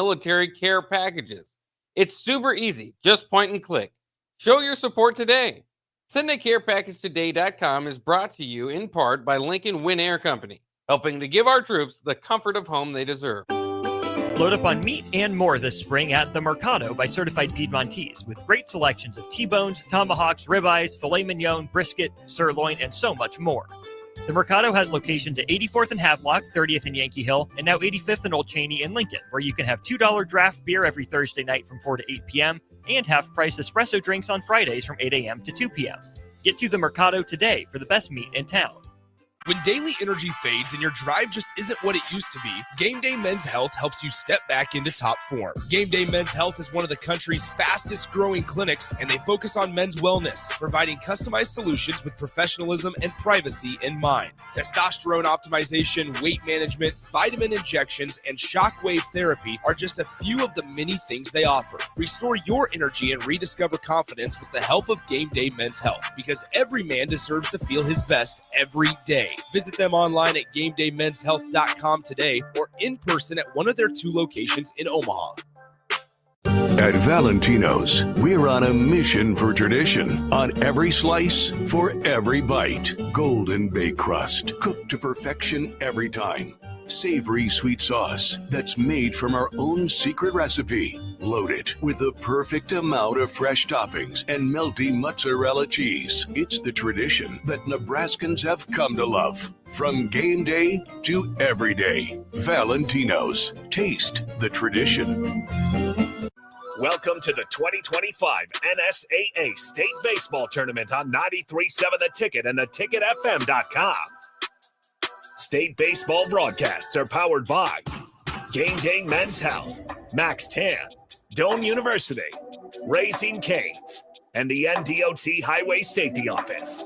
military care packages. It's super easy, just point and click. Show your support today. SundayCarePackageToday.com is brought to you in part by Lincoln Win Air Company, helping to give our troops the comfort of home they deserve. Load up on meat and more this spring at The Mercado by Certified Piedmontese, with great selections of T-bones, tomahawks, ribeyes, filet mignon, brisket, sirloin, and so much more. The Mercado has locations at 84th and Havelock, 30th and Yankee Hill, and now 85th and Old Cheney in Lincoln, where you can have $2 draft beer every Thursday night from 4 to 8 p.m. and half-price espresso drinks on Fridays from 8 a.m. to 2 p.m. Get to the Mercado today for the best meat in town. When daily energy fades and your drive just isn't what it used to be, Game Day Men's Health helps you step back into top form. Game Day Men's Health is one of the country's fastest growing clinics, and they focus on men's wellness, providing customized solutions with professionalism and privacy in mind. Testosterone optimization, weight management, vitamin injections, and shockwave therapy are just a few of the many things they offer. Restore your energy and rediscover confidence with the help of Game Day Men's Health, because every man deserves to feel his best every day. Visit them online at GameDayMen'sHealth.com today or in person at one of their 2 locations in Omaha. At Valentino's, we're on a mission for tradition. On every slice, for every bite. Golden baked crust, cooked to perfection every time. Savory sweet sauce that's made from our own secret recipe. Loaded with the perfect amount of fresh toppings and melty mozzarella cheese. It's the tradition that Nebraskans have come to love. From game day to every day. Valentino's. Taste the tradition. Welcome to the 2025 NSAA State Baseball Tournament on 93.7 The Ticket and theticketfm.com. State baseball broadcasts are powered by Game Day Men's Health, Max Tan, Doane University, Raising Cane's, and the NDOT Highway Safety Office.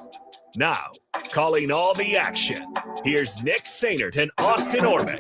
Now, calling all the action, here's Nick Sainert and Austin Orman.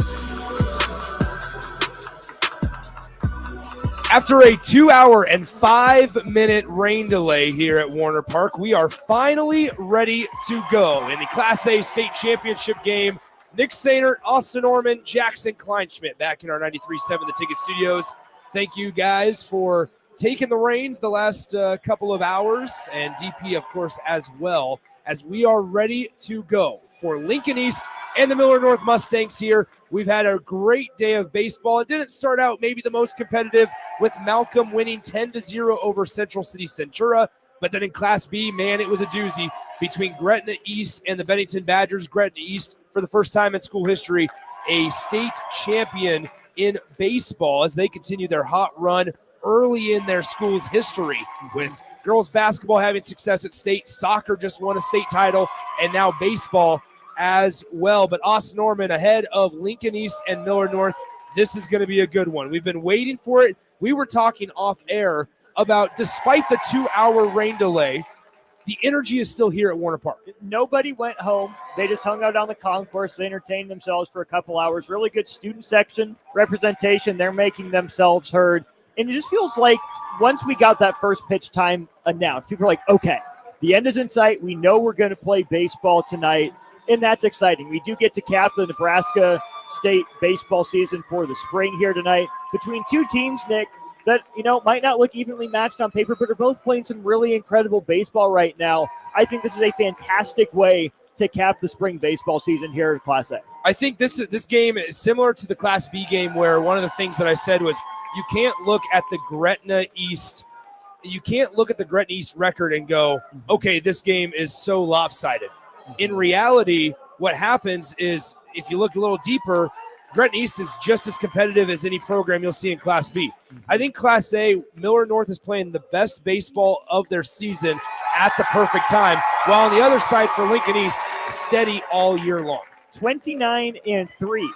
After a 2-hour and 5-minute rain delay here at Warner Park, we are finally ready to go in the Class A state championship game. Nick Sainert, Austin Orman, Jackson Kleinschmidt back in our 93.7 The Ticket studios. Thank you guys for taking the reins the last couple of hours, and DP, of course, as well, as we are ready to go for Lincoln East and the Millard North Mustangs here. We've had a great day of baseball. It didn't start out maybe the most competitive, with Malcolm winning 10-0 over Central City Centura. But then in Class B, man, it was a doozy between Gretna East and the Bennington Badgers. Gretna East, for the first time in school history, a state champion in baseball as they continue their hot run early in their school's history, with girls basketball having success at state, soccer just won a state title, and now baseball as well. But Austin Orman ahead of Lincoln East and Millard North. This is going to be a good one. We've been waiting for it. We were talking off air about, despite the 2-hour rain delay, the energy is still here at Warner Park. Nobody went home. They just hung out on the concourse. They entertained themselves for a couple hours. Really good student section representation. They're making themselves heard. And it just feels like once we got that first pitch time announced, people are like, okay, the end is in sight. We know we're going to play baseball tonight, and that's exciting. We do get to cap the Nebraska State baseball season for the spring here tonight between 2 teams, Nick, that, might not look evenly matched on paper, but are both playing some really incredible baseball right now. I think this is a fantastic way to cap the spring baseball season here in Class A. I think this game is similar to the Class B game, where one of the things that I said was you can't look at the Gretna East. You can't look at the Gretna East record and go, okay, this game is so lopsided. In reality, what happens is, if you look a little deeper, Gretna East is just as competitive as any program you'll see in Class B. I think Class A, Millard North is playing the best baseball of their season at the perfect time, while on the other side for Lincoln East, steady all year long. 29-3,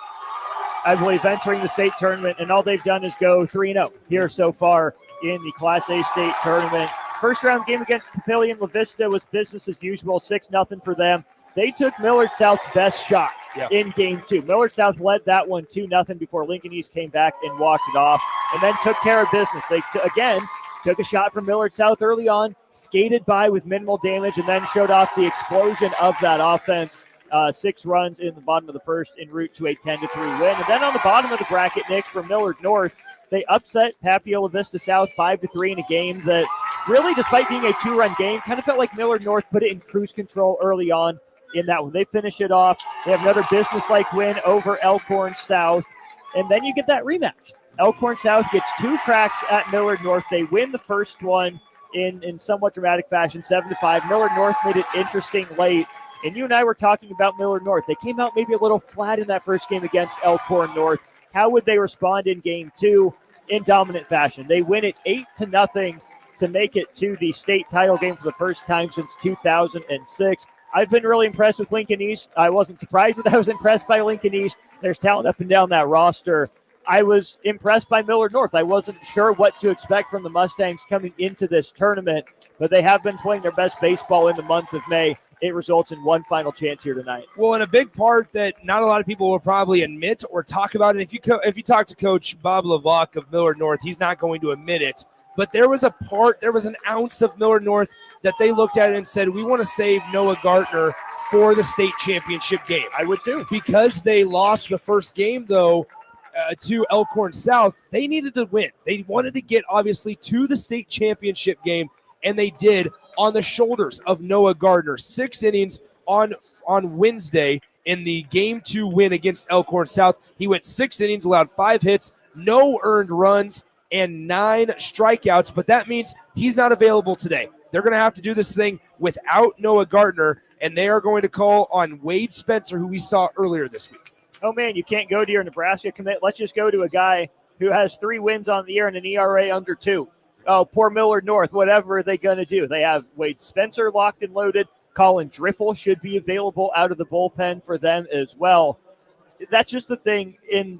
I believe, entering the state tournament, and all they've done is go 3-0 here so far in the Class A state tournament. First round game against Papillion La Vista was business as usual, 6-0 for them. They took Millard South's best shot in game 2. Millard South led that one 2-0 before Lincoln East came back and walked it off, and then took care of business. They, again, took a shot from Millard South early on, skated by with minimal damage, and then showed off the explosion of that offense. 6 runs in the bottom of the first en route to a 10-3 win. And then on the bottom of the bracket, Nick, from Millard North, They upset Papiola Vista South 5-3 in a game that really, despite being a 2-run game, kind of felt like Millard North put it in cruise control early on in that one. They finish it off. They have another business-like win over Elkhorn South, and then you get that rematch. Elkhorn South gets 2 cracks at Millard North. They win the first one in somewhat dramatic fashion, 7-5. Millard North made it interesting late, and you and I were talking about Millard North. They came out maybe a little flat in that first game against Elkhorn North. How would they respond in game 2? In dominant fashion. They win it 8-0 to make it to the state title game for the first time since 2006. I've been really impressed with Lincoln East. I wasn't surprised that I was impressed by Lincoln East. There's talent up and down that roster. I was impressed by Millard North. I wasn't sure what to expect from the Mustangs coming into this tournament, but they have been playing their best baseball in the month of May. It results in one final chance here tonight. Well, and a big part that not a lot of people will probably admit or talk about, and if you talk to Coach Bob LaVoc of Millard North, he's not going to admit it, but there was an ounce of Millard North that they looked at and said, we want to save Noah Gartner for the state championship game. I would too. Because they lost the first game, though, to Elkhorn South, they needed to win. They wanted to get, obviously, to the state championship game, and they did on the shoulders of Noah Gardner. 6 innings on Wednesday in the Game 2 win against Elkhorn South. He went 6 innings, allowed 5 hits, no earned runs, and 9 strikeouts, but that means he's not available today. They're going to have to do this thing without Noah Gardner, and they are going to call on Wade Spencer, who we saw earlier this week. Oh, man, you can't go to your Nebraska commit. Let's just go to a guy who has 3 wins on the year and an ERA under 2. Oh, poor Millard North. Whatever are they going to do? They have Wade Spencer locked and loaded. Colin Driffel should be available out of the bullpen for them as well. That's just the thing in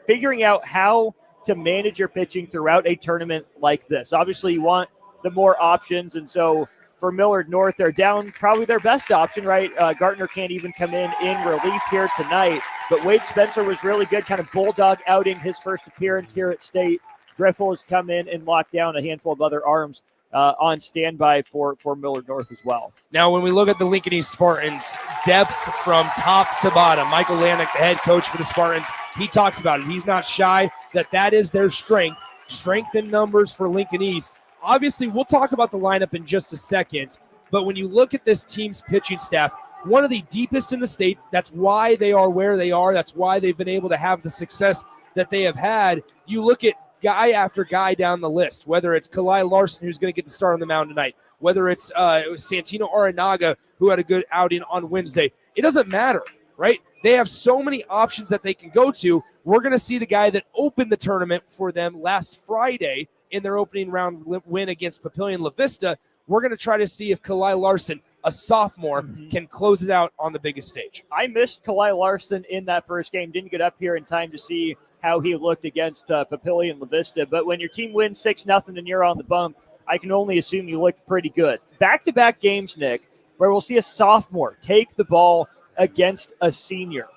figuring out how to manage your pitching throughout a tournament like this. Obviously, you want the more options, and so for Millard North, they're down probably their best option, right? Gartner can't even come in relief here tonight, but Wade Spencer was really good, kind of bulldog outing his first appearance here at state. Driffel has come in and locked down a handful of other arms on standby for Millard North as well. Now, when we look at the Lincoln East Spartans, depth from top to bottom, Michael Lanik, the head coach for the Spartans, he talks about it. He's not shy that is their strength in numbers for Lincoln East. Obviously, we'll talk about the lineup in just a second, but when you look at this team's pitching staff, one of the deepest in the state, that's why they are where they are. That's why they've been able to have the success that they have had. You look at guy after guy down the list, whether it's Kalai Larson, who's going to get the start on the mound tonight, whether it's Santino Aranaga, who had a good outing on Wednesday. It doesn't matter, right? They have so many options that they can go to. We're going to see the guy that opened the tournament for them last Friday in their opening round win against Papillion La Vista. We're going to try to see if Kalai Larson, a sophomore, can close it out on the biggest stage. I missed Kalai Larson in that first game. Didn't get up here in time to see how he looked against Papillion La Vista. But when your team wins 6-0 and you're on the bump, I can only assume you looked pretty good. Back-to-back games, Nick, where we'll see a sophomore take the ball against a senior.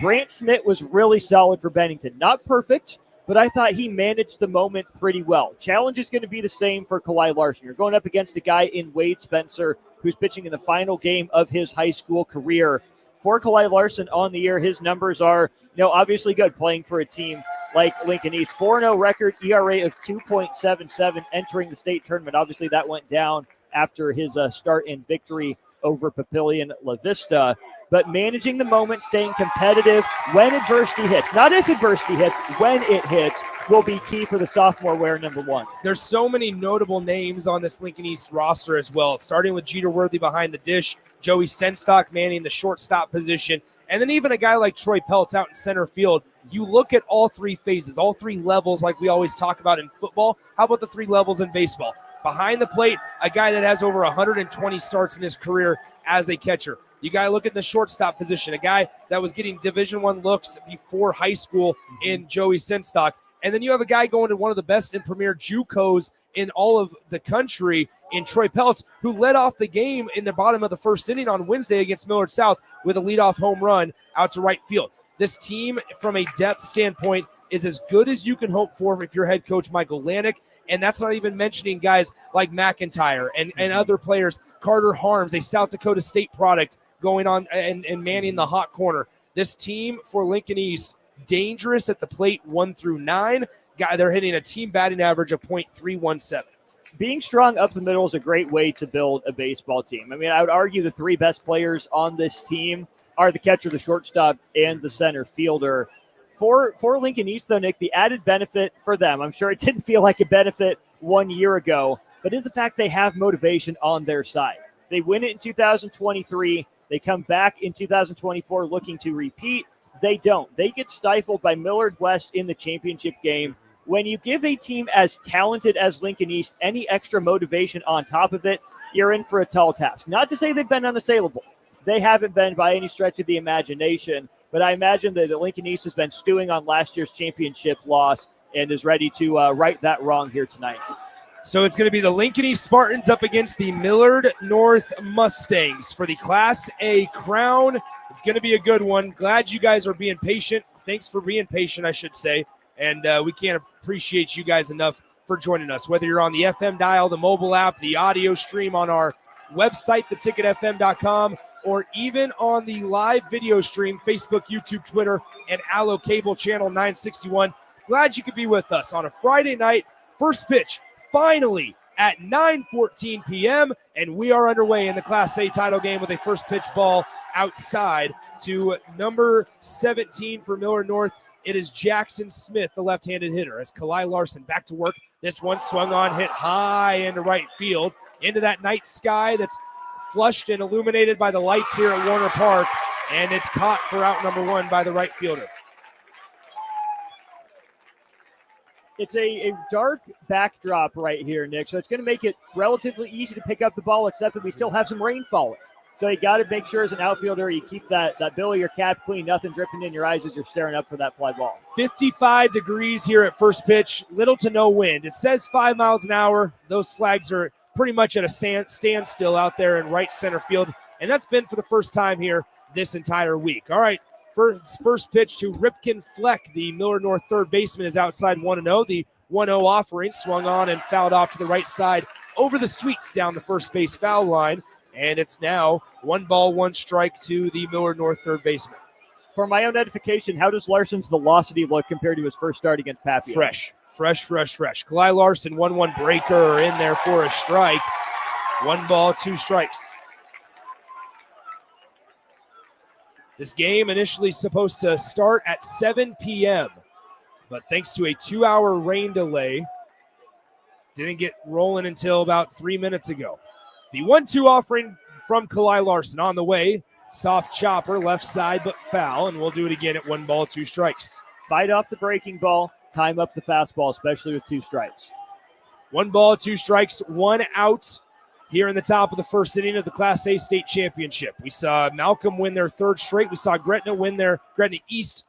Brant Schmidt was really solid for Bennington. Not perfect, but I thought he managed the moment pretty well. Challenge is going to be the same for Kalai Larson. You're going up against a guy in Wade Spencer who's pitching in the final game of his high school career. For Kalai Larson on the year, his numbers are, obviously good playing for a team like Lincoln East. 4-0 record, ERA of 2.77 entering the state tournament. Obviously, that went down after his start in victory over Papillion La Vista. But managing the moment, staying competitive when adversity hits. Not if adversity hits, when it hits will be key for the sophomore wearer number 1. There's so many notable names on this Lincoln East roster as well, starting with Jeter Worthy behind the dish, Joey Senstock manning the shortstop position, and then even a guy like Troy Peltz out in center field. You look at all 3 phases, all 3 levels like we always talk about in football. How about the 3 levels in baseball? Behind the plate, a guy that has over 120 starts in his career as a catcher. You got to look at the shortstop position, a guy that was getting Division I looks before high school in Joey Senstock. And then you have a guy going to one of the best and premier JUCOs in all of the country in Troy Peltz, who led off the game in the bottom of the first inning on Wednesday against Millard South with a leadoff home run out to right field. This team, from a depth standpoint, is as good as you can hope for if you're head coach Michael Lanik. And that's not even mentioning guys like McIntyre and other players. Carter Harms, a South Dakota State product, going on and manning the hot corner. This team for Lincoln East, dangerous at the plate 1 through 9, They're hitting a team batting average of .317. Being strong up the middle is a great way to build a baseball team. I mean, I would argue the three best players on this team are the catcher, the shortstop, and the center fielder. For Lincoln East, though, Nick, the added benefit for them, I'm sure it didn't feel like a benefit 1 year ago, but is the fact they have motivation on their side. They win it in 2023. They come back in 2024 looking to repeat. They don't. They get stifled by Millard West in the championship game. When you give a team as talented as Lincoln East any extra motivation on top of it, you're in for a tall task. Not to say they've been unassailable. They haven't been by any stretch of the imagination, but I imagine that Lincoln East has been stewing on last year's championship loss and is ready to right that wrong here tonight. So it's going to be the Lincoln East Spartans up against the Millard North Mustangs for the Class A crown. It's going to be a good one. Glad you guys are being patient. Thanks for being patient, I should say. And we can't appreciate you guys enough for joining us. Whether you're on the FM dial, the mobile app, the audio stream on our website, theticketfm.com, or even on the live video stream, Facebook, YouTube, Twitter, and Allo Cable Channel 961. Glad you could be with us on a Friday night. First pitch, finally, at 9:14 p.m., and we are underway in the Class A title game with a first pitch ball outside to number 17 for Millard North. It is Jackson Smith, the left-handed hitter, as Kalai Larson back to work. This one swung on, hit high into right field, into that night sky that's flushed and illuminated by the lights here at Warner Park, and it's caught for out number one by the right fielder. It's a dark backdrop right here, Nick, so it's going to make it relatively easy to pick up the ball, except that we still have some rain falling. So you got to make sure as an outfielder you keep that bill of your cap clean, nothing dripping in your eyes as you're staring up for that fly ball. 55 degrees here at first pitch, little to no wind. It says 5 miles an hour. Those flags are pretty much at a standstill out there in right center field, and that's been for the first time here this entire week. All right, first pitch to Ripken Fleck, the Millard North third baseman, is outside 1-0. The 1-0 offering swung on and fouled off to the right side over the sweets down the first base foul line. And it's now 1 ball, 1 strike to the Millard North third baseman. For my own edification, how does Larson's velocity look compared to his first start against Papio? Fresh. Kalai Larson, 1-1 breaker in there for a strike. 1 ball, 2 strikes. This game initially supposed to start at 7 p.m., but thanks to a 2-hour rain delay, didn't get rolling until about 3 minutes ago. The 1-2 offering from Kalai Larson on the way. Soft chopper, left side, but foul, and we'll do it again at 1 ball, 2 strikes. Fight off the breaking ball, time up the fastball, especially with 2 strikes. 1 ball, 2 strikes, 1 out here in the top of the first inning of the Class A state championship. We saw Malcolm win their 3rd straight. We saw Gretna win their Gretna East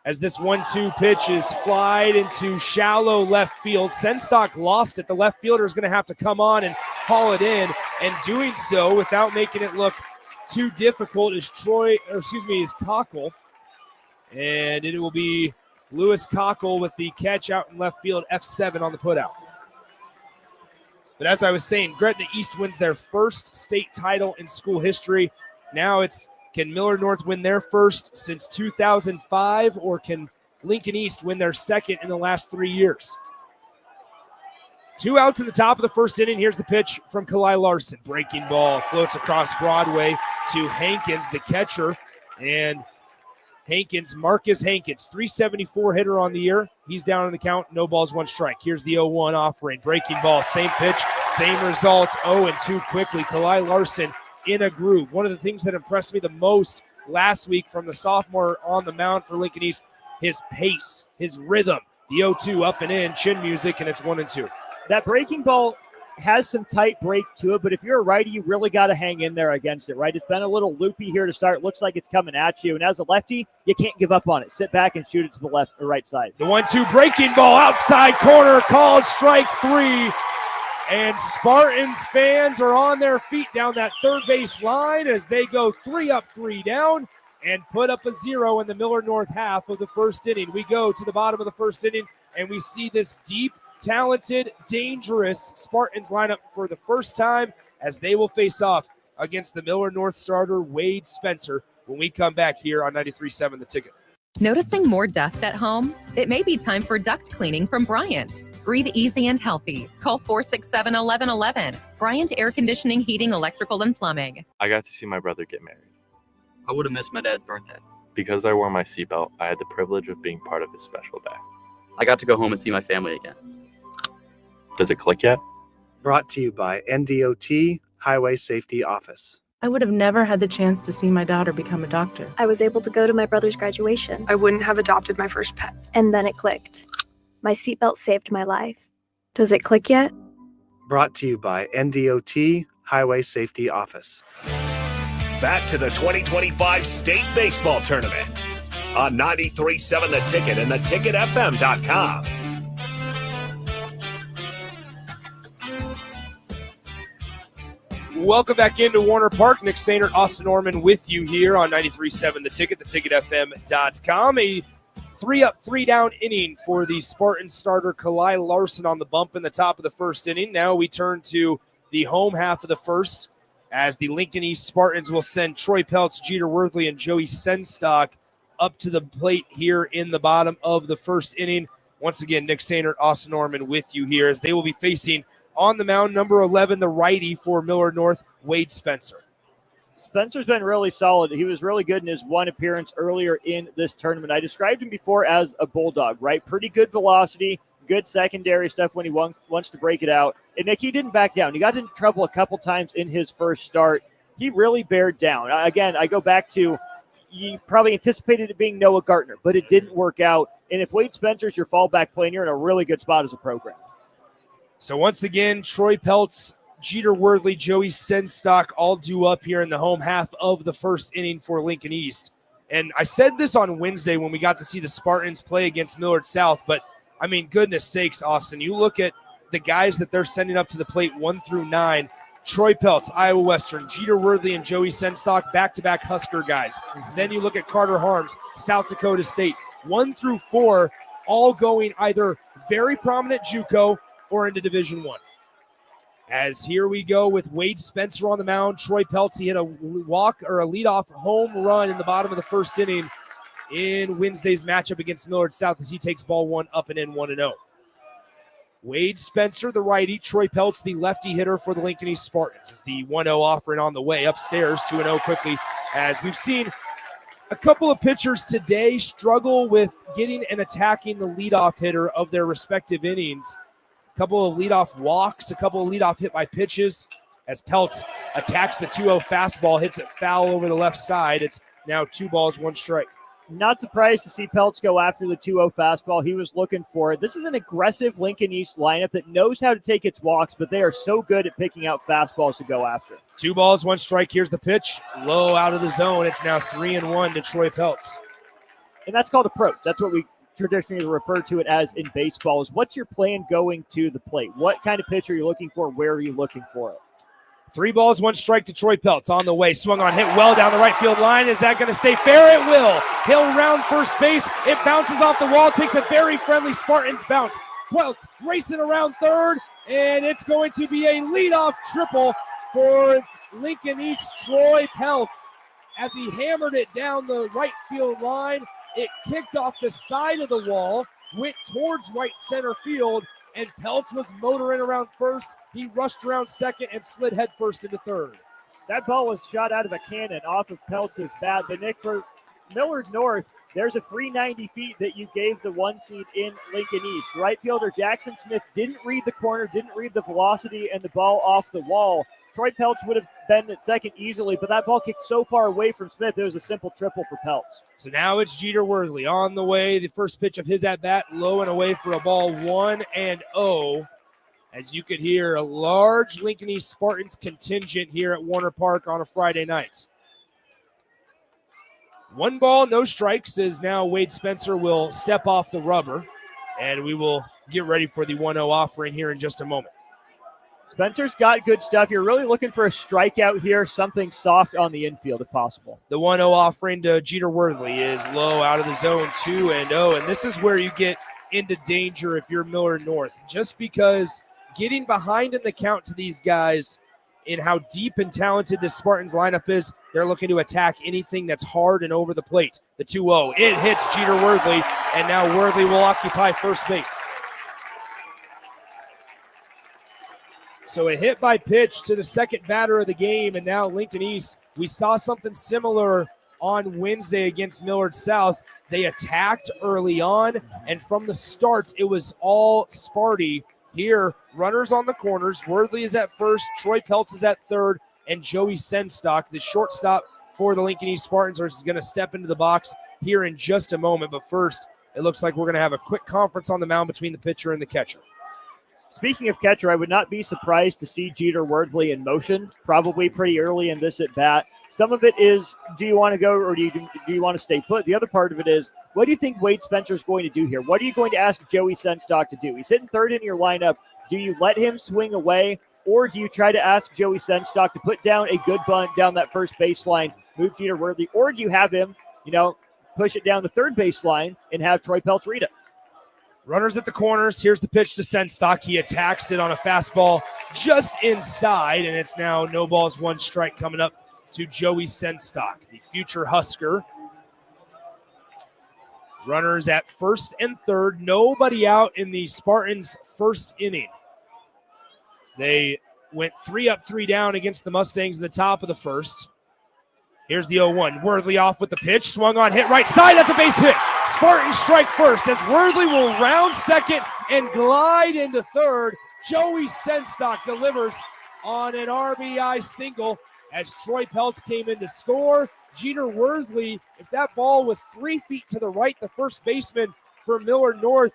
as this 1-2 pitch is flied into shallow left field. Senstock lost it. The left fielder is going to have to come on and haul it in, and doing so without making it look too difficult is Cockle. And it will be Lewis Cockle with the catch out in left field, F7 on the putout. But as I was saying, Gretna East wins their first state title in school history. Now it's, can Millard North win their first since 2005, or can Lincoln East win their second in the last 3 years? 2 outs in the top of the first inning. Here's the pitch from Kalai Larson. Breaking ball floats across Broadway to Hankins, the catcher. And Marcus Hankins, 374 hitter on the year. He's down on the count. No balls, 1 strike. Here's the 0-1 offering. Breaking ball, same pitch, same result. 0-2 quickly. Kalai Larson in a groove. One of the things that impressed me the most last week from the sophomore on the mound for Lincoln East, his pace, his rhythm. The 0-2 up and in, chin music, and it's 1-2. That breaking ball has some tight break to it, but if you're a righty, you really got to hang in there against it, right? It's been a little loopy here to start. Looks like it's coming at you, and as a lefty, you can't give up on it. Sit back and shoot it to the left or right side. The 1-2 breaking ball outside corner, called strike 3. And Spartans fans are on their feet down that third base line as they go 3 up, 3 down, and put up a 0 in the Millard North half of the first inning. We go to the bottom of the first inning, and we see this deep, talented, dangerous Spartans lineup for the first time as they will face off against the Millard North starter, Wade Spencer, when we come back here on 93.7 The Ticket. Noticing more dust at home? It may be time for duct cleaning from Bryant. Breathe easy and healthy. Call 467-1111. Bryant Air Conditioning, Heating, Electrical, and Plumbing. I got to see my brother get married. I would have missed my dad's birthday. Because I wore my seatbelt, I had the privilege of being part of his special day. I got to go home and see my family again. Does it click yet? Brought to you by NDOT Highway Safety Office. I would have never had the chance to see my daughter become a doctor. I was able to go to my brother's graduation. I wouldn't have adopted my first pet. And then it clicked. My seatbelt saved my life. Does it click yet? Brought to you by NDOT Highway Safety Office. Back to the 2025 State Baseball Tournament on 93.7 The Ticket and theticketfm.com. Welcome back into Warner Park. Nick Sainert, Austin Norman with you here on 93.7 The Ticket, theticketfm.com. A 3-up, 3-down inning for the Spartan starter Kalai Larson on the bump in the top of the first inning. Now we turn to the home half of the first as the Lincoln East Spartans will send Troy Peltz, Jeter Worthley, and Joey Senstock up to the plate here in the bottom of the first inning. Once again, Nick Sainert, Austin Norman with you here as they will be facing on the mound, number 11, the righty for Millard North, Wade Spencer. Spencer's been really solid. He was really good in his one appearance earlier in this tournament. I described him before as a bulldog, right? Pretty good velocity, good secondary stuff when he wants to break it out. And Nick, he didn't back down. He got into trouble a couple times in his first start. He really bared down. Again, I go back to you probably anticipated it being Noah Gartner, but it didn't work out. And if Wade Spencer's your fallback play, you're in a really good spot as a program. So once again, Troy Peltz, Jeter Worthley, Joey Senstock all due up here in the home half of the first inning for Lincoln East. And I said this on Wednesday when we got to see the Spartans play against Millard South, but I mean, goodness sakes, Austin, you look at the guys that they're sending up to the plate 1 through 9, Troy Peltz, Iowa Western, Jeter Worthley, and Joey Senstock, back-to-back Husker guys. Then you look at Carter Harms, South Dakota State, 1 through 4, all going either very prominent JUCO or into Division I. As here we go with Wade Spencer on the mound. Troy Peltz, he hit a walk or a leadoff home run in the bottom of the first inning in Wednesday's matchup against Millard South as he takes ball 1 up and in 1-0. Wade Spencer, the righty. Troy Peltz, the lefty hitter for the Lincoln East Spartans. As the 1-0 offering on the way upstairs, 2-0 quickly. As we've seen a couple of pitchers today struggle with getting and attacking the leadoff hitter of their respective innings. A couple of leadoff walks, a couple of leadoff hit by pitches. As Peltz attacks the 2-0 fastball, hits it foul over the left side. It's now 2 balls, 1 strike. Not surprised to see Peltz go after the 2-0 fastball. He was looking for it. This is an aggressive Lincoln East lineup that knows how to take its walks, but they are so good at picking out fastballs to go after. 2 balls, 1 strike. Here's the pitch. Low out of the zone. It's now 3-1 to Troy Peltz. And that's called approach. That's what we traditionally refer to it as in baseball. Is what's your plan going to the plate? What kind of pitch are you looking for? Where are you looking for it? 3 balls, 1 strike to Troy Peltz. On the way, swung on, hit well down the right field line. Is that going to stay fair? It will. He'll round first base. It bounces off the wall, takes a very friendly Spartans bounce. Peltz racing around third, and it's going to be a leadoff triple for Lincoln East Troy Peltz. As he hammered it down the right field line, it kicked off the side of the wall, went towards right center field, and Peltz was motoring around first. He rushed around second and slid headfirst into third. That ball was shot out of a cannon off of Peltz's bat. But Nick, for Millard North, there's a free 90 feet that you gave the 1 seed in Lincoln East. Right fielder Jackson Smith didn't read the corner, didn't read the velocity, and the ball off the wall. Troy Peltz would have been at second easily, but that ball kicked so far away from Smith, it was a simple triple for Peltz. So now it's Jeter Worthley on the way. The first pitch of his at-bat, low and away for a ball 1-0. As you could hear, a large Lincoln East Spartans contingent here at Warner Park on a Friday night. 1 ball, no strikes, as now Wade Spencer will step off the rubber, and we will get ready for the 1-0 offering here in just a moment. Spencer's got good stuff. You're really looking for a strikeout here, something soft on the infield if possible. The 1-0 offering to Jeter Worthley is low out of the zone, 2-0, and this is where you get into danger if you're Millard North, just because getting behind in the count to these guys in how deep and talented this Spartans lineup is. They're looking to attack anything that's hard and over the plate. The 2-0, it hits Jeter Worthley, and now Worthley will occupy first base. So a hit by pitch to the second batter of the game, and now Lincoln East. We saw something similar on Wednesday against Millard South. They attacked early on, and from the start, it was all Sparty. Here, runners on the corners. Worthley is at first, Troy Peltz is at third, and Joey Senstock, the shortstop for the Lincoln East Spartans, is going to step into the box here in just a moment. But first, it looks like we're going to have a quick conference on the mound between the pitcher and the catcher. Speaking of catcher, I would not be surprised to see Jeter Worthley in motion, probably pretty early in this at-bat. Some of it is, do you want to go or do you want to stay put? The other part of it is, what do you think Wade Spencer is going to do here? What are you going to ask Joey Senstock to do? He's hitting third in your lineup. Do you let him swing away, or do you try to ask Joey Senstock to put down a good bunt down that first baseline, move Jeter Worthley, or do you have him, push it down the third baseline and have Troy Peltz read it? Runners at the corners. Here's the pitch to Senstock. He attacks it on a fastball just inside, and it's now no balls, one strike coming up to Joey Senstock, the future Husker. Runners at first and third. Nobody out in the Spartans' first inning. They went 3 up, 3 down against the Mustangs in the top of the first. Here's the 0-1. Worthley off with the pitch. Swung on, hit right side. That's a base hit. Spartans strike first as Worthley will round second and glide into third. Joey Senstock delivers on an RBI single as Troy Peltz came in to score. Jeter Worthley, if that ball was 3 feet to the right, the first baseman for Millard North,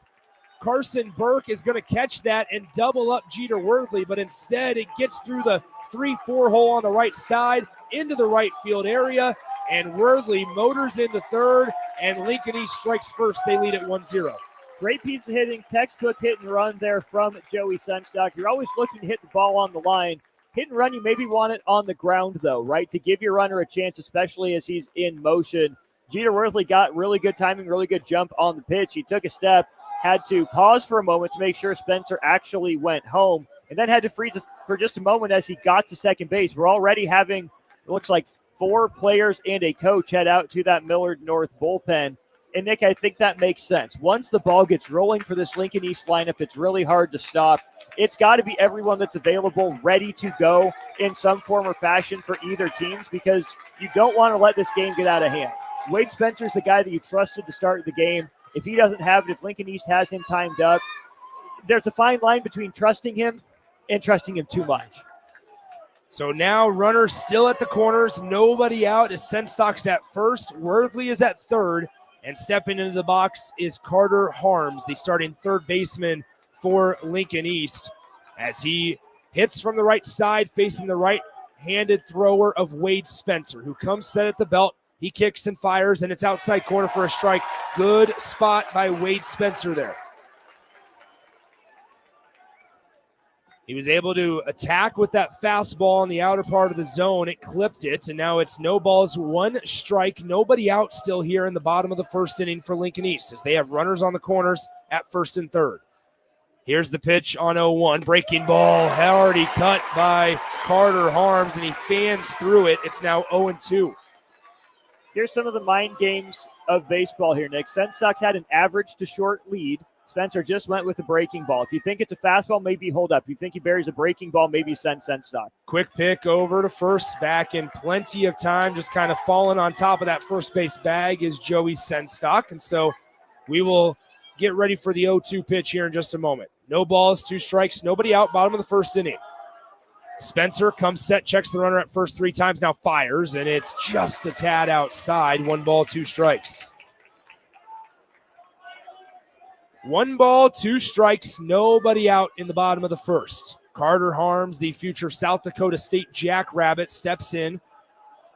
Carson Burke, is going to catch that and double up Jeter Worthley, but instead it gets through the 3-4 hole on the right side into the right field area, and Worthley motors into third, and Lincoln East strikes first. They lead at 1-0. Great piece of hitting, textbook hit and run there from Joey Senstock. You're always looking to hit the ball on the line. Hit and run, you maybe want it on the ground, though, right, to give your runner a chance, especially as he's in motion. Jeter Worthley got really good timing, really good jump on the pitch. He took a step, had to pause for a moment to make sure Spencer actually went home, and then had to freeze for just a moment as he got to second base. We're already having, it looks like, 4 players and a coach head out to that Millard North bullpen. And, Nick, I think that makes sense. Once the ball gets rolling for this Lincoln East lineup, it's really hard to stop. It's got to be everyone that's available ready to go in some form or fashion for either teams, because you don't want to let this game get out of hand. Wade Spencer's the guy that you trusted to start the game. If he doesn't have it, if Lincoln East has him timed up, there's a fine line between trusting him and trusting him too much. So now runners still at the corners, nobody out as Senstock's at first. Worthley is at third, and stepping into the box is Carter Harms, the starting third baseman for Lincoln East, as he hits from the right side facing the right-handed thrower of Wade Spencer, who comes set at the belt. He kicks and fires, and it's outside corner for a strike. Good spot by Wade Spencer there. He was able to attack with that fastball in the outer part of the zone. It clipped it, and now it's no balls, one strike. Nobody out still here in the bottom of the first inning for Lincoln East, as they have runners on the corners at first and third. Here's the pitch on 0-1. Breaking ball, already cut by Carter Harms, and he fans through it. It's now 0-2. Here's some of the mind games of baseball here, Nick. Senstock's had an average to short lead. Spencer just went with a breaking ball. If you think it's a fastball, maybe hold up. If you think he buries a breaking ball, maybe send Senstock. Quick pick over to first, back in plenty of time, just kind of falling on top of that first base bag is Joey Senstock. And so we will get ready for the 0-2 pitch here in just a moment. No balls, 2 strikes, nobody out, bottom of the first inning. Spencer comes set, checks the runner at first 3 times, now fires, and it's just a tad outside. 1 ball, 2 strikes. 1 ball, 2 strikes, nobody out in the bottom of the first. Carter Harms, the future South Dakota State Jackrabbit, steps in.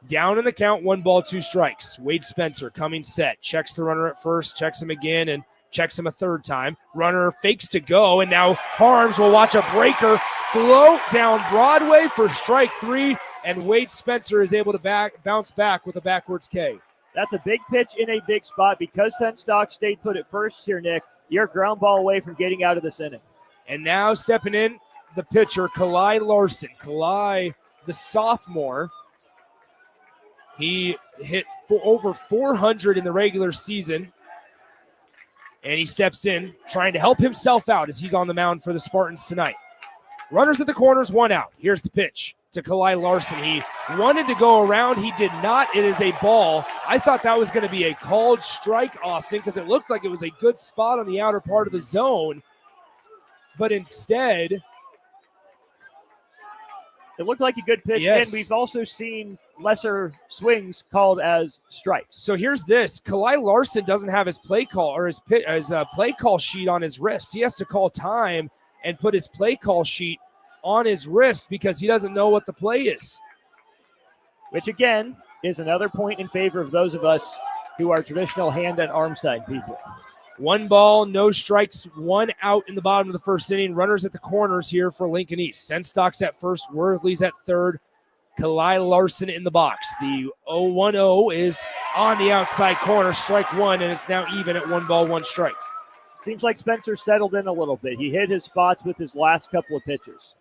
Down in the count, 1 ball, 2 strikes. Wade Spencer coming set, checks the runner at first, checks him again, and checks him a 3rd time. Runner fakes to go, and now Harms will watch a breaker float down Broadway for strike 3, and Wade Spencer is able to bounce back with a backwards K. That's a big pitch in a big spot. Because Senstock stayed put at first here, Nick, you're a ground ball away from getting out of this inning. And now stepping in, the pitcher, Kalai Larson. Kalai the sophomore. He hit over 400 in the regular season. And he steps in, trying to help himself out as he's on the mound for the Spartans tonight. Runners at the corners, 1 out. Here's the pitch to Kalai Larson. He wanted to go around. He did not. It is a ball. I thought that was going to be a called strike, Austin, because it looked like it was a good spot on the outer part of the zone. But instead, it looked like a good pitch, yes. And we've also seen lesser swings called as strikes. So here's this. Kalai Larson doesn't have his play call or his play call sheet on his wrist. He has to call time and put his play call sheet on his wrist because he doesn't know what the play is. Which, again, is another point in favor of those of us who are traditional hand and arm side people. 1 ball, no strikes, 1 out in the bottom of the first inning. Runners at the corners here for Lincoln East. Senstock's at first, Worthley's at third. Kalai Larson in the box. The 0-1-0 is on the outside corner, strike 1, and it's now even at 1 ball, 1 strike. Seems like Spencer settled in a little bit. He hit his spots with his last couple of pitches.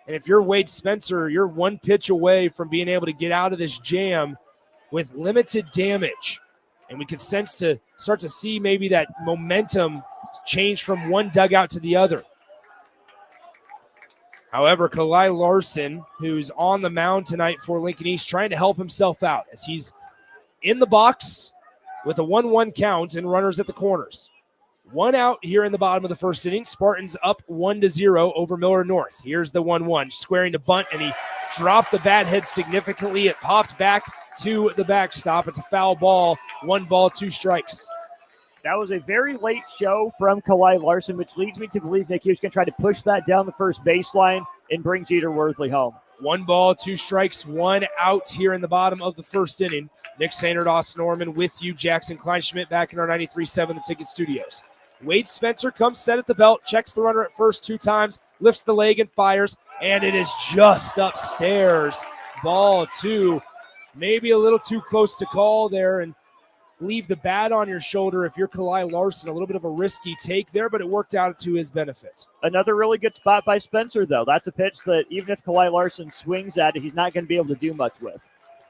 And if you're Wade Spencer, you're 1 pitch away from being able to get out of this jam with limited damage. And we could start to see maybe that momentum change from one dugout to the other. However, Kalai Larson, who's on the mound tonight for Lincoln East, trying to help himself out as he's in the box with a 1-1 count and runners at the corners. 1 out here in the bottom of the first inning. Spartans up 1-0 over Millard North. Here's the 1-1, squaring to bunt, and he dropped the bat head significantly. It popped back to the backstop. It's a foul ball. 1 ball, 2 strikes. That was a very late show from Kalai Larson, which leads me to believe Nick Hughes going to try to push that down the first baseline and bring Jeter Worthley home. 1 ball, 2 strikes, 1 out here in the bottom of the first inning. Nick Sainert, Austin Norman with you. Jackson Kleinschmidt back in our 93.7 The Ticket studios. Wade Spencer comes set at the belt, checks the runner at first 2 times, lifts the leg and fires, and it is just upstairs. Ball 2. Maybe a little too close to call there and leave the bat on your shoulder if you're Kalai Larson. A little bit of a risky take there, but it worked out to his benefit. Another really good spot by Spencer, though. That's a pitch that even if Kalai Larson swings at it, he's not going to be able to do much with.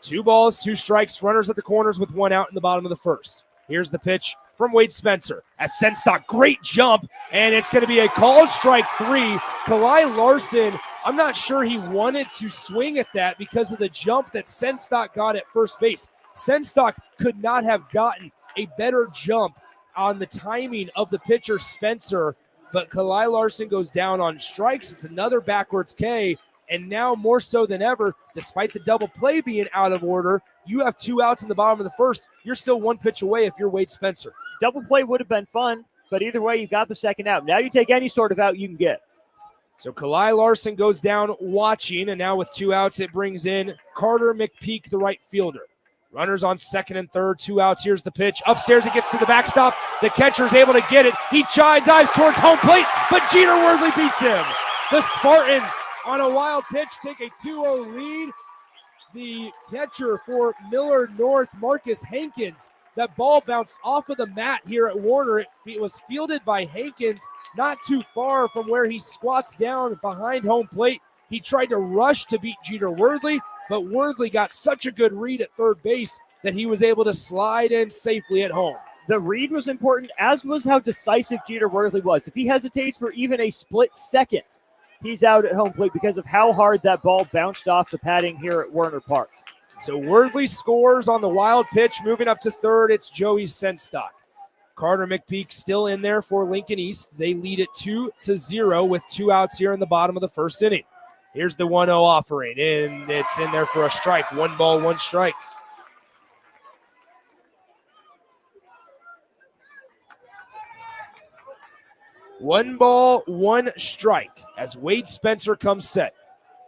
2 balls, 2 strikes, runners at the corners with 1 out in the bottom of the first. Here's the pitch from Wade Spencer. As Senstock, great jump, and it's going to be a called strike 3. Kalai Larson, I'm not sure he wanted to swing at that because of the jump that Senstock got at first base. Senstock could not have gotten a better jump on the timing of the pitcher Spencer, but Kalai Larson goes down on strikes. It's another backwards K, and now more so than ever, despite the double play being out of order, you have 2 outs in the bottom of the first. You're still 1 pitch away if you're Wade Spencer. Double play would have been fun, but either way, you got the second out. Now you take any sort of out you can get. So Kalai Larson goes down watching, and now with 2 outs, it brings in Carter McPeak, the right fielder. Runners on second and third, 2 outs. Here's the pitch. Upstairs, it gets to the backstop. The catcher's able to get it. He dives towards home plate, but Jeter Worthley beats him. The Spartans, on a wild pitch, take a 2-0 lead. The catcher for Millard North, Marcus Hankins. That ball bounced off of the mat here at Warner. It was fielded by Hankins not too far from where he squats down behind home plate. He tried to rush to beat Jeter Worthley, but Worthley got such a good read at third base that he was able to slide in safely at home. The read was important, as was how decisive Jeter Worthley was. If he hesitates for even a split second, he's out at home plate because of how hard that ball bounced off the padding here at Warner Park. So Worthley scores on the wild pitch. Moving up to third, it's Joey Senstock. Carter McPeak still in there for Lincoln East. They lead it 2-0 with 2 outs here in the bottom of the first inning. Here's the 1-0 offering, and it's in there for a strike. 1 ball, 1 strike. One ball, 1 strike as Wade Spencer comes set.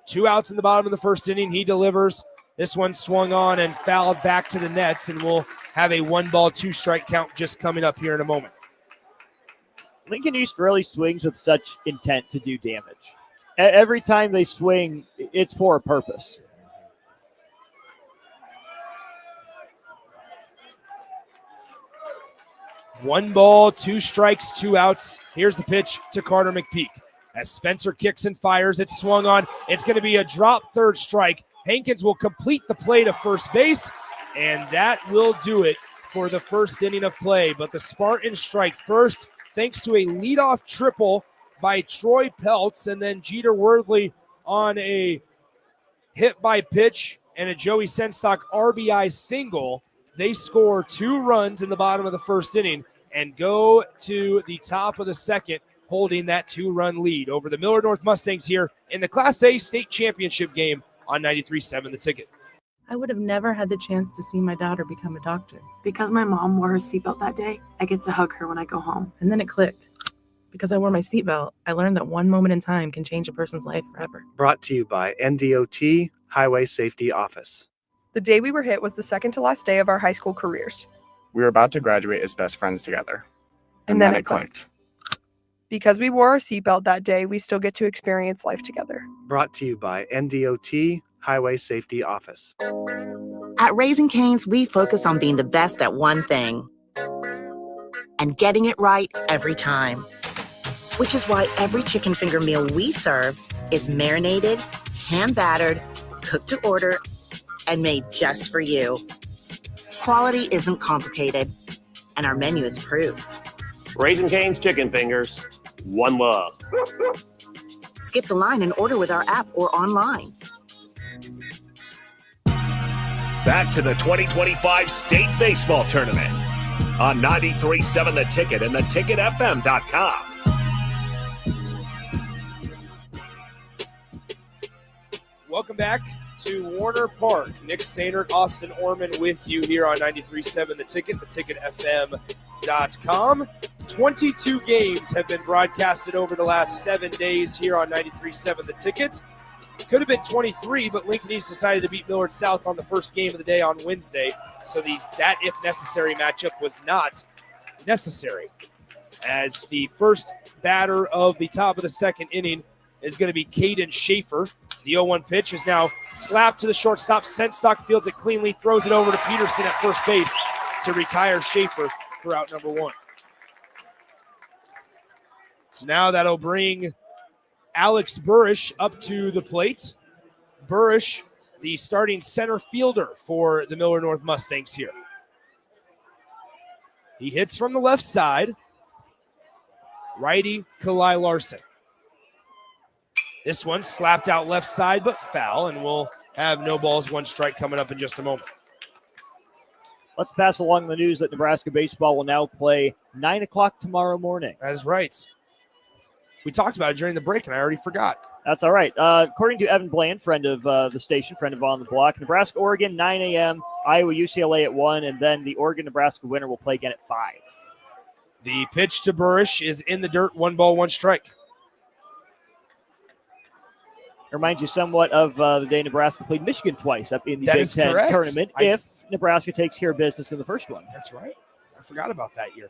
2 outs in the bottom of the first inning. He delivers. This one swung on and fouled back to the nets, and we'll have a 1 ball, 2 strike count just coming up here in a moment. Lincoln East really swings with such intent to do damage. Every time they swing, it's for a purpose. One ball, 2 strikes, 2 outs. Here's the pitch to Carter McPeak. As Spencer kicks and fires, it's swung on. It's going to be a drop third strike. Hankins will complete the play to first base, and that will do it for the first inning of play. But the Spartans strike first thanks to a leadoff triple by Troy Peltz, and then Jeter Worthley on a hit by pitch and a Joey Senstock RBI single. They score 2 runs in the bottom of the first inning and go to the top of the second, holding that 2-run lead over the Millard North Mustangs here in the Class A state championship game on 93.7 The Ticket. I would have never had the chance to see my daughter become a doctor. Because my mom wore her seatbelt that day, I get to hug her when I go home. And then it clicked. Because I wore my seatbelt, I learned that one moment in time can change a person's life forever. Brought to you by NDOT Highway Safety Office. The day we were hit was the second to last day of our high school careers. We were about to graduate as best friends together. And then it clicked. Because we wore our seatbelt that day, we still get to experience life together. Brought to you by NDOT Highway Safety Office. At Raising Cane's, we focus on being the best at one thing and getting it right every time. Which is why every chicken finger meal we serve is marinated, hand-battered, cooked to order, and made just for you. Quality isn't complicated, and our menu is proof. Raising Cane's chicken fingers, one love. Skip the line and order with our app or online. Back to the 2025 State Baseball Tournament on 93.7 The Ticket and theticketfm.com. Welcome back to Warner Park. Nick Sainert, Austin Orman with you here on 93.7 The Ticket, theticketfm.com. 22 games have been broadcasted over the last 7 days here on 93.7 The Ticket. Could have been 23, but Lincoln East decided to beat Millard South on the first game of the day on Wednesday. So that if necessary matchup was not necessary. As the first batter of the top of the second inning is going to be Caden Schaefer. The 0-1 pitch is now slapped to the shortstop. Senstock fields it cleanly, throws it over to Peterson at first base to retire Schaefer for out number 1. So now that'll bring Alex Burrish up to the plate. Burrish, the starting center fielder for the Millard North Mustangs here. He hits from the left side. Righty Kalai Larson. This one slapped out left side, but foul, and we'll have no balls, 1 strike coming up in just a moment. Let's pass along the news that Nebraska baseball will now play 9 o'clock tomorrow morning. That is right. We talked about it during the break, and I already forgot. That's all right. According to Evan Bland, friend of the station, friend of On the Block, Nebraska, Oregon, 9 a.m., Iowa, UCLA at 1, and then the Oregon-Nebraska winner will play again at 5. The pitch to Burrish is in the dirt, 1 ball, 1 strike. Reminds you somewhat of the day Nebraska played Michigan twice up in the Big Ten tournament if Nebraska takes care of business in the first one. That's right. I forgot about that year.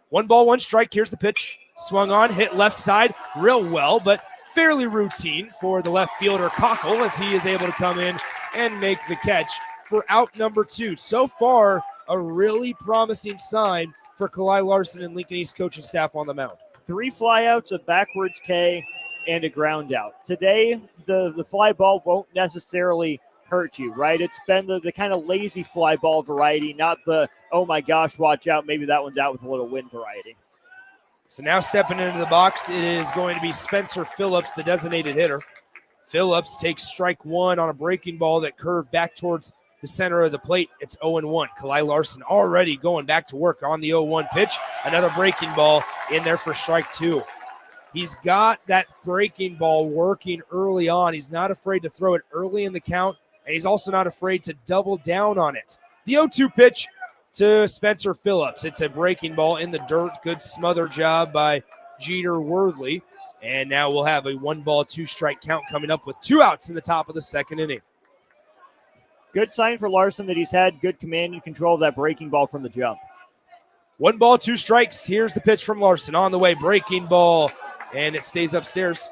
1 ball, 1 strike. Here's the pitch. Swung on, hit left side real well, but fairly routine for the left fielder Cockle as he is able to come in and make the catch for out number 2. So far, a really promising sign for Kalai Larson and Lincoln East coaching staff on the mound. 3 flyouts, a backwards K, and a ground out. Today, the fly ball won't necessarily hurt you, right? It's been the kind of lazy fly ball variety, not the, oh my gosh, watch out, maybe that one's out with a little wind variety. So now stepping into the box, it is going to be Spencer Phillips, the designated hitter. Phillips takes strike 1 on a breaking ball that curved back towards the center of the plate. It's 0-1. Kalai Larson already going back to work on the 0-1 pitch. Another breaking ball in there for strike 2. He's got that breaking ball working early on. He's not afraid to throw it early in the count, and he's also not afraid to double down on it. The 0-2 pitch to Spencer Phillips. It's a breaking ball in the dirt. Good smother job by Jeter Worthley. And now we'll have a 1 ball, 2 strike count coming up with 2 outs in the top of the second inning. Good sign for Larson that he's had good command and control of that breaking ball from the jump. 1 ball, 2 strikes. Here's the pitch from Larson. On the way, breaking ball. And it stays upstairs.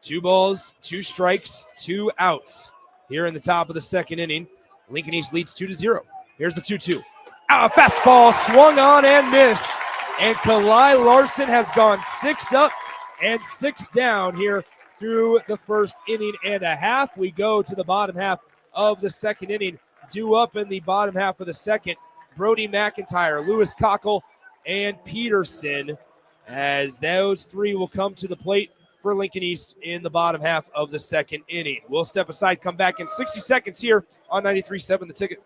2 balls, 2 strikes, 2 outs here in the top of the second inning. Lincoln East leads 2-0. Here's the 2-2. Fastball swung on and missed. And Kalai Larson has gone 6 up and 6 down here through the first inning and a half. We go to the bottom half of the second inning. Due up in the bottom half of the second, Brody McIntyre, Lewis Cockle, and Peterson, as those three will come to the plate for Lincoln East in the bottom half of the second inning. We'll step aside, come back in 60 seconds here on 93.7 The Ticket.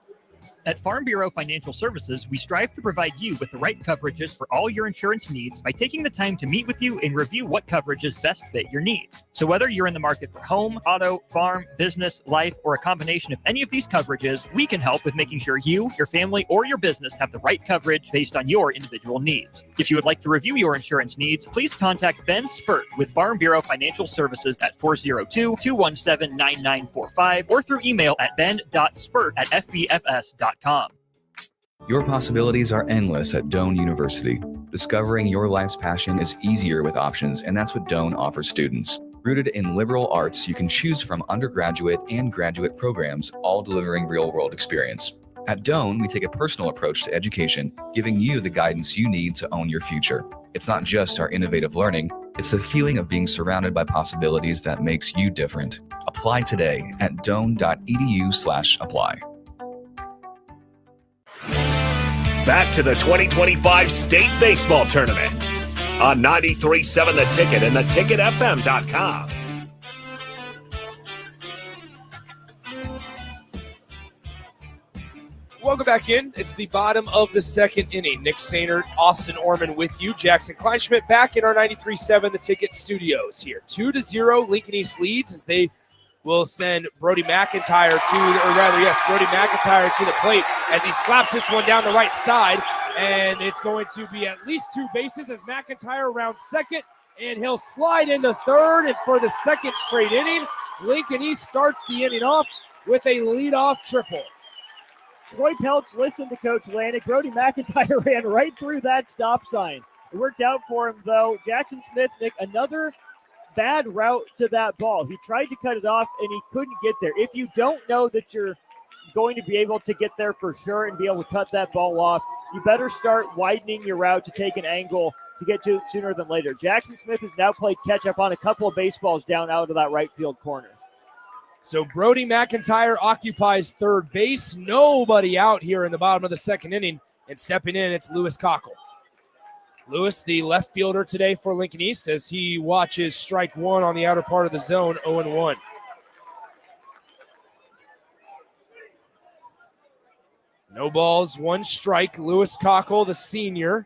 At Farm Bureau Financial Services, we strive to provide you with the right coverages for all your insurance needs by taking the time to meet with you and review what coverages best fit your needs. So whether you're in the market for home, auto, farm, business, life, or a combination of any of these coverages, we can help with making sure you, your family, or your business have the right coverage based on your individual needs. If you would like to review your insurance needs, please contact Ben Spurt with Farm Bureau Financial Services at 402-217-9945 or through email at ben.spurt@fbfs.com. Your possibilities are endless at Doane University. Discovering your life's passion is easier with options, and that's what Doane offers students. Rooted in liberal arts, you can choose from undergraduate and graduate programs, all delivering real-world experience. At Doane, we take a personal approach to education, giving you the guidance you need to own your future. It's not just our innovative learning, it's the feeling of being surrounded by possibilities that makes you different. Apply today at doane.edu/apply. Back to the 2025 State Baseball Tournament on 93.7 The Ticket and theticketfm.com. Welcome back in. It's the bottom of the second inning. Nick Sainert, Austin Orman with you. Jackson Kleinschmidt back in our 93.7 The Ticket studios here. 2-0 Lincoln East leads as they will send Brody McIntyre to the plate as he slaps this one down the right side. And it's going to be at least 2 bases as McIntyre rounds second, and he'll slide into third. And for the second straight inning, Lincoln East starts the inning off with a leadoff triple. Troy Peltz listened to Coach Lanik. Brody McIntyre ran right through that stop sign. It worked out for him, though. Jackson Smith, Nick, another bad route to that ball. He tried to cut it off, and he couldn't get there. If you don't know that you're going to be able to get there for sure and be able to cut that ball off, you better start widening your route to take an angle to get to it sooner than later. Jackson Smith has now played catch-up on a couple of baseballs down out of that right field corner. So Brody McIntyre occupies third base. Nobody out here in the bottom of the second inning, and stepping in, it's Lewis Cockle. Lewis, the left fielder today for Lincoln East, as he watches strike one on the outer part of the zone, 0-1. No balls, 1 strike. Lewis Cockle, the senior.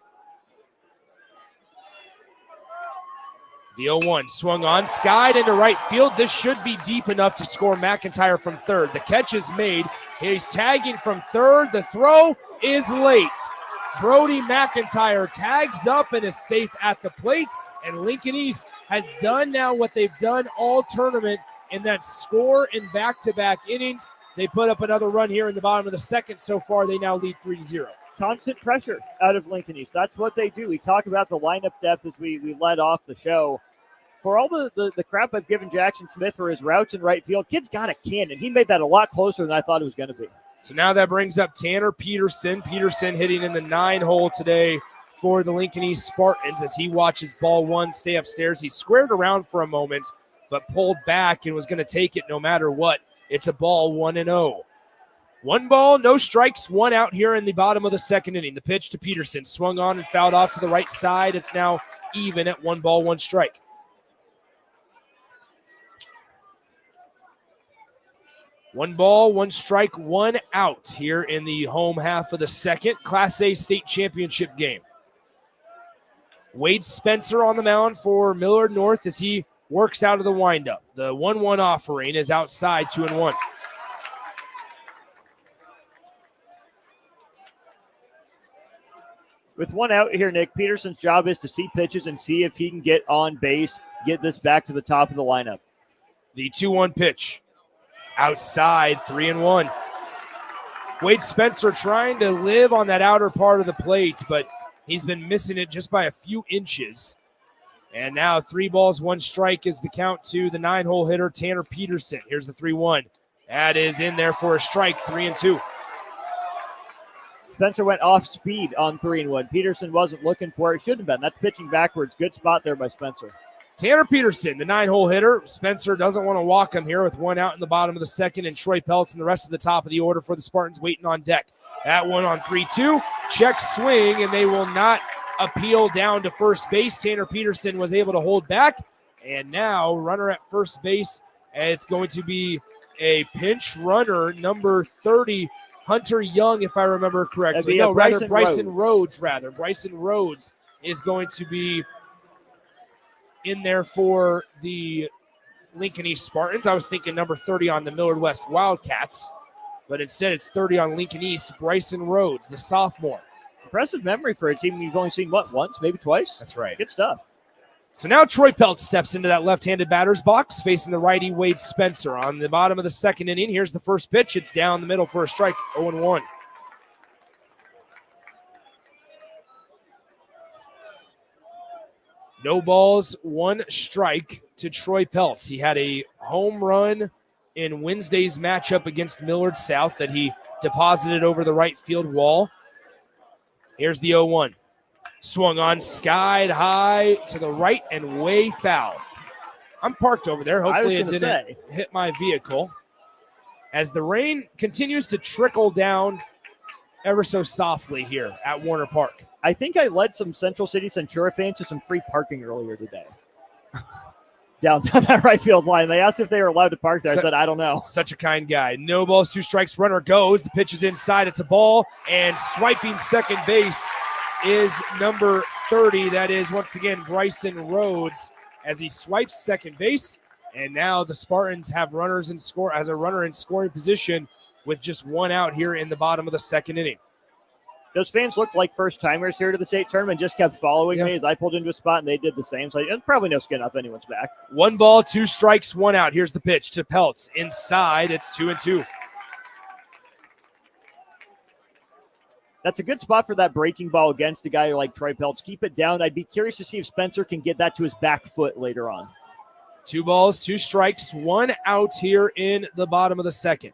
The 0-1 swung on, skied into right field. This should be deep enough to score McIntyre from third. The catch is made. He's tagging from third. The throw is late. Brody McIntyre tags up and is safe at the plate. And Lincoln East has done now what they've done all tournament in that score in back-to-back innings. They put up another run here in the bottom of the second. So far, they now lead 3-0. Constant pressure out of Lincoln East. That's what they do. We talk about the lineup depth as we led off the show. For all the crap I've given Jackson Smith for his routes in right field, kid's got a cannon. He made that a lot closer than I thought it was going to be. So now that brings up Tanner Peterson. Peterson hitting in the 9-hole today for the Lincoln East Spartans as he watches ball one stay upstairs. He squared around for a moment, but pulled back and was going to take it no matter what. It's a ball, 1-0. 1 ball, no strikes, 1 out here in the bottom of the second inning. The pitch to Peterson, swung on and fouled off to the right side. It's now even at 1 ball, 1 strike. One ball, 1 strike, 1 out here in the home half of the second Class A state championship game. Wade Spencer on the mound for Millard North as he works out of the windup. The 1-1 offering is outside, 2-1. With 1 out here, Nick, Peterson's job is to see pitches and see if he can get on base, get this back to the top of the lineup. The 2-1 pitch. Outside, 3-1. Wade Spencer trying to live on that outer part of the plate, but he's been missing it just by a few inches. And now 3 balls, 1 strike is the count to the 9-hole hitter, Tanner Peterson. Here's the 3-1. That is in there for a strike, 3-2. Spencer went off speed on 3-1. Peterson wasn't looking for it. Shouldn't have been. That's pitching backwards. Good spot there by Spencer. Tanner Peterson, the 9-hole hitter. Spencer doesn't want to walk him here with one out in the bottom of the second, and Troy Peltz and the rest of the top of the order for the Spartans waiting on deck. That one on 3-2. Check swing, and they will not appeal down to first base. Tanner Peterson was able to hold back, and now runner at first base. It's going to be a pinch runner, number 30, Hunter Young, if I remember correctly. No, rather Bryson Rhodes. Bryson Rhodes is going to be in there for the Lincoln East Spartans. I was thinking number 30 on the Millard West Wildcats, but instead it's 30 on Lincoln East. Bryson Rhodes, the sophomore. Impressive memory for a team you've only seen, once, maybe twice? That's right. Good stuff. So now Troy Peltz steps into that left-handed batter's box, facing the righty Wade Spencer. On the bottom of the second inning, here's the first pitch. It's down the middle for a strike, 0-1. No balls, one strike to Troy Peltz. He had a home run in Wednesday's matchup against Millard South that he deposited over the right field wall. Here's the 0-1. Swung on, skied high to the right and way foul. I'm parked over there. Hopefully it didn't hit my vehicle. As the rain continues to trickle down ever so softly here at Warner Park. I think I led some Central City Centura fans to some free parking earlier today. Down that right field line. They asked if they were allowed to park there. I said, I don't know. Such a kind guy. No balls, two strikes. Runner goes. The pitch is inside. It's a ball. And swiping second base is number 30. That is, once again, Bryson Rhodes as he swipes second base. And now the Spartans have runners in score as a runner in scoring position with just one out here in the bottom of the second inning. Those fans looked like first-timers here to the state tournament, just kept following me as I pulled into a spot, and they did the same. So it's probably no skin off anyone's back. 1 ball, 2 strikes, 1 out. Here's the pitch to Peltz. Inside, it's 2-2. That's a good spot for that breaking ball against a guy like Troy Peltz. Keep it down. I'd be curious to see if Spencer can get that to his back foot later on. 2 balls, 2 strikes, 1 out here in the bottom of the second.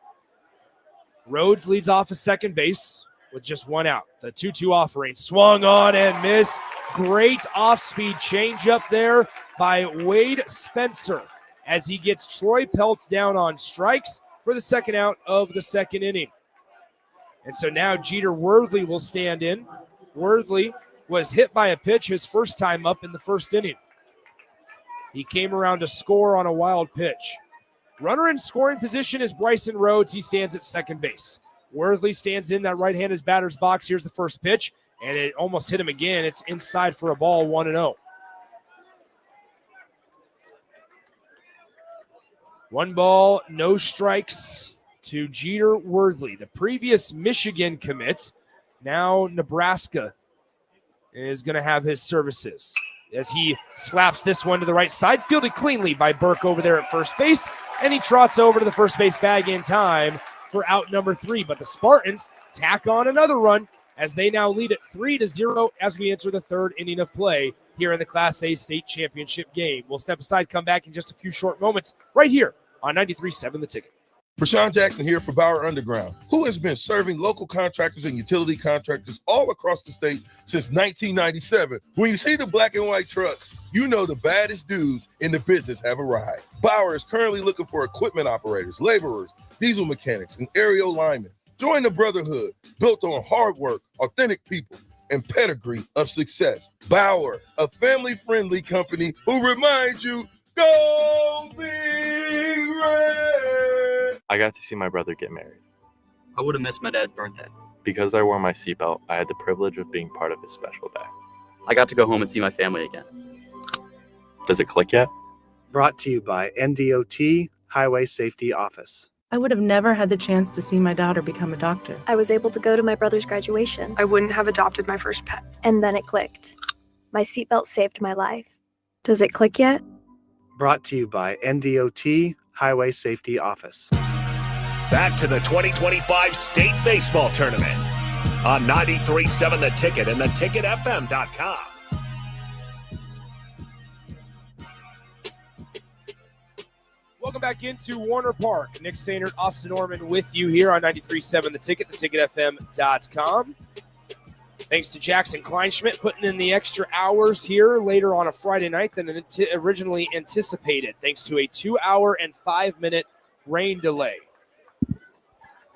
Rhodes leads off at second base with just 1 out. The 2-2 offering swung on and missed. Great off-speed changeup there by Wade Spencer as he gets Troy Peltz down on strikes for the second out of the second inning. And so now Jeter Worthley will stand in. Worthley was hit by a pitch his first time up in the first inning. He came around to score on a wild pitch. Runner in scoring position is Bryson Rhodes. He stands at second base. Worthley stands in that right-handed batter's box. Here's the first pitch, and it almost hit him again. It's inside for a ball, 1-0. 1 ball, no strikes to Jeter Worthley. The previous Michigan commit, now Nebraska, is going to have his services as he slaps this one to the right side, fielded cleanly by Burke over there at first base, and he trots over to the first base bag in time for out number 3. But the Spartans tack on another run as they now lead at 3-0 as we enter the third inning of play here in the Class A state championship game. We'll step aside, come back in just a few short moments right here on 93.7 The Ticket. Rashawn Jackson here for Bauer Underground, who has been serving local contractors and utility contractors all across the state since 1997. When you see the black and white trucks, you know the baddest dudes in the business have arrived. Bauer is currently looking for equipment operators, laborers, diesel mechanics, and aerial linemen. Join the brotherhood built on hard work, authentic people, and pedigree of success. Bauer, a family-friendly company who reminds you, go Big Red! I got to see my brother get married. I would have missed my dad's birthday. Because I wore my seatbelt, I had the privilege of being part of his special day. I got to go home and see my family again. Does it click yet? Brought to you by NDOT Highway Safety Office. I would have never had the chance to see my daughter become a doctor. I was able to go to my brother's graduation. I wouldn't have adopted my first pet. And then it clicked. My seatbelt saved my life. Does it click yet? Brought to you by NDOT Highway Safety Office. Back to the 2025 State Baseball Tournament on 93.7 The Ticket and theticketfm.com. Welcome back into Warner Park. Nick Sainert, Austin Norman with you here on 93.7 The Ticket, theticketfm.com. Thanks to Jackson Kleinschmidt putting in the extra hours here later on a Friday night than originally anticipated, thanks to a 2 hour and 5 minute rain delay.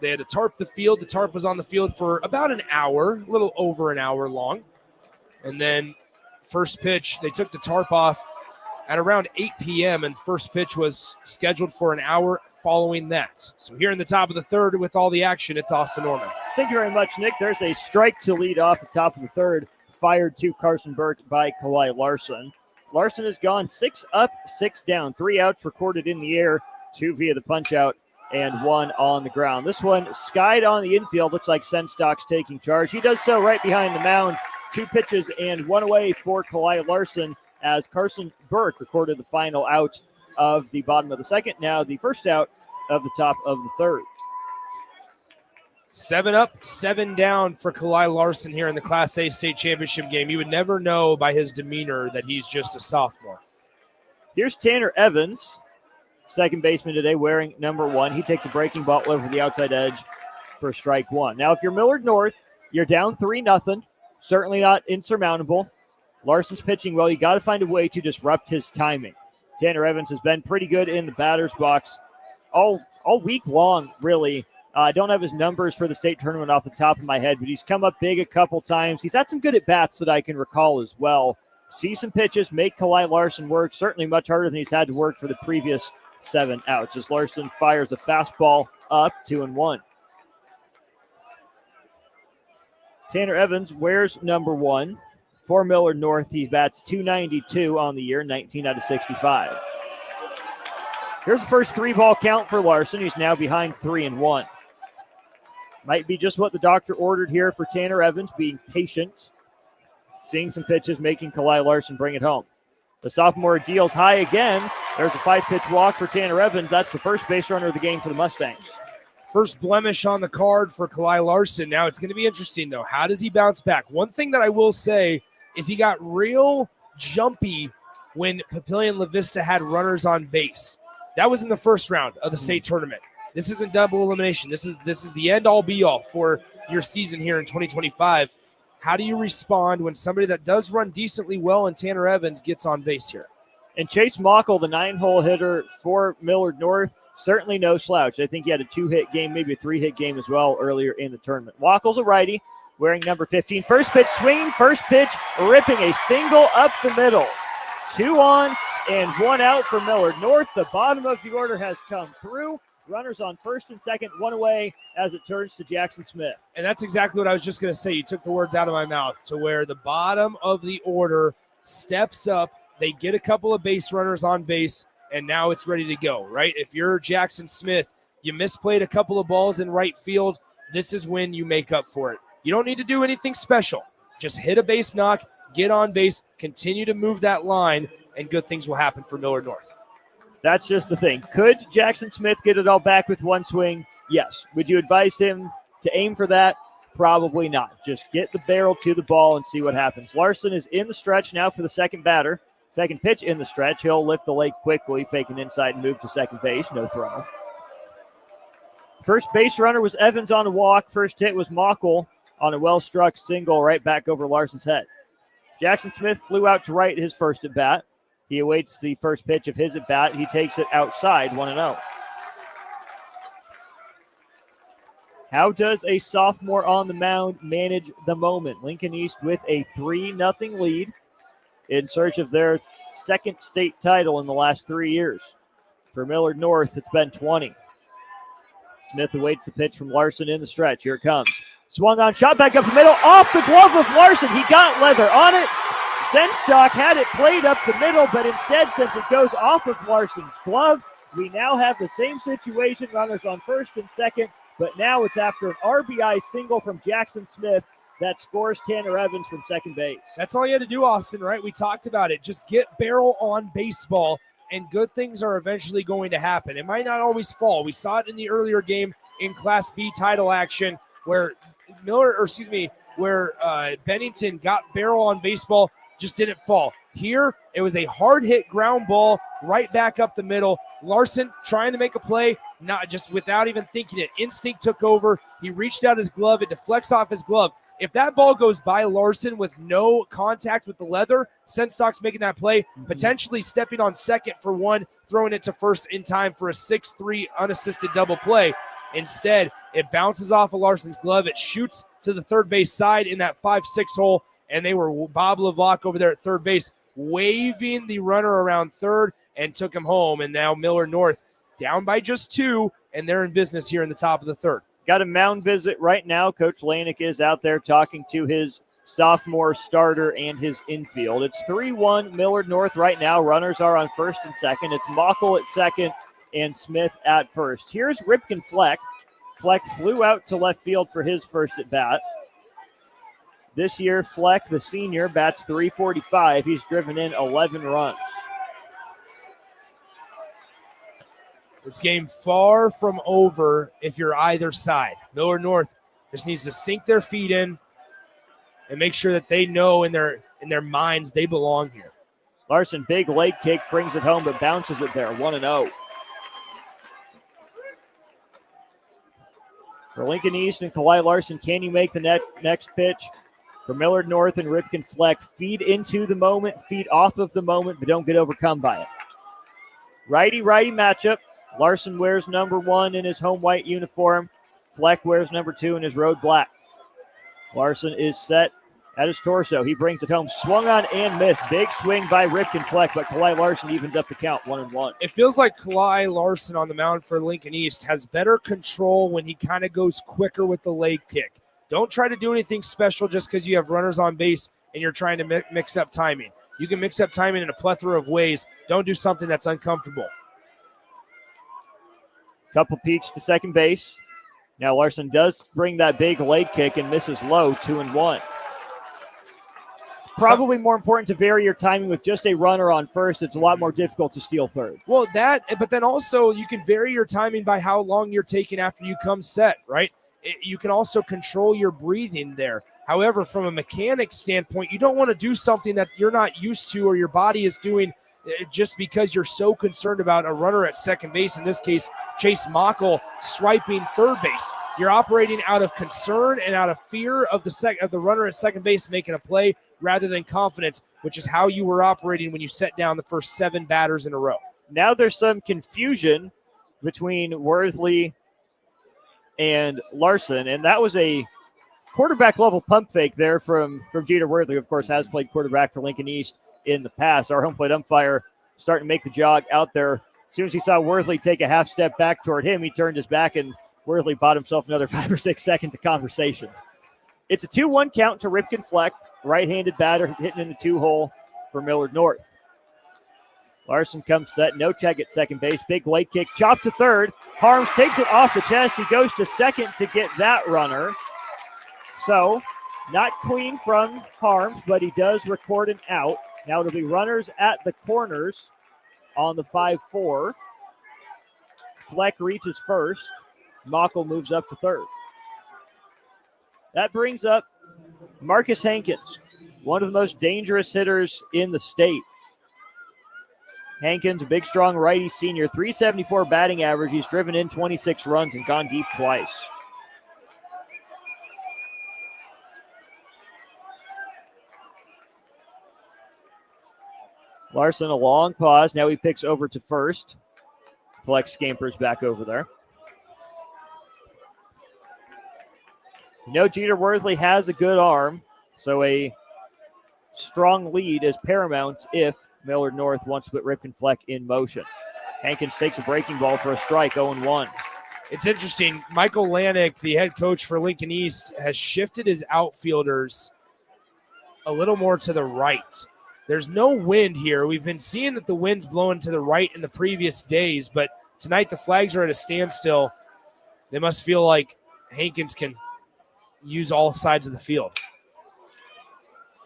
They had to tarp the field. The tarp was on the field for about an hour, a little over an hour long. And then first pitch, they took the tarp off at around 8 p.m. and first pitch was scheduled for an hour following that. So here in the top of the third with all the action, it's Austin Norman. Thank you very much, Nick. There's a strike to lead off the top of the third, fired to Carson Burke by Kalai Larson. Larson has gone 6 up, 6 down, 3 outs recorded in the air, 2 via the punch out, and 1 on the ground. This one skied on the infield. Looks like Senstock's taking charge. He does so right behind the mound. 2 pitches and 1 away for Kalai Larson as Carson Burke recorded the final out of the bottom of the second. Now the first out of the top of the third. 7 up, 7 down for Kalai Larson here in the Class A state championship game. You would never know by his demeanor that he's just a sophomore. Here's Tanner Evans, second baseman today, wearing number 1. He takes a breaking ball over the outside edge for strike 1. Now, if you're Millard North, you're down 3-0. Certainly not insurmountable. Larson's pitching well. You got to find a way to disrupt his timing. Tanner Evans has been pretty good in the batter's box all week long, really. I don't have his numbers for the state tournament off the top of my head, but he's come up big a couple times. He's had some good at-bats that I can recall as well. See some pitches, make Kalai Larson work. Certainly much harder than he's had to work for the previous 7 outs as Larson fires a fastball up 2-1. Tanner Evans wears number 1. For Millard North, he bats .292 on the year, 19 out of 65. Here's the first 3-ball count for Larson. He's now behind 3-1. Might be just what the doctor ordered here for Tanner Evans, being patient. Seeing some pitches, making Kalai Larson bring it home. The sophomore deals high again. There's a 5-pitch walk for Tanner Evans. That's the first base runner of the game for the Mustangs. First blemish on the card for Kalai Larson. Now it's going to be interesting, though. How does he bounce back? One thing that I will say is he got real jumpy when Papillion La Vista had runners on base. That was in the first round of the state tournament. This isn't double elimination. This is the end-all, be-all for your season here in 2025. How do you respond when somebody that does run decently well and Tanner Evans gets on base here? And Chase Mockle, the 9-hole hitter for Millard North, certainly no slouch. I think he had a 2-hit game, maybe a 3-hit game as well earlier in the tournament. Mockle's a righty, wearing number 15. First pitch swing, first pitch ripping a single up the middle. 2 on and 1 out for Millard North. The bottom of the order has come through. Runners on first and second, 1 away as it turns to Jackson Smith. And that's exactly what I was just going to say. You took the words out of my mouth, to where the bottom of the order steps up. They get a couple of base runners on base, and now it's ready to go, right? If you're Jackson Smith, you misplayed a couple of balls in right field, this is when you make up for it. You don't need to do anything special. Just hit a base knock, get on base, continue to move that line, and good things will happen for Millard North. That's just the thing. Could Jackson Smith get it all back with 1 swing? Yes. Would you advise him to aim for that? Probably not. Just get the barrel to the ball and see what happens. Larson is in the stretch now for the second batter. Second pitch in the stretch. He'll lift the leg quickly, fake an inside and move to second base. No throw. First base runner was Evans on a walk. First hit was Mockle on a well-struck single right back over Larson's head. Jackson Smith flew out to right his first at-bat. He awaits the first pitch of his at-bat. He takes it outside, 1-0. How does a sophomore on the mound manage the moment? Lincoln East with a 3-0 lead in search of their second state title in the last 3 years. For Millard North, it's been 20. Smith awaits the pitch from Larson in the stretch. Here it comes. Swung on, shot back up the middle, off the glove of Larson. He got leather on it. Senstock had it played up the middle, but instead, since it goes off of Larson's glove, we now have the same situation. Runners on first and second, but now it's after an RBI single from Jackson Smith that scores Tanner Evans from second base. That's all you had to do, Austin, right? We talked about it. Just get barrel on baseball, and good things are eventually going to happen. It might not always fall. We saw it in the earlier game in Class B title action where Bennington got barrel on baseball, just didn't fall. Here, it was a hard hit ground ball right back up the middle. Larson trying to make a play, not just without even thinking it. Instinct took over. He reached out his glove. It deflects off his glove. If that ball goes by Larson with no contact with the leather, Senstock's making that play, potentially stepping on second for one, throwing it to first in time for a 6-3 unassisted double play. Instead, it bounces off of Larson's glove. It shoots to the third base side in that 5-6 hole, and they were Bob LeVoc over there at third base, waving the runner around third and took him home. And now Millard North down by just 2, and they're in business here in the top of the third. Got a mound visit right now. Coach Lanick is out there talking to his sophomore starter and his infield. It's 3-1 Millard North right now. Runners are on first and second. It's Mockle at second and Smith at first. Here's Ripken Fleck. Fleck flew out to left field for his first at bat. This year, Fleck, the senior, bats .345. He's driven in 11 runs. This game far from over if you're either side. Millard North just needs to sink their feet in and make sure that they know in their minds they belong here. Larson, big leg kick, brings it home, but bounces it there, 1-0. For Lincoln East and Kalai Larson, can you make the next pitch? For Millard North and Ripken Fleck, feed into the moment, feed off of the moment, but don't get overcome by it. Righty-righty matchup. Larson wears number 1 in his home white uniform. Fleck wears number 2 in his road black. Larson is set at his torso. He brings it home. Swung on and missed. Big swing by Ripken Fleck, but Kalai Larson evens up the count 1-1. It feels like Kalai Larson on the mound for Lincoln East has better control when he kind of goes quicker with the leg kick. Don't try to do anything special just because you have runners on base and you're trying to mix up timing. You can mix up timing in a plethora of ways. Don't do something that's uncomfortable. Couple peeks to second base. Now Larson does bring that big leg kick and misses low, 2-1. Probably more important to vary your timing with just a runner on first. It's a lot more difficult to steal third. Well, but then also you can vary your timing by how long you're taking after you come set, right? You can also control your breathing there. However, from a mechanic standpoint, you don't want to do something that you're not used to or your body is doing just because you're so concerned about a runner at second base. In this case, Chase Mockle swiping third base. You're operating out of concern and out of fear of the runner at second base making a play rather than confidence, which is how you were operating when you set down the first 7 batters in a row. Now there's some confusion between Worthley and Larson, and that was a quarterback level pump fake there from Jeter Worthley. Of course, has played quarterback for Lincoln East in the past. Our home plate umpire starting to make the jog out there. As soon as he saw Worthley take a half step back toward him, he turned his back, and Worthley bought himself another 5 or 6 seconds of conversation. It's a 2-1 count to Ripken Fleck, right-handed batter hitting in the 2-hole for Millard North. Larson comes set, no check at second base, big leg kick, chop to third. Harms takes it off the chest. He goes to second to get that runner. So, not clean from Harms, but he does record an out. Now it'll be runners at the corners on the 5-4. Fleck reaches first. Mockle moves up to third. That brings up Marcus Hankins, one of the most dangerous hitters in the state. Hankins, a big, strong righty senior, .374 batting average. He's driven in 26 runs and gone deep twice. Larson, a long pause. Now he picks over to first. Flex scampers back over there. You know, Jeter Worthley has a good arm, so a strong lead is paramount if Millard North wants to put Ripken Fleck in motion. Hankins takes a breaking ball for a strike, 0-1. It's interesting. Michael Lanick, the head coach for Lincoln East, has shifted his outfielders a little more to the right. There's no wind here. We've been seeing that the wind's blowing to the right in the previous days, but tonight the flags are at a standstill. They must feel like Hankins can use all sides of the field.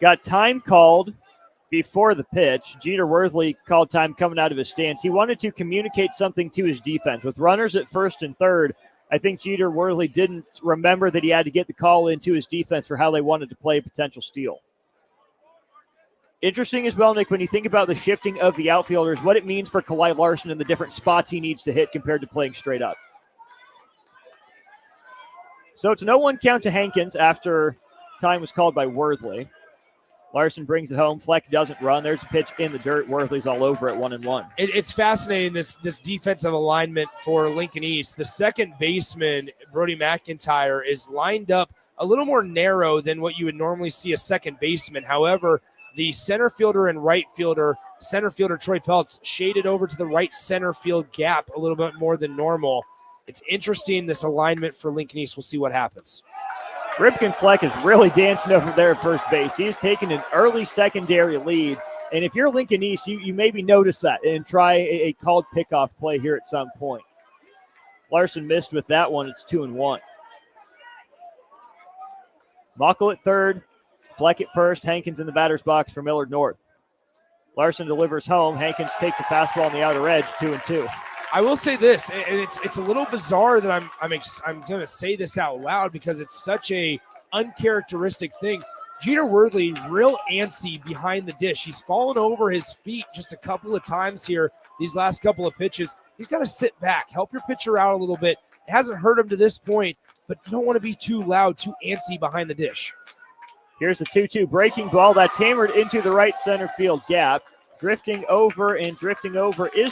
Got time called before the pitch. Jeter Worthley called time coming out of his stance. He wanted to communicate something to his defense. With runners at first and third, I think Jeter Worthley didn't remember that he had to get the call into his defense for how they wanted to play a potential steal. Interesting as well, Nick, when you think about the shifting of the outfielders, what it means for Kalai Larson and the different spots he needs to hit compared to playing straight up. So it's an 0-1 count to Hankins after time was called by Worthley. Larson brings it home. Fleck doesn't run. There's a pitch in the dirt. Worthley's all over it, 1-1. It's fascinating, this defensive alignment for Lincoln East. The second baseman, Brody McIntyre, is lined up a little more narrow than what you would normally see a second baseman. However, the center fielder and right fielder, center fielder Troy Peltz, shaded over to the right center field gap a little bit more than normal. It's interesting, this alignment for Lincoln East. We'll see what happens. Ripken Fleck is really dancing over there at first base. He's taken an early secondary lead. And if you're Lincoln East, you maybe notice that and try a called pickoff play here at some point. Larson missed with that one. It's 2-1. Muckle at third. Fleck at first. Hankins in the batter's box for Millard North. Larson delivers home. Hankins takes a fastball on the outer edge, 2-2. I will say this, and it's a little bizarre that I'm going to say this out loud because it's such a uncharacteristic thing. Jeter Worthley, real antsy behind the dish. He's fallen over his feet just a couple of times here these last couple of pitches. He's got to sit back, help your pitcher out a little bit. It hasn't hurt him to this point, but you don't want to be too loud, too antsy behind the dish. Here's a 2-2 breaking ball that's hammered into the right center field gap. Drifting over is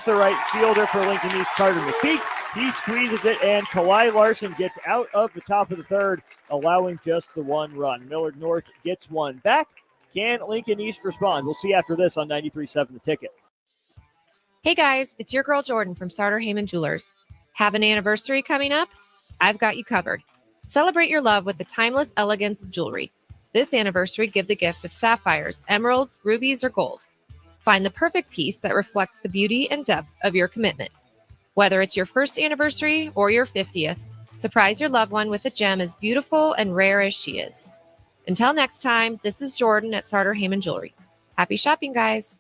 the right fielder for Lincoln East, Carter McPeak. He squeezes it, and Kalai Larson gets out of the top of the third, allowing just the one run. Millard North gets one back. Can Lincoln East respond? We'll see after this on 93.7 The Ticket. Hey guys, it's your girl Jordan from Sartor Heyman Jewelers. Have an anniversary coming up? I've got you covered. Celebrate your love with the timeless elegance of jewelry. This anniversary, give the gift of sapphires, emeralds, rubies, or gold. Find the perfect piece that reflects the beauty and depth of your commitment. Whether it's your first anniversary or your 50th, surprise your loved one with a gem as beautiful and rare as she is. Until next time, this is Jordan at Sartor Heyman Jewelry. Happy shopping, guys.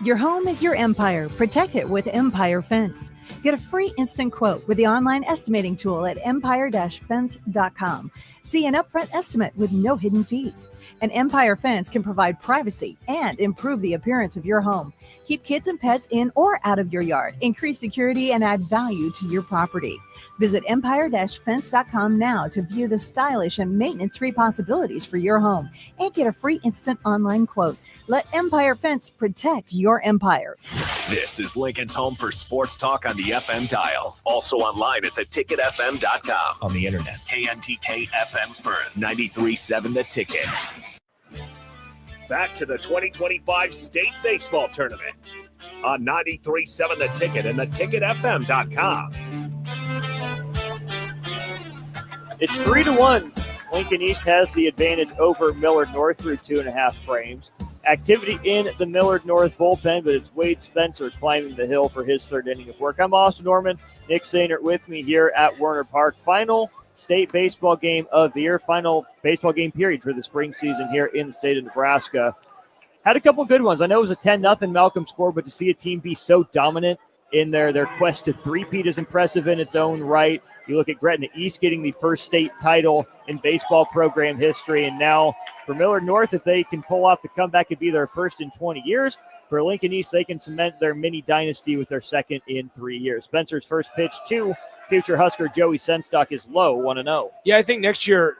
Your home is your empire. Protect it with Empire Fence. Get a free instant quote with the online estimating tool at empire-fence.com. See an upfront estimate with no hidden fees. An Empire Fence can provide privacy and improve the appearance of your home. Keep kids and pets in or out of your yard. Increase security and add value to your property. Visit empire-fence.com now to view the stylish and maintenance-free possibilities for your home and get a free instant online quote. Let Empire Fence protect your empire. This is Lincoln's home for sports talk on the FM dial. Also online at theticketfm.com. On the internet. KNTK FM Firth, 93.7 The Ticket. Back to the 2025 State Baseball Tournament on 93.7 The Ticket and theticketfm.com. It's 3-1. Lincoln East has the advantage over Millard North through 2.5 frames. Activity in the Millard North bullpen, but it's Wade Spencer climbing the hill for his third inning of work. I'm Austin Norman. Nick Sainert with me here at Werner Park. Final state baseball game of the year, final baseball game period for the spring season here in the state of Nebraska. Had a couple good ones. I know it was a 10-0 Malcolm score, but to see a team be so dominant in their quest to three-peat is impressive in its own right. You look at Gretna East getting the first state title in baseball program history, and now for Millard North, if they can pull off the comeback, it'd be their first in 20 years. For Lincoln East, they can cement their mini dynasty with their second in 3 years. Spencer's first pitch to future Husker Joey Senstock is low, 1-0. Yeah, I think next year,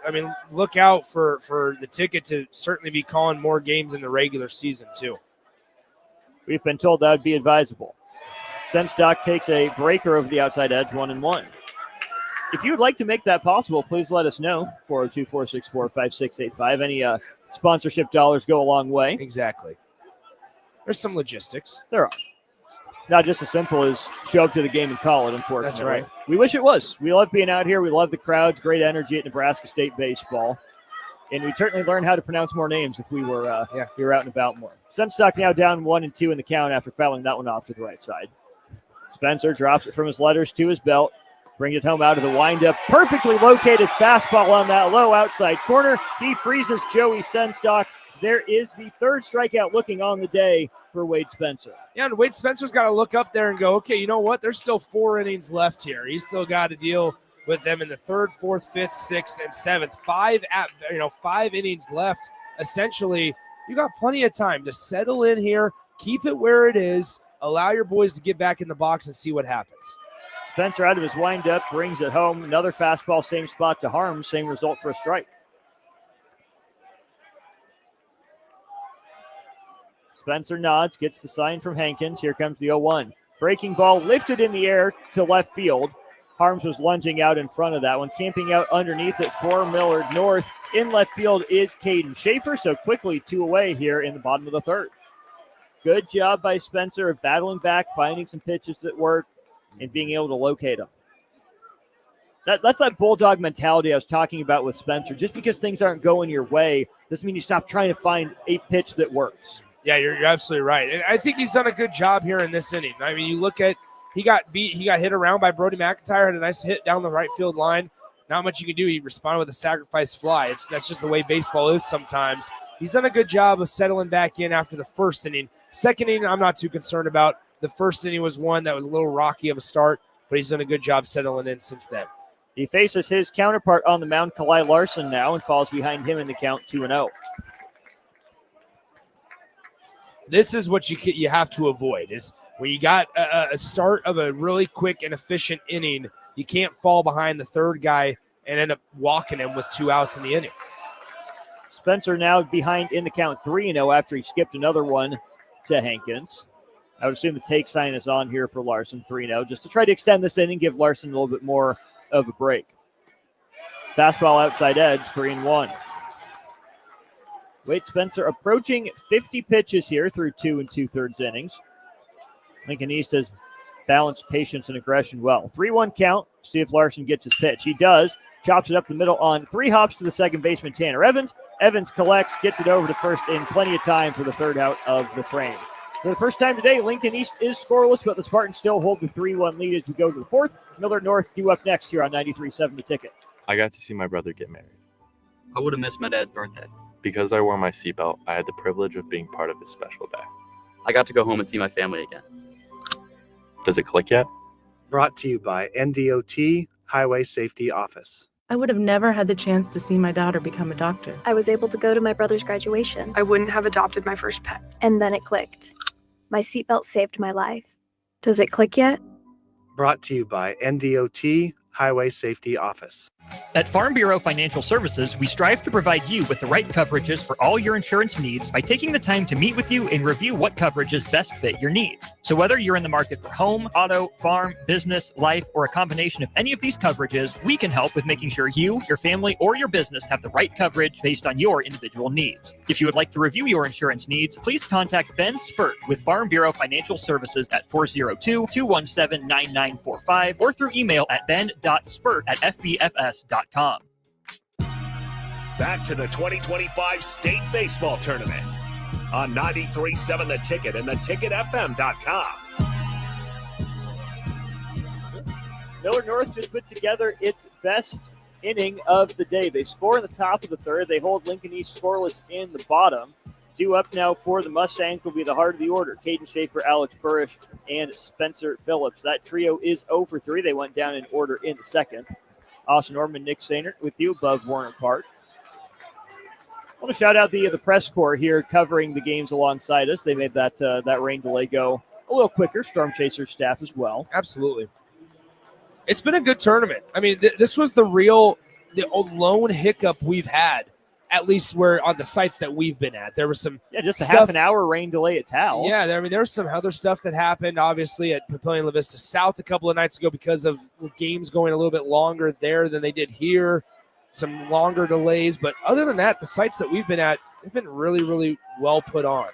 look out for the Ticket to certainly be calling more games in the regular season, too. We've been told that would be advisable. Senstock takes a breaker over the outside edge, 1-1. If you would like to make that possible, please let us know. 402-464-5685. Any sponsorship dollars go a long way. Exactly. There's some logistics. There are. Not just as simple as show up to the game and call it, unfortunately. That's right. We wish it was. We love being out here. We love the crowds. Great energy at Nebraska State baseball. And we certainly learned how to pronounce more names if we were out and about more. Senstock now down 1-2 in the count after fouling that one off to the right side. Spencer drops it from his letters to his belt. Brings it home out of the windup. Perfectly located fastball on that low outside corner. He freezes Joey Senstock. There is the third strikeout looking on the day for Wade Spencer. Yeah, and Wade Spencer's got to look up there and go, okay, you know what? There's still 4 innings left here. He's still got to deal with them in the 3rd, 4th, 5th, 6th, and 7th. 5 innings left. Essentially, you got plenty of time to settle in here, keep it where it is, allow your boys to get back in the box and see what happens. Spencer out of his windup, brings it home. Another fastball, same spot to Harms, same result for a strike. Spencer nods, gets the sign from Hankins. Here comes the 0-1. Breaking ball lifted in the air to left field. Harms was lunging out in front of that one. Camping out underneath it for Millard North. In left field is Caden Schaefer. So quickly 2 away here in the bottom of the third. Good job by Spencer of battling back, finding some pitches that work, and being able to locate them. That's that bulldog mentality I was talking about with Spencer. Just because things aren't going your way doesn't mean you stop trying to find a pitch that works. Yeah, you're absolutely right. And I think he's done a good job here in this inning. I mean, you look at, he got hit around by Brody McIntyre, had a nice hit down the right field line. Not much you can do. He responded with a sacrifice fly. That's just the way baseball is sometimes. He's done a good job of settling back in after the first inning. Second inning, I'm not too concerned about. The first inning was one that was a little rocky of a start, but he's done a good job settling in since then. He faces his counterpart on the mound, Kalai Larson, now, and falls behind him in the count 2-0. This is what you have to avoid, is when you got a start of a really quick and efficient inning, you can't fall behind the third guy and end up walking him with 2 outs in the inning. Spencer now behind in the count 3-0 after he skipped another one to Hankins. I would assume the take sign is on here for Larson, 3-0, just to try to extend this inning, give Larson a little bit more of a break. Fastball outside edge, 3-1. Wade Spencer approaching 50 pitches here through 2 2/3 innings. Lincoln East has balanced patience and aggression well. 3-1 count. See if Larson gets his pitch. He does. Chops it up the middle on 3 hops to the second baseman, Tanner Evans. Evans collects, gets it over to first in plenty of time for the third out of the frame. For the first time today, Lincoln East is scoreless, but the Spartans still hold the 3-1 lead as we go to the fourth. Millard North due up next here on 93.7 The Ticket. I got to see my brother get married. I would have missed my dad's birthday. Because I wore my seatbelt, I had the privilege of being part of his special day. I got to go home and see my family again. Does it click yet? Brought to you by NDOT Highway Safety Office. I would have never had the chance to see my daughter become a doctor. I was able to go to my brother's graduation. I wouldn't have adopted my first pet. And then it clicked. My seatbelt saved my life. Does it click yet? Brought to you by NDOT Highway Safety Office. At Farm Bureau Financial Services, we strive to provide you with the right coverages for all your insurance needs by taking the time to meet with you and review what coverages best fit your needs. So whether you're in the market for home, auto, farm, business, life, or a combination of any of these coverages, we can help with making sure you, your family, or your business have the right coverage based on your individual needs. If you would like to review your insurance needs, please contact Ben Spurt with Farm Bureau Financial Services at 402-217-9945 or through email at ben.spurt@fbfs.com. Back to the 2025 State Baseball Tournament on 93.7 The Ticket and theticketfm.com. Millard North just put together its best inning of the day. They score in the top of the third. They hold Lincoln East scoreless in the bottom. 2 up now for the Mustangs will be the heart of the order. Caden Schaefer, Alex Burrish, and Spencer Phillips. That trio is 0 for 3. They went down in order in the second. Austin Orman, Nick Sainert with you above Warner Park. I want to shout out the press corps here covering the games alongside us. They made that rain delay go a little quicker. Storm Chaser staff as well. Absolutely. It's been a good tournament. I mean, this was the lone hiccup we've had, at least where on the sites that we've been at. There was some just a half an hour rain delay at Tal. Yeah, there was some other stuff that happened, obviously, at Papillion La Vista South a couple of nights ago because of games going a little bit longer there than they did here. Some longer delays. But other than that, the sites that we've been at have been really, really well put on.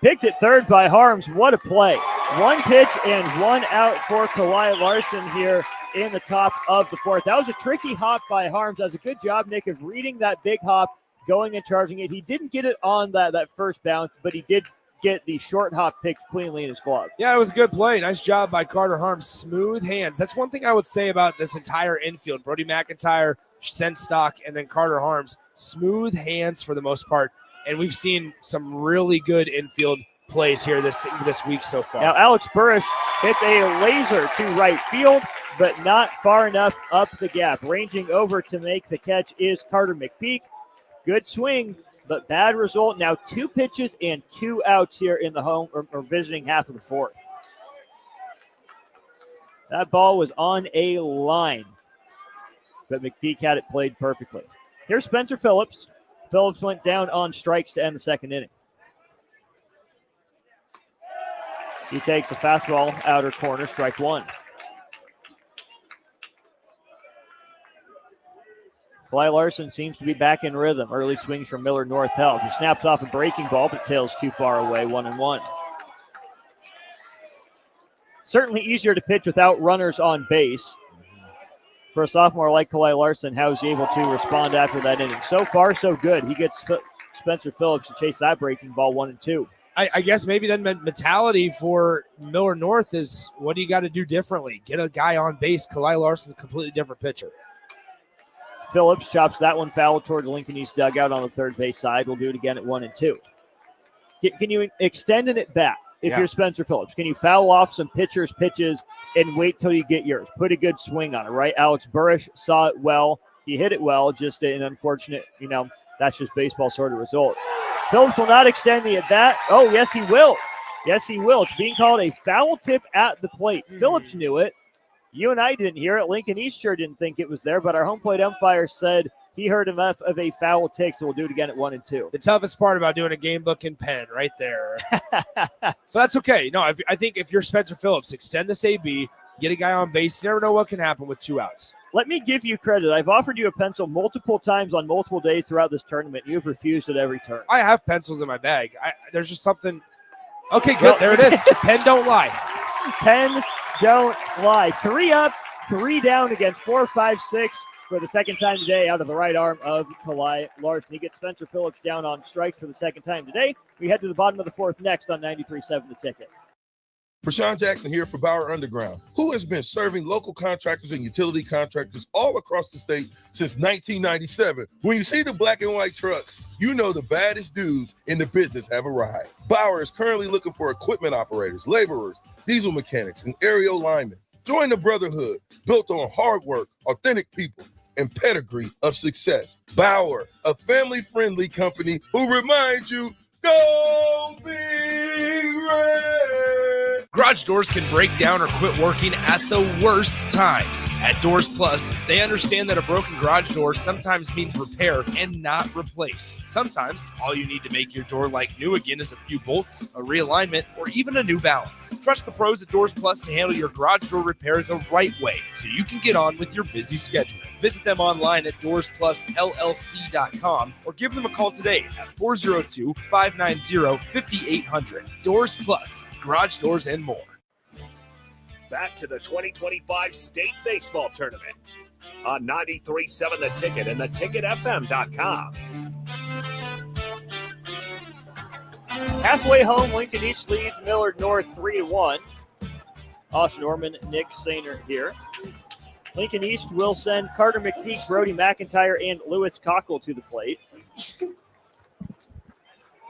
Picked at third by Harms. What a play. 1 pitch and 1 out for Kalai Larson here in the top of the fourth. That was a tricky hop by Harms. That was a good job, Nick, of reading that big hop, going and charging it. He didn't get it on that first bounce, but he did get the short hop picked cleanly in his glove. Yeah, it was a good play. Nice job by Carter Harms. Smooth hands. That's one thing I would say about this entire infield. Brody McIntyre, Senstock, and then Carter Harms. Smooth hands for the most part. And we've seen some really good infield plays here this week so far. Now, Alex Burrish hits a laser to right field, but not far enough up the gap. Ranging over to make the catch is Carter McPeak. Good swing, but bad result. Now 2 pitches and 2 outs here in the home or visiting half of the fourth. That ball was on a line, but McPeak had it played perfectly. Here's Spencer Phillips. Phillips went down on strikes to end the second inning. He takes a fastball outer corner, strike one. Cly Larson seems to be back in rhythm. Early swings from Millard North held. He snaps off a breaking ball, but tails too far away, 1-1. Certainly easier to pitch without runners on base. For a sophomore like Cly Larson, how is he able to respond after that inning? So far, so good. He gets Spencer Phillips to chase that breaking ball, 1-2. I guess maybe then mentality for Millard North is, what do you got to do differently? Get a guy on base. Cly Larson, completely different pitcher. Phillips chops that one foul toward the Lincoln East dugout on the third base side. We'll do it again at 1-2. Can you extend an at bat if you're Spencer Phillips? Can you foul off some pitchers' pitches and wait till you get yours? Put a good swing on it, right? Alex Burrish saw it well. He hit it well. Just an unfortunate, that's just baseball sort of result. Phillips will not extend the at bat. Oh, yes, he will. Yes, he will. It's being called a foul tip at the plate. Phillips knew it. You and I didn't hear it. Lincoln East sure didn't think it was there, but our home plate umpire said he heard enough of a foul tick, so we'll do it again at 1-2. The toughest part about doing a game book in pen right there. But that's okay. No, I think if you're Spencer Phillips, extend this AB, get a guy on base. You never know what can happen with 2 outs. Let me give you credit. I've offered you a pencil multiple times on multiple days throughout this tournament. You've refused at every turn. I have pencils in my bag. There's just something. Okay, good. There it is. Pen don't lie. Pen don't lie. 3 up, 3 down against 4, 5, 6 for the second time today out of the right arm of Cly Larson. He gets Spencer Phillips down on strikes for the second time today. We head to the bottom of the 4th next on 93.7 The Ticket. Prashawn Jackson here for Bauer Underground, who has been serving local contractors and utility contractors all across the state since 1997. When you see the black and white trucks, you know the baddest dudes in the business have arrived. Bauer is currently looking for equipment operators, laborers, diesel mechanics, and aerial linemen. Join the brotherhood built on hard work, authentic people, and pedigree of success. Bauer, a family-friendly company who reminds you, go Big Red! Garage doors can break down or quit working at the worst times. At Doors Plus, they understand that a broken garage door sometimes means repair and not replace. Sometimes, all you need to make your door like new again is a few bolts, a realignment, or even a new balance. Trust the pros at Doors Plus to handle your garage door repair the right way so you can get on with your busy schedule. Visit them online at DoorsPlusLLC.com or give them a call today at 402-590-5800. Doors Plus, garage doors and more. Back to the 2025 State Baseball Tournament on 93.7 The Ticket and theticketfm.com. Halfway home, Lincoln East leads Millard North 3-1. Austin Orman, Nick Sainer here. Lincoln East will send Carter McPeak, Brody McIntyre, and Lewis Cockle to the plate.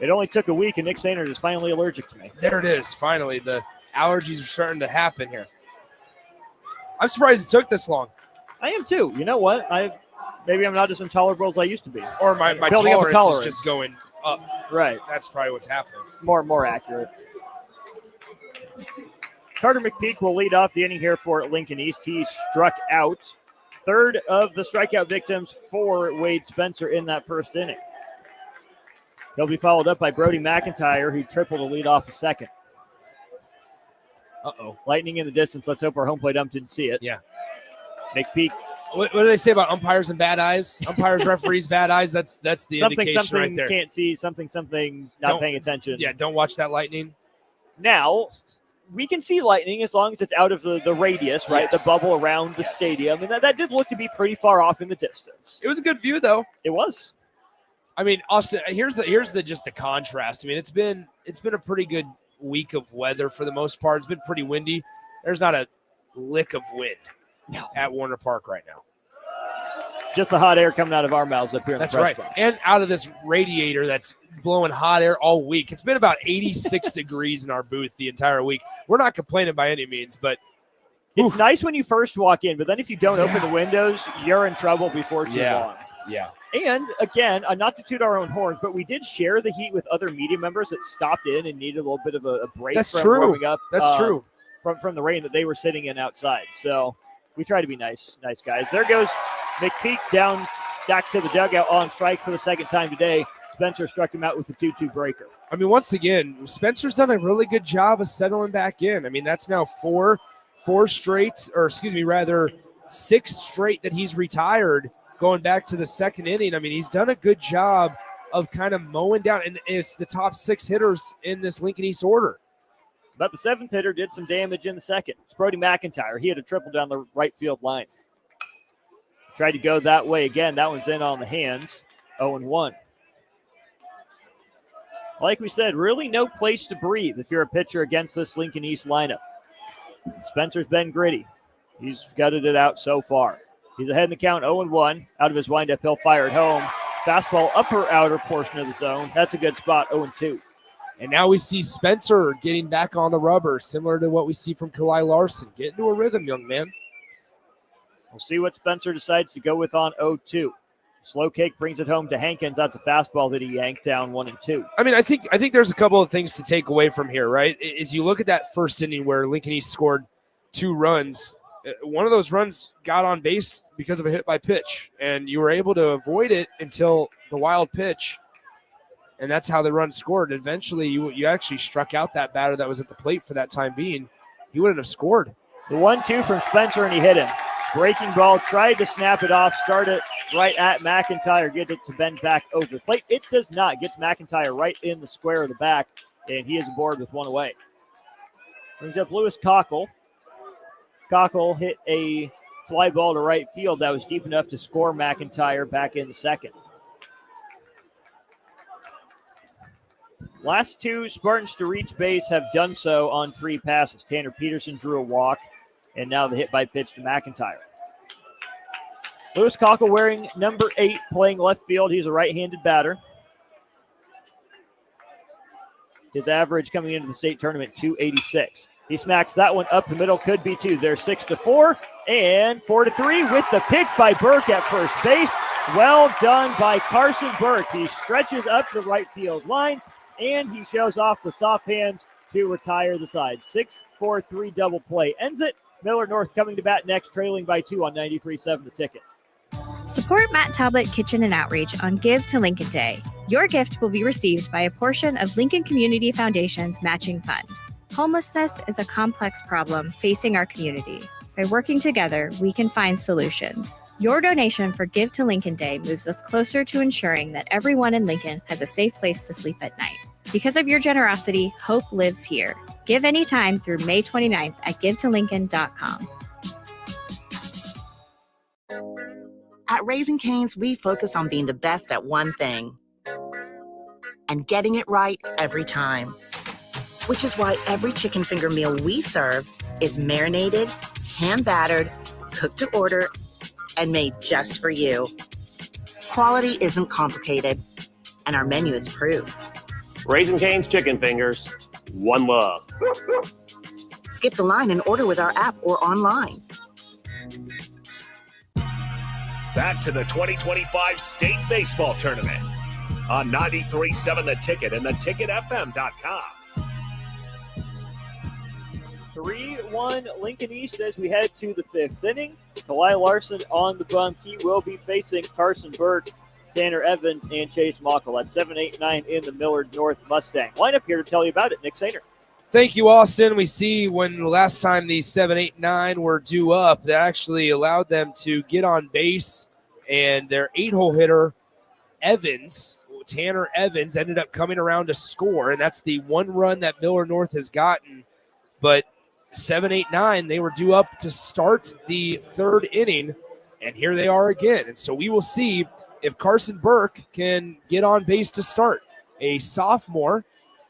It only took a week, and Nick Sainer is finally allergic to me. There it is. Finally, the allergies are starting to happen here. I'm surprised it took this long. I am too. You know what? Maybe I'm not as intolerable as I used to be. Or my tolerance is just going up. Right. That's probably what's happening. More accurate. Carter McPeak will lead off the inning here for Lincoln East. He struck out. Third of the strikeout victims for Wade Spencer in that first inning. He'll be followed up by Brody McIntyre, who tripled to lead off the second. Uh-oh. Lightning in the distance. Let's hope our home plate ump didn't see it. Yeah. McPeak. What do they say about umpires and bad eyes? Umpires, referees, bad eyes. That's the indication right there. Can't see, something not paying attention. Yeah, don't watch that lightning. Now, we can see lightning as long as it's out of the radius, right? Yes. The bubble around the stadium. And that did look to be pretty far off in the distance. It was a good view, though. It was. I mean, Austin, here's the contrast. I mean, it's been a pretty good week of weather for the most part. It's been pretty windy. There's not a lick of wind at Warner Park right now. Just the hot air coming out of our mouths up here in the press box. And out of this radiator that's blowing hot air all week. It's been about 86 degrees in our booth the entire week. We're not complaining by any means, but it's nice when you first walk in, but then if you don't open the windows, you're in trouble before too long. Yeah. And again, not to toot our own horns, but we did share the heat with other media members that stopped in and needed a little bit of a break from warming up. That's true. From the rain that they were sitting in outside. So we try to be nice guys. There goes McPeak down back to the dugout on strike for the second time today. Spencer struck him out with the 2-2 breaker. I mean, once again, Spencer's done a really good job of settling back in. I mean, that's now six straight that he's retired going back to the second inning. I mean, he's done a good job of kind of mowing down, and it's the top 6 hitters in this Lincoln East order. But the 7th hitter did some damage in the second. It's Brody McIntyre. He had a triple down the right field line. Tried to go that way again. That one's in on the hands. 0-1. Like we said, really no place to breathe if you're a pitcher against this Lincoln East lineup. Spencer's been gritty. He's gutted it out so far. He's ahead in the count, 0-1. Out of his windup, he'll fire it home. Fastball upper outer portion of the zone. That's a good spot, 0-2. And now we see Spencer getting back on the rubber, similar to what we see from Kalai Larson. Get into a rhythm, young man. We'll see what Spencer decides to go with on 0-2. Slow cake brings it home to Hankins. That's a fastball that he yanked down 1-2. I mean, I think there's a couple of things to take away from here, right? As you look at that first inning where Lincoln East scored 2 runs, one of those runs got on base because of a hit by pitch, and you were able to avoid it until the wild pitch, and that's how the run scored. Eventually, you actually struck out that batter that was at the plate for that time being. He wouldn't have scored. The 1-2 from Spencer, and he hit him. Breaking ball, tried to snap it off, start it right at McIntyre, get it to bend back over the plate. It does not. Gets McIntyre right in the square of the back, and he is aboard with 1 away. Brings up Lewis Cockle. Cockle hit a fly ball to right field that was deep enough to score McIntyre back in the second. Last 2 Spartans to reach base have done so on 3 passes. Tanner Peterson drew a walk, and now the hit by pitch to McIntyre. Lewis Cockle wearing number 8, playing left field. He's a right-handed batter. His average coming into the state tournament, 286. He smacks that one up the middle, could be 2. They're 6-4 and 4-3 with the pick by Burke at first base. Well done by Carson Burke. He stretches up the right field line, and he shows off the soft hands to retire the side. 6-4-3 double play ends it. Millard North coming to bat next, trailing by 2 on 93.7 The Ticket. Support Matt Talbot Kitchen and Outreach on Give to Lincoln Day. Your gift will be received by a portion of Lincoln Community Foundation's matching fund. Homelessness is a complex problem facing our community. By working together, we can find solutions. Your donation for Give to Lincoln Day moves us closer to ensuring that everyone in Lincoln has a safe place to sleep at night. Because of your generosity, hope lives here. Give anytime through May 29th at givetolincoln.com. At Raising Cane's, we focus on being the best at one thing and getting it right every time. Which is why every chicken finger meal we serve is marinated, hand-battered, cooked to order, and made just for you. Quality isn't complicated, and our menu is proof. Raising Cane's chicken fingers, 1 love. Skip the line and order with our app or online. Back to the 2025 State Baseball Tournament on 93.7 The Ticket and theticketfm.com. 3-1 Lincoln East as we head to the 5th inning. Kalai Larson on the bump. He will be facing Carson Burke, Tanner Evans, and Chase Mockel at 7, 8, 9 in the Millard North Mustang. Lineup here to tell you about it, Nick Sainer. Thank you, Austin. We see when the last time these 7, 8, 9 were due up, that actually allowed them to get on base, and their 8-hole hitter, Tanner Evans, ended up coming around to score, and that's the 1 run that Millard North has gotten. But 7, 8, 9, they were due up to start the 3rd inning, and here they are again. And so we will see if Carson Burke can get on base to start. A sophomore,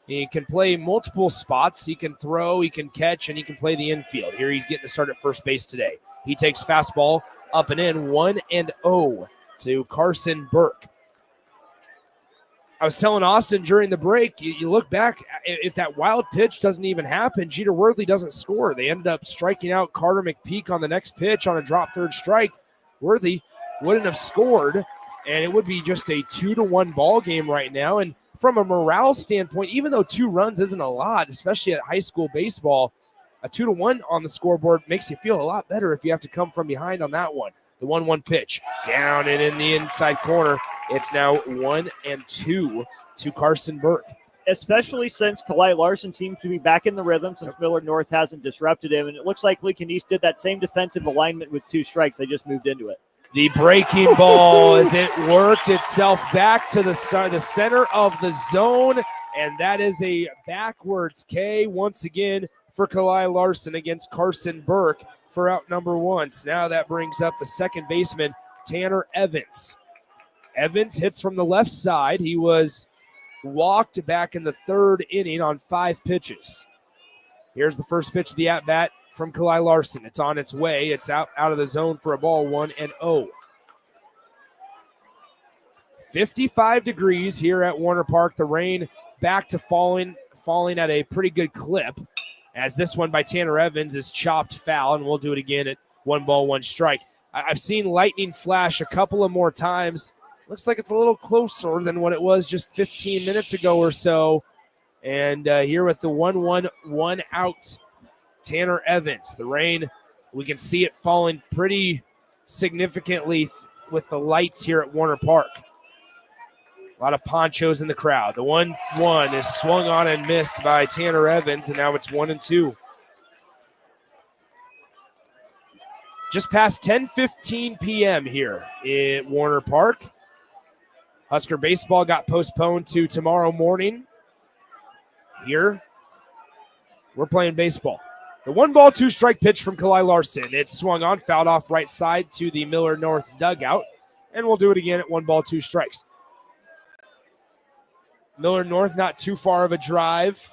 he can play multiple spots. He can throw, he can catch, and he can play the infield. Here he's getting to start at first base today. He takes fastball up and in, 1-0 to Carson Burke. I was telling Austin during the break, you look back, if that wild pitch doesn't even happen, Jeter Worthy doesn't score. They ended up striking out Carter McPeak on the next pitch on a drop third strike. Worthy wouldn't have scored, and it would be just a 2-1 ball game right now. And from a morale standpoint, even though 2 runs isn't a lot, especially at high school baseball, a 2-1 on the scoreboard makes you feel a lot better if you have to come from behind on that one. The 1-1 pitch down and in the inside corner It's now 1-2 to Carson Burke. Especially since Kalai Larson seems to be back in the rhythm since Millard North hasn't disrupted him. And it looks like Lincoln East did that same defensive alignment with 2 strikes. They just moved into it. The breaking ball as it worked itself back to the center of the zone, and that is a backwards K once again for Kalai Larson against Carson Burke for out number 1. So now that brings up the second baseman, Tanner Evans. Evans hits from the left side. He was walked back in the 3rd inning on 5 pitches. Here's the first pitch of the at-bat from Kalai Larson. It's on its way. It's out of the zone for a ball, 1-0. 55 degrees here at Warner Park. The rain back to falling at a pretty good clip as this one by Tanner Evans is chopped foul, and we'll do it again at 1 ball, 1 strike. I've seen lightning flash a couple of more times. Looks like it's a little closer than what it was just 15 minutes ago or so. And here with the 1-1, 1 out, Tanner Evans. The rain, we can see it falling pretty significantly with the lights here at Warner Park. A lot of ponchos in the crowd. The 1-1 is swung on and missed by Tanner Evans, and now it's 1-2. Just past 10:15 p.m. here at Warner Park. Husker baseball got postponed to tomorrow morning. Here, we're playing baseball. The 1 ball, 2 strike pitch from Kalai Larson. It's swung on, fouled off right side to the Millard North dugout, and we'll do it again at 1 ball, 2 strikes. Millard North, not too far of a drive.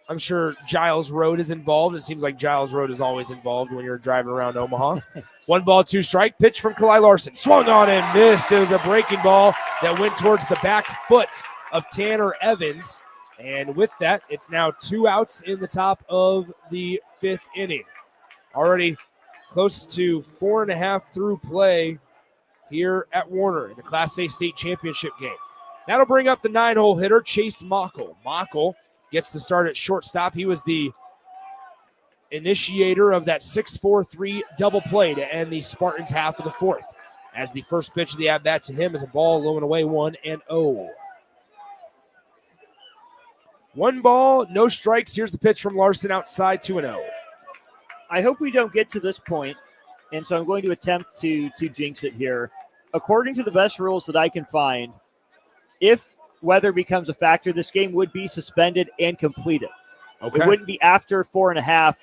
I'm sure Giles Road is involved. It seems like Giles Road is always involved when you're driving around Omaha. 1 ball, 2 strike, pitch from Kalai Larson. Swung on and missed. It was a breaking ball that went towards the back foot of Tanner Evans. And with that, it's now 2 outs in the top of the 5th inning. Already close to 4.5 through play here at Warner in the Class A state championship game. That'll bring up the 9-hole hitter, Chase Mockle. Mockle gets the start at shortstop. He was the initiator of that 6-4-3 double play to end the Spartans' half of the 4th. As the first pitch of the at-bat to him is a ball low and away, 1-0. 1 ball, no strikes. Here's the pitch from Larson outside, 2-0. I hope we don't get to this point, and so I'm going to attempt to jinx it here. According to the best rules that I can find, if weather becomes a factor, this game would be suspended and completed. Okay. It wouldn't be after 4.5.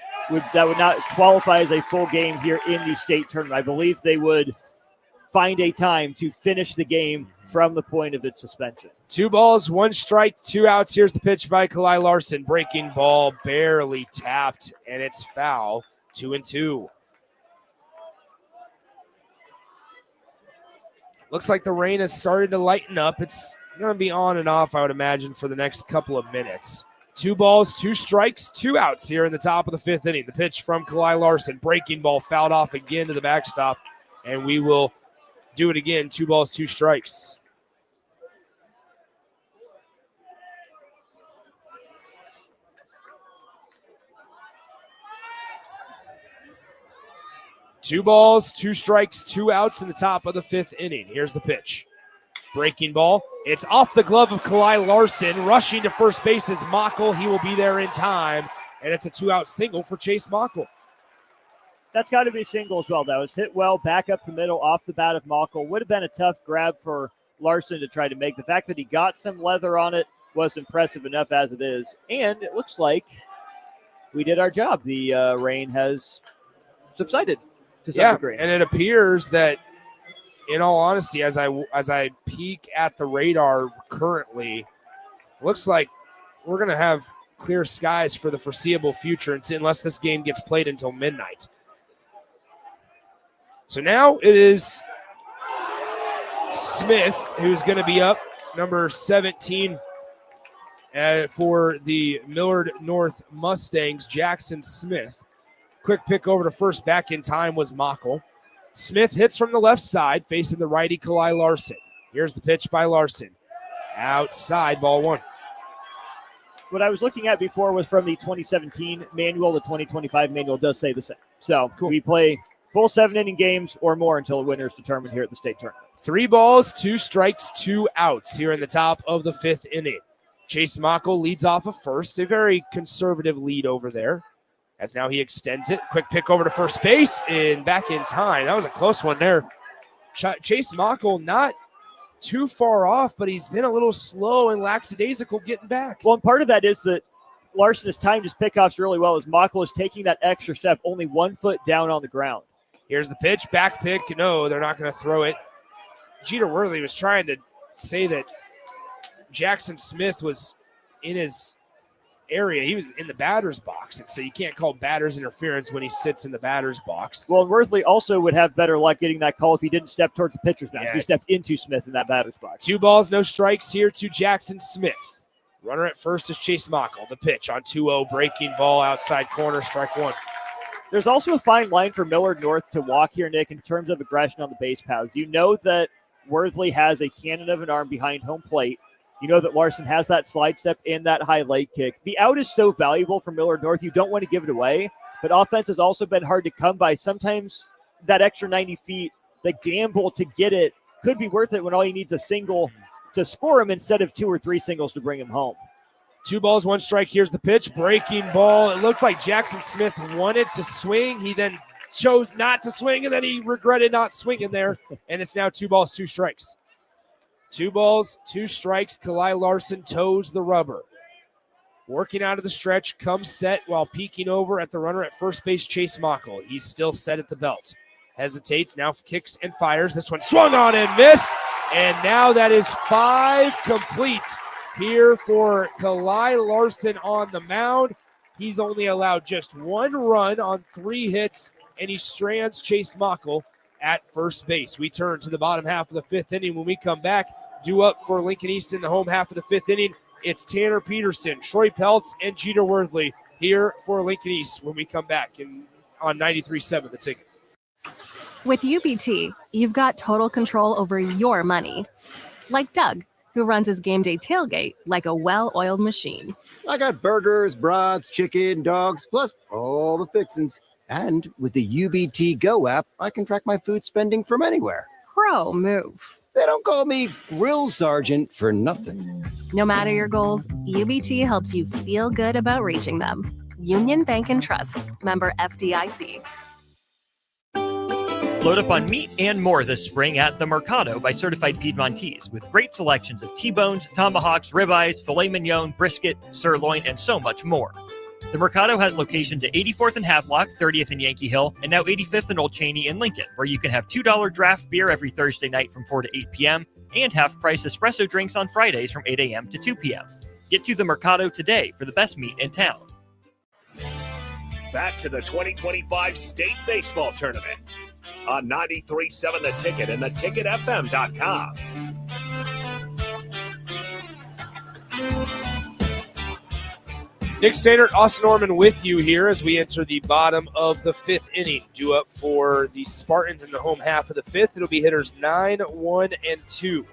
That would not qualify as a full game here in the state tournament. I believe they would find a time to finish the game from the point of its suspension. 2 balls, 1 strike, 2 outs. Here's the pitch by Kalai Larson. Breaking ball, barely tapped, and it's foul. 2-2. Looks like the rain has started to lighten up. It's going to be on and off, I would imagine, for the next couple of minutes. 2 balls, 2 strikes, 2 outs here in the top of the 5th inning. The pitch from Kalai Larson. Breaking ball fouled off again to the backstop, and we will do it again. 2 balls, 2 strikes. Two balls, 2 strikes, 2 outs in the top of the 5th inning. Here's the pitch. Breaking ball. It's off the glove of Kalai Larson. Rushing to first base is Mockle. He will be there in time. And it's a 2-out single for Chase Mockle. That's got to be a single as well. That was hit well, back up the middle, off the bat of Mockle. Would have been a tough grab for Larson to try to make. The fact that he got some leather on it was impressive enough as it is. And it looks like we did our job. The rain has subsided to some degree. And it appears that, in all honesty, as I peek at the radar currently, looks like we're going to have clear skies for the foreseeable future unless this game gets played until midnight. So now it is Smith who's going to be up, number 17 for the Millard North Mustangs, Jackson Smith. Quick pick over to first, back in time was Mockle. Smith hits from the left side, facing the righty Kalai Larson. Here's the pitch by Larson. Outside, ball 1. What I was looking at before was from the 2017 manual. The 2025 manual does say the same. So cool. We play full 7-inning games or more until a winner is determined here at the state tournament. 3 balls, 2 strikes, 2 outs here in the top of the 5th inning. Chase Mockel leads off of first, a very conservative lead over there. As now he extends it. Quick pick over to first base and back in time. That was a close one there. Chase Mockel not too far off, but he's been a little slow and lackadaisical getting back. Well, and part of that is that Larson has timed his pickoffs really well as Mockel is taking that extra step, only 1 foot down on the ground. Here's the pitch, back pick. No, they're not going to throw it. Jeter Worthy was trying to say that Jackson Smith was in his area. He was in the batter's box, and so you can't call batter's interference when he sits in the batter's box. Well, Worthley also would have better luck getting that call if he didn't step towards the pitcher's mound. Yeah. He stepped into Smith in that batter's box. 2 balls, no strikes here to Jackson Smith. Runner at first is Chase Mockel. The pitch on 2-0, breaking ball outside corner, strike 1. There's also a fine line for Millard North to walk here, Nick, in terms of aggression on the base paths. You know that Worthley has a cannon of an arm behind home plate. You know that Larson has that slide step and that high leg kick. The out is so valuable for Millard North. You don't want to give it away, but offense has also been hard to come by. Sometimes that extra 90 feet, the gamble to get it could be worth it when all you need is a single to score him instead of 2 or 3 singles to bring him home. 2 balls, 1 strike. Here's the pitch. Breaking ball. It looks like Jackson Smith wanted to swing. He then chose not to swing, and then he regretted not swinging there. And it's now 2 balls, 2 strikes. 2 balls, 2 strikes. Kalai Larson toes the rubber. Working out of the stretch, comes set while peeking over at the runner at first base, Chase Mockel. He's still set at the belt. Hesitates, now kicks and fires. This one swung on and missed. And now that is 5 complete here for Kalai Larson on the mound. He's only allowed just 1 run on 3 hits, and he strands Chase Mockel at first base. We turn to the bottom half of the 5th inning. When we come back, due up for Lincoln East in the home half of the 5th inning, it's Tanner Peterson, Troy Peltz, and Jeter Worthley here for Lincoln East when we come back on 93.7 The Ticket. With UBT, you've got total control over your money. Like Doug, who runs his game day tailgate like a well-oiled machine. I got burgers, brats, chicken, dogs, plus all the fixins. And with the UBT Go app, I can track my food spending from anywhere. Pro move. They don't call me Grill Sergeant for nothing. No matter your goals, UBT helps you feel good about reaching them. Union Bank and Trust. Member FDIC. Load up on meat and more this spring at the Mercado by Certified Piedmontese with great selections of T-bones, tomahawks, ribeyes, filet mignon, brisket, sirloin, and so much more. The Mercado has locations at 84th and Havelock, 30th and Yankee Hill, and now 85th and Old Cheney in Lincoln, where you can have $2 draft beer every Thursday night from 4 to 8 p.m. and half-price espresso drinks on Fridays from 8 a.m. to 2 p.m. Get to the Mercado today for the best meat in town. Back to the 2025 State Baseball Tournament on 93.7 The Ticket and theticketfm.com. Nick Sainert, Austin Norman with you here as we enter the bottom of the 5th inning. Due up for the Spartans in the home half of the 5th. It'll be hitters 9, 1, and 2.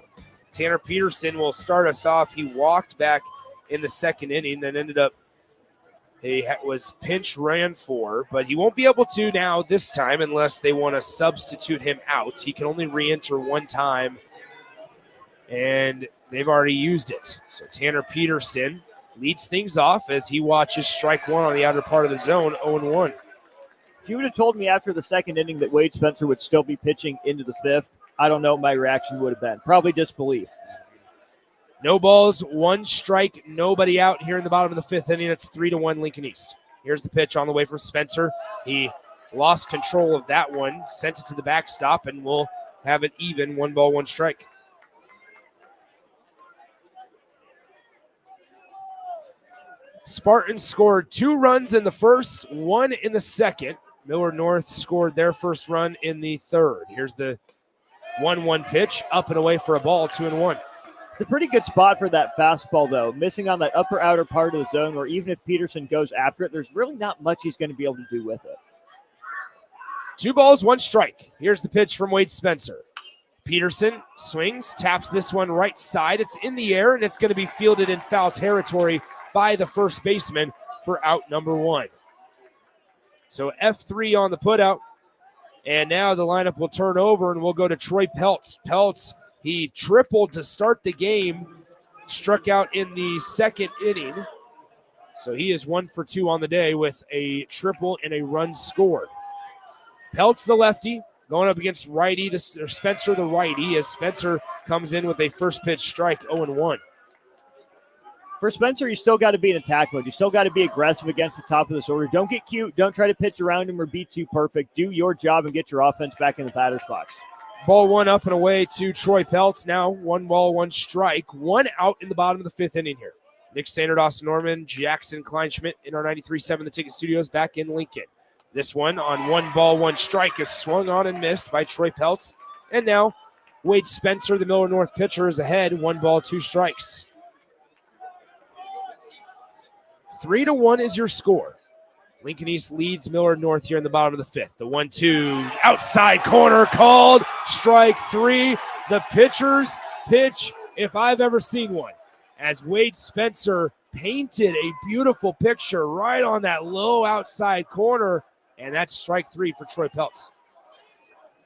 Tanner Peterson will start us off. He walked back in the 2nd inning, then ended up was pinch ran for, but he won't be able to now this time unless they want to substitute him out. He can only re-enter 1 time, and they've already used it. So Tanner Peterson leads things off as he watches strike 1 on the outer part of the zone, 0-1. If you would have told me after the 2nd inning that Wade Spencer would still be pitching into the 5th, I don't know what my reaction would have been. Probably disbelief. No balls, 1 strike, nobody out here in the bottom of the 5th inning. It's 3-1 Lincoln East. Here's the pitch on the way from Spencer. He lost control of that one, sent it to the backstop, and we'll have it even, 1 ball, 1 strike. Spartans scored 2 runs in the first, 1 in the second. Millard North scored their first run in the 3rd. Here's the 1-1 pitch, up and away for a ball, 2-1. It's a pretty good spot for that fastball, though. Missing on that upper outer part of the zone, where even if Peterson goes after it, there's really not much he's going to be able to do with it. 2 balls, 1 strike. Here's the pitch from Wade Spencer. Peterson swings, taps this one right side. It's in the air, and it's going to be fielded in foul territory by the first baseman for out number 1. So F3 on the putout. And now the lineup will turn over, and we'll go to Troy Peltz. Peltz, he tripled to start the game, struck out in the second inning. So he is 1 for 2 on the day with a triple and a run scored. Peltz, the lefty, going up against Spencer, the righty, as Spencer comes in with a first pitch strike, 0-1. For Spencer, you still got to be in attack mode. You still got to be aggressive against the top of this order. Don't get cute. Don't try to pitch around him or be too perfect. Do your job and get your offense back in the batter's box. Ball 1 up and away to Troy Peltz. Now 1 ball, 1 strike. 1 out in the bottom of the 5th inning here. Nick Sainert, Austin Norman, Jackson Kleinschmidt in our 93.7 The Ticket Studios back in Lincoln. This one on 1 ball, 1 strike is swung on and missed by Troy Peltz. And now Wade Spencer, the Millard North pitcher, is ahead. 1 ball, 2 strikes. 3-1 is your score. Lincoln East leads Millard North here in the bottom of the 5th. The 1-2 outside corner called. Strike 3. The pitcher's pitch, if I've ever seen one. As Wade Spencer painted a beautiful picture right on that low outside corner. And that's strike 3 for Troy Peltz.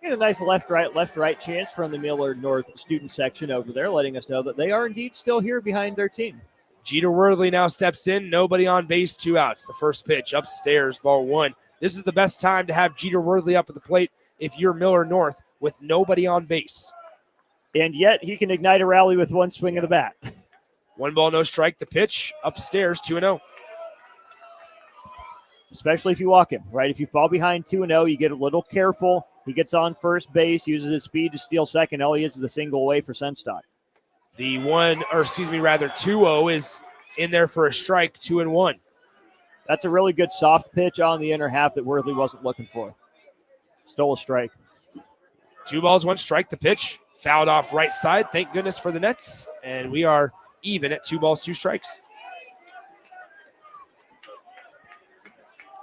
Get a nice left-right chance from the Millard North student section over there, letting us know that they are indeed still here behind their team. Jeter Worthley now steps in. Nobody on base, 2 outs. The first pitch upstairs, ball 1. This is the best time to have Jeter Worthley up at the plate if you're Millard North with nobody on base. And yet he can ignite a rally with 1 swing of the bat. 1 ball, no strike. The pitch upstairs, 2-0. Especially if you walk him, right? If you fall behind 2-0, you get a little careful. He gets on first base, uses his speed to steal second. All he is a single away for Senstock. The 2-0 is in there for a strike, 2-1. That's a really good soft pitch on the inner half that Worthley wasn't looking for. Stole a strike. 2 balls, 1 strike. The pitch fouled off right side. Thank goodness for the Nets. And we are even at 2 balls, 2 strikes.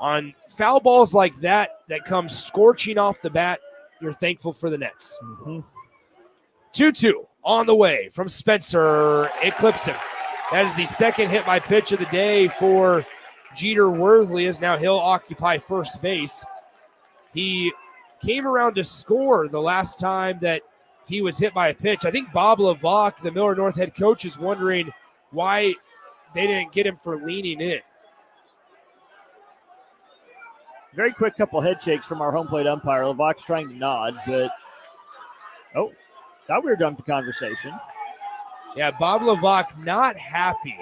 On foul balls like that come scorching off the bat, you're thankful for the Nets. 2-2 on the way from Spencer. It clips him. That is the second hit by pitch of the day for Jeter Worthley, as now he'll occupy first base. He came around to score the last time that he was hit by a pitch. I think Bob Levac, the Millard North head coach, is wondering why they didn't get him for leaning in. Very quick couple head shakes from our home plate umpire. Levac's trying to nod, but thought we were done with the conversation. Yeah, Bob Levac not happy.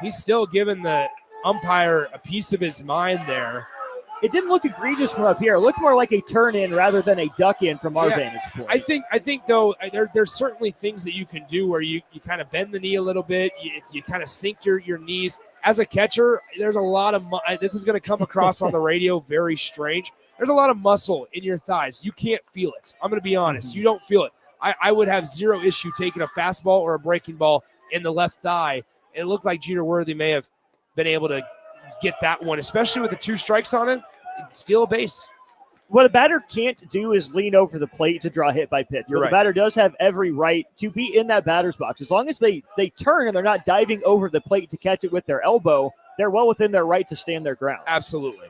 He's still giving the umpire a piece of his mind there. It didn't look egregious from up here. It looked more like a turn in rather than a duck in from our vantage point. I think though, there's certainly things that you can do where you kind of bend the knee a little bit. You kind of sink your knees. As a catcher, there's a lot of this is going to come across on the radio very strange. There's a lot of muscle in your thighs. You can't feel it. I'm going to be honest. You don't feel it. I would have zero issue taking a fastball or a breaking ball in the left thigh. It looked like Jeter Worthy may have been able to get that one, especially with the 2 strikes on it. Steal a base. What a batter can't do is lean over the plate to draw a hit by pitch. But the batter does have every right to be in that batter's box. As long as they turn and they're not diving over the plate to catch it with their elbow, they're well within their right to stand their ground. Absolutely.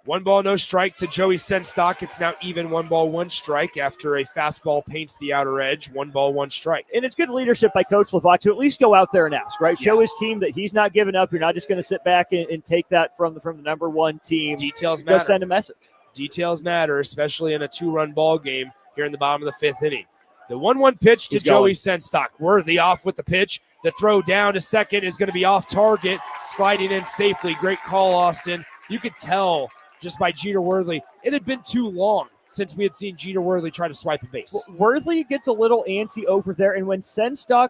1 ball, no strike to Joey Senstock. It's now even 1 ball, 1 strike after a fastball paints the outer edge. 1 ball, 1 strike. And it's good leadership by Coach Levac to at least go out there and ask, right? Show his team that he's not giving up. You're not just going to sit back and take that from the number 1 team. Details matter. Go send a message. Details matter, especially in a 2-run ball game here in the bottom of the 5th inning. The 1-1 pitch to Joey Senstock. Worthy off with the pitch. The throw down to second is going to be off target, sliding in safely. Great call, Austin. You could tell just by Jeter Worthy, it had been too long since we had seen Jeter Worthy try to swipe a base. Worthy gets a little antsy over there, and when Senstock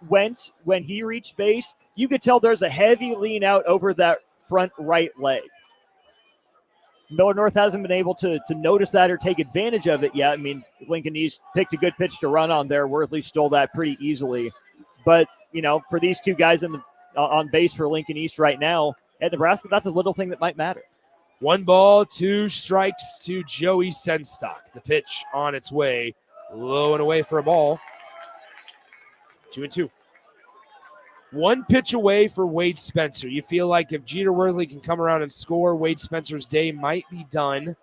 went, when he reached base, you could tell there's a heavy lean out over that front right leg. Millard North hasn't been able to notice that or take advantage of it yet. I mean, Lincoln East picked a good pitch to run on there. Worthy stole that pretty easily. But, for these 2 guys on base for Lincoln East right now at Nebraska, that's a little thing that might matter. 1 ball, 2 strikes to Joey Senstock. The pitch on its way, low and away for a ball. 2-2. 1 pitch away for Wade Spencer. You feel like if Jeter Worthy can come around and score, Wade Spencer's day might be done.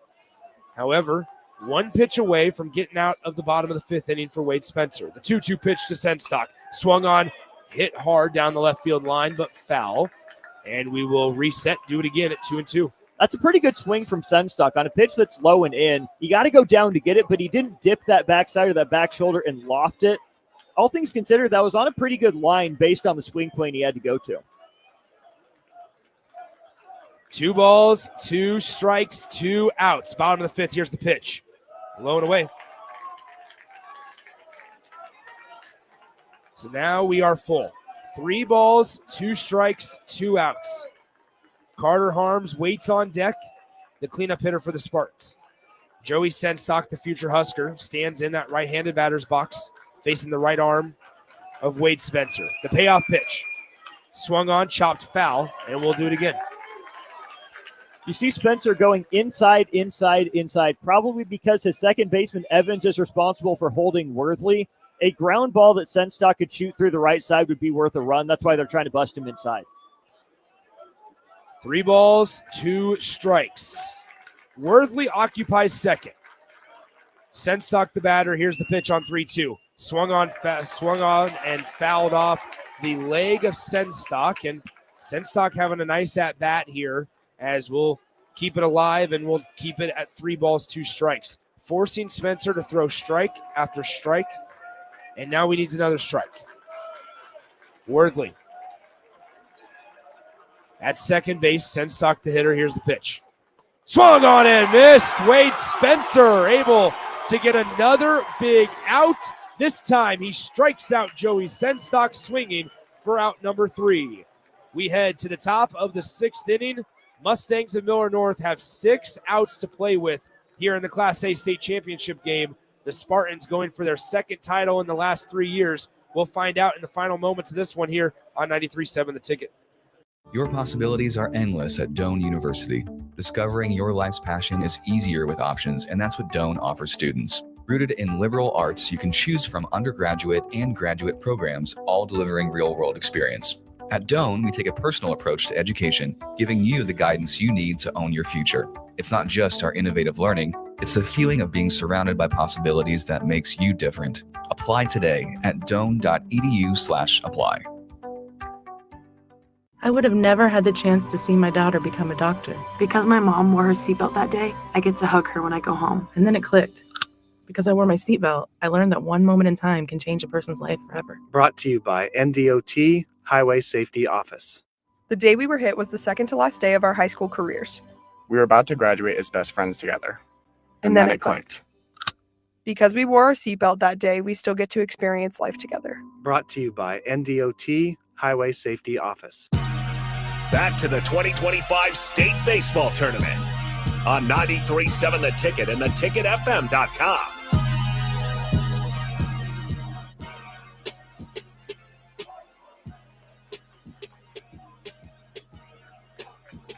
However, one pitch away from getting out of the bottom of the fifth inning for Wade Spencer. The 2-2 pitch to Senstock. Swung on, hit hard down the left field line, but foul. And we will reset, do it again at 2-2. That's a pretty good swing from Senstock on a pitch that's low and in. You got to go down to get it, but he didn't dip that backside or that back shoulder and loft it. All things considered, that was on a pretty good line based on the swing plane he had to go to. 2 balls, 2 strikes, 2 outs. Bottom of the fifth, here's the pitch. Low and away. So now we are full. 3 balls, 2 strikes, 2 outs. Carter Harms waits on deck, the cleanup hitter for the Spartans. Joey Senstock, the future Husker, stands in that right-handed batter's box, facing the right arm of Wade Spencer. The payoff pitch. Swung on, chopped foul, and we'll do it again. You see Spencer going inside, probably because his second baseman, Evans, is responsible for holding Worthley. A ground ball that Senstock could shoot through the right side would be worth a run. That's why they're trying to bust him inside. 3 balls, 2 strikes. Worthley occupies second. Senstock the batter. Here's the pitch on 3-2. Swung on and fouled off the leg of Senstock. And Senstock having a nice at-bat here, as we'll keep it alive and we'll keep it at 3 balls, 2 strikes. Forcing Spencer to throw strike after strike. And now we need another strike. Worthley. At second base, Senstock the hitter. Here's the pitch. Swung on and missed. Wade Spencer able to get another big out. This time he strikes out Joey Senstock, swinging for out number 3. We head to the top of the 6th inning. Mustangs of Millard North have 6 outs to play with here in the Class A state championship game. The Spartans going for their 2nd title in the last 3 years. We'll find out in the final moments of this one here on 93.7 The Ticket. Your possibilities are endless at Doane University. Discovering your life's passion is easier with options, and that's what Doane offers students. Rooted in liberal arts, you can choose from undergraduate and graduate programs, all delivering real-world experience. At Doane, we take a personal approach to education, giving you the guidance you need to own your future. It's not just our innovative learning, it's the feeling of being surrounded by possibilities that makes you different. Apply today at doane.edu/apply. I would have never had the chance to see my daughter become a doctor. Because my mom wore her seatbelt that day, I get to hug her when I go home. And then it clicked. Because I wore my seatbelt, I learned that one moment in time can change a person's life forever. Brought to you by NDOT Highway Safety Office. The day we were hit was the second to last day of our high school careers. We were about to graduate as best friends together. And then it clicked. Because we wore our seatbelt that day, we still get to experience life together. Brought to you by NDOT Highway Safety Office. Back to the 2025 State Baseball Tournament on 93.7 The Ticket and theticketfm.com.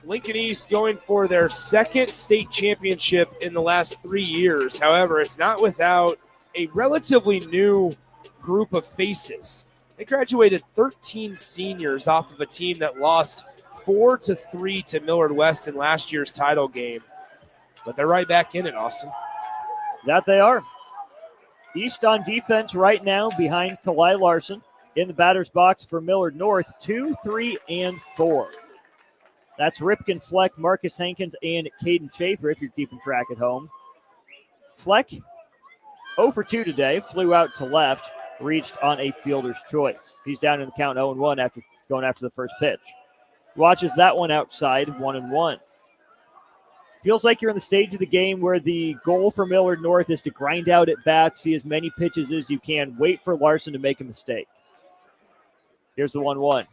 Lincoln East going for their 2nd state championship in the last 3 years. However, it's not without a relatively new group of faces. They graduated 13 seniors off of a team that lost 4-3 to Millard West in last year's title game. But they're right back in it, Austin. That they are. East on defense right now behind Kalai Larson in the batter's box for Millard North, 2, 3, and 4. That's Ripken Fleck, Marcus Hankins, and Caden Schaefer, if you're keeping track at home. Fleck, 0 for 2 today, flew out to left, reached on a fielder's choice. He's down in the count 0-1 after going after the first pitch. Watches that one outside, 1-1. Feels like you're in the stage of the game where the goal for Millard North is to grind out at bats, see as many pitches as you can, wait for Larson to make a mistake. Here's the 1-1.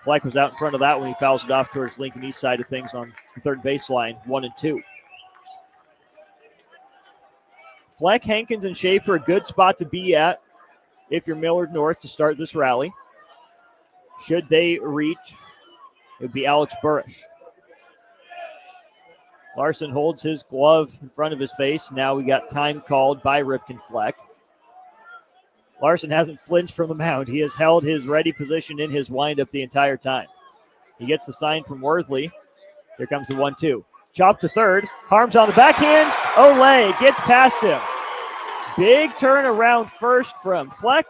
Fleck was out in front of that when he fouls it off towards Lincoln East side of things on the third baseline, 1-2. Fleck, Hankins, and Schaefer, a good spot to be at if you're Millard North to start this rally. Should they reach, it would be Alex Burrish. Larson holds his glove in front of his face. Now we got time called by Ripken Fleck. Larson hasn't flinched from the mound. He has held his ready position in his windup the entire time. He gets the sign from Worthley. Here comes the 1-2. Chop to third. Harms on the backhand. Olay gets past him. Big turn around first from Fleck,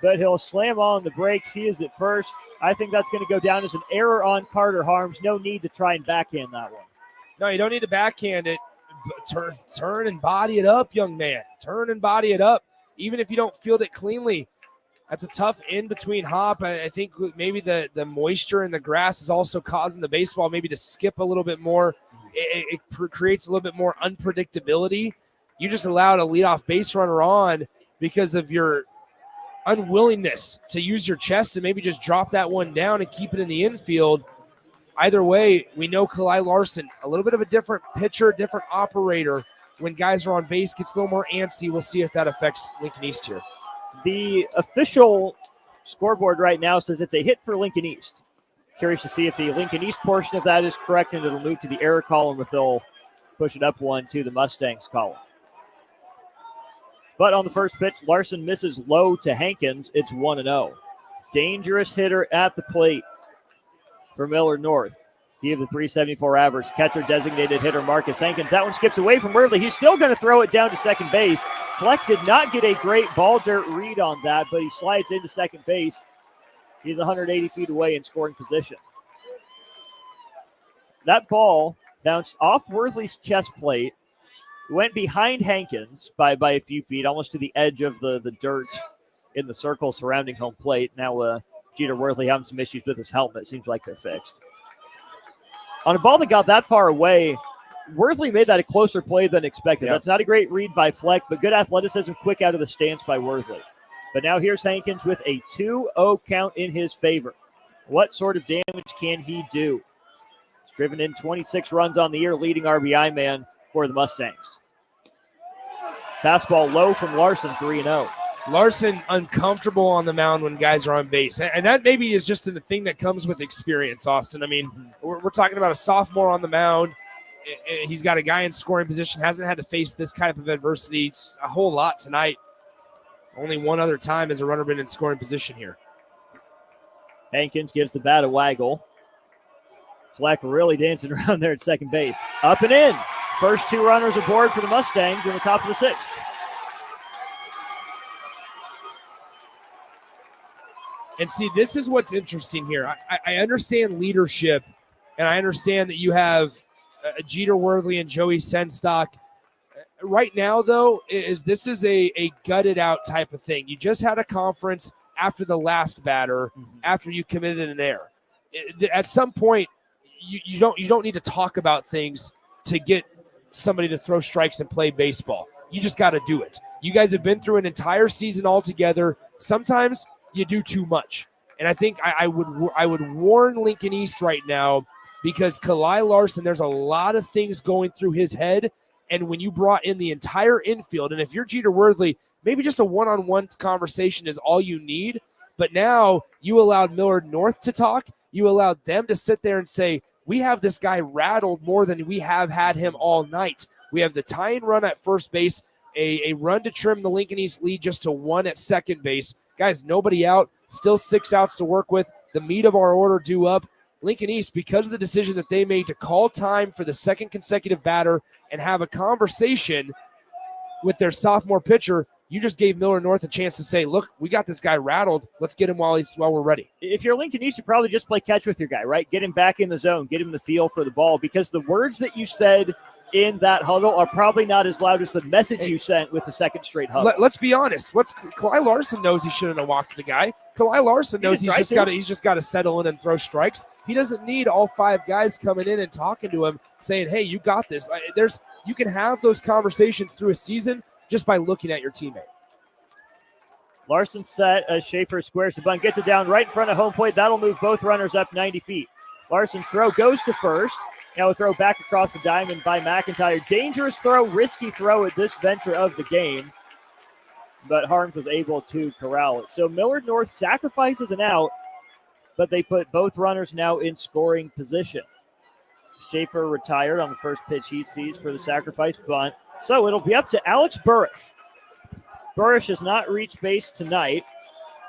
but he'll slam on the brakes. He is at first. I think that's going to go down as an error on Carter Harms. No need to try and backhand that one. No, you don't need to backhand it. Turn and body it up, young man. Turn and body it up. Even if you don't field it cleanly, that's a tough in-between hop. I think maybe the moisture in the grass is also causing the baseball maybe to skip a little bit more. It creates a little bit more unpredictability. You just allowed a leadoff base runner on because of your unwillingness to use your chest and maybe just drop that one down and keep it in the infield. Either way, we know Kalai Larson, a little bit of a different pitcher, different operator. When guys are on base, gets a little more antsy. We'll see if that affects Lincoln East here. The official scoreboard right now says it's a hit for Lincoln East. Curious to see if the Lincoln East portion of that is correct, and it'll move to the error column if they'll push it up one to the Mustangs column. But on the first pitch, Larson misses low to Hankins. It's 1-0. Dangerous hitter at the plate for Millard North. He of the 374 average. Catcher designated hitter Marcus Hankins. That one skips away from Worthley. He's still going to throw it down to second base. Fleck did not get a great ball dirt read on that, but he slides into second base. He's 180 feet away in scoring position. That ball bounced off Worthley's chest plate, went behind Hankins by a few feet, almost to the edge of the dirt in the circle surrounding home plate. Now Jeter Worthley having some issues with his helmet. Seems like they're fixed. On a ball that got that far away, Worthley made that a closer play than expected. Yep. That's not a great read by Fleck, but good athleticism, quick out of the stance by Worthley. But now here's Hankins with a 2-0 count in his favor. What sort of damage can he do? He's driven in 26 runs on the year, leading RBI man for the Mustangs. Fastball low from Larson, 3-0. Larson uncomfortable on the mound when guys are on base. And that maybe is just a thing that comes with experience, Austin. I mean, we're talking about a sophomore on the mound. He's got a guy in scoring position, hasn't had to face this type of adversity a whole lot tonight. Only one other time has a runner been in scoring position here. Hankins gives the bat a waggle. Fleck really dancing around there at second base. Up and in. First two runners aboard for the Mustangs in the top of the sixth. And see, this is what's interesting here. I understand leadership, and I understand that you have Jeter Worthley and Joey Senstock. Right now, though, this is a gutted out type of thing. You just had a conference after the last batter, after you committed an error. At some point, you don't need to talk about things to get somebody to throw strikes and play baseball. You just got to do it. You guys have been through an entire season altogether. Sometimes you do too much. And I think I would warn Lincoln East right now, because Kalai Larson, there's a lot of things going through his head. And when you brought in the entire infield, and if you're Jeter Worthley, maybe just a one-on-one conversation is all you need. But now you allowed Millard North to talk. You allowed them to sit there and say, we have this guy rattled more than we have had him all night. We have the tying run at first base, a run to trim the Lincoln East lead just to 1 at second base. Guys, nobody out, still 6 outs to work with. The meat of our order due up. Lincoln East, because of the decision that they made to call time for the second consecutive batter and have a conversation with their sophomore pitcher, you just gave Millard North a chance to say, look, we got this guy rattled. Let's get him while we're ready. If you're Lincoln East, you probably just play catch with your guy, right? Get him back in the zone, get him the feel for the ball, because the words that you said in that huddle are probably not as loud as the message you sent with the second straight huddle. Let's be honest. Kalai Larson knows he shouldn't have walked the guy. Kalai Larson knows he's just got to settle in and throw strikes. He doesn't need all 5 guys coming in and talking to him saying, hey, you got this. You can have those conversations through a season just by looking at your teammate. Larson set as Schaefer squares the bunt, gets it down right in front of home plate. That'll move both runners up 90 feet. Larson's throw goes to first. Now a throw back across the diamond by McIntyre. Dangerous throw, risky throw at this venture of the game. But Harms was able to corral it. So Millard North sacrifices an out, but they put both runners now in scoring position. Schaefer retired on the first pitch he sees for the sacrifice bunt. So it'll be up to Alex Burrish. Burrish has not reached base tonight.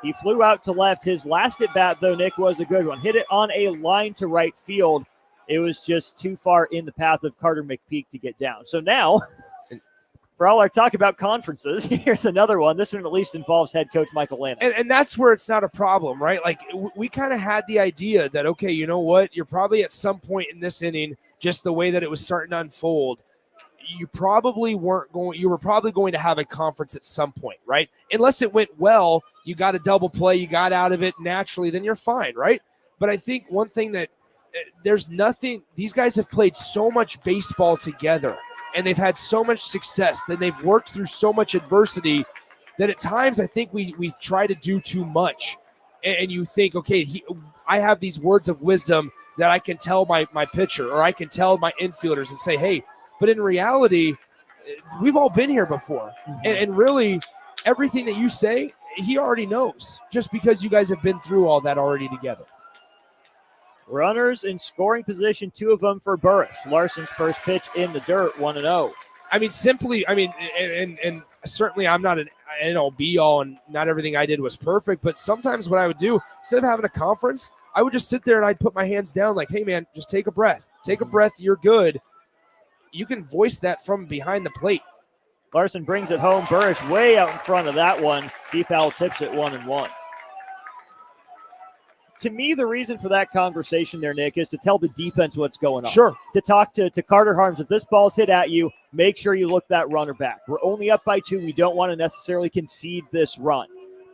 He flew out to left. His last at bat, though, Nick, was a good one. Hit it on a line to right field. It was just too far in the path of Carter McPeak to get down. So now For all our talk about conferences, here's another one. This one at least involves head coach Michael Lannis. And that's where it's not a problem, right? Like, we kind of had the idea that, okay, you know what? You're probably at some point in this inning, just the way that it was starting to unfold, you were probably going to have a conference at some point, right? Unless it went well, you got a double play, you got out of it naturally, then you're fine, right? But I think one thing that there's nothing, these guys have played so much baseball together and they've had so much success, then they've worked through so much adversity that at times I think we try to do too much. And you think, okay, I have these words of wisdom that I can tell my pitcher or I can tell my infielders and say, hey, but in reality, we've all been here before. And really, everything that you say, he already knows just because you guys have been through all that already together. Runners in scoring position, 2 of them for Burris. Larson's first pitch in the dirt, 1-0. I mean, and certainly I'm not an be-all, and not everything I did was perfect, but sometimes what I would do, instead of having a conference, I would just sit there and I'd put my hands down like, hey, man, just take a breath. Take a breath. You're good. You can voice that from behind the plate. Larson brings it home. Burris way out in front of that one. D-foul tips it 1-1. To me, the reason for that conversation there, Nick, is to tell the defense what's going on. Sure. To talk to Carter Harms, if this ball's hit at you, make sure you look that runner back. We're only up by 2. We don't want to necessarily concede this run.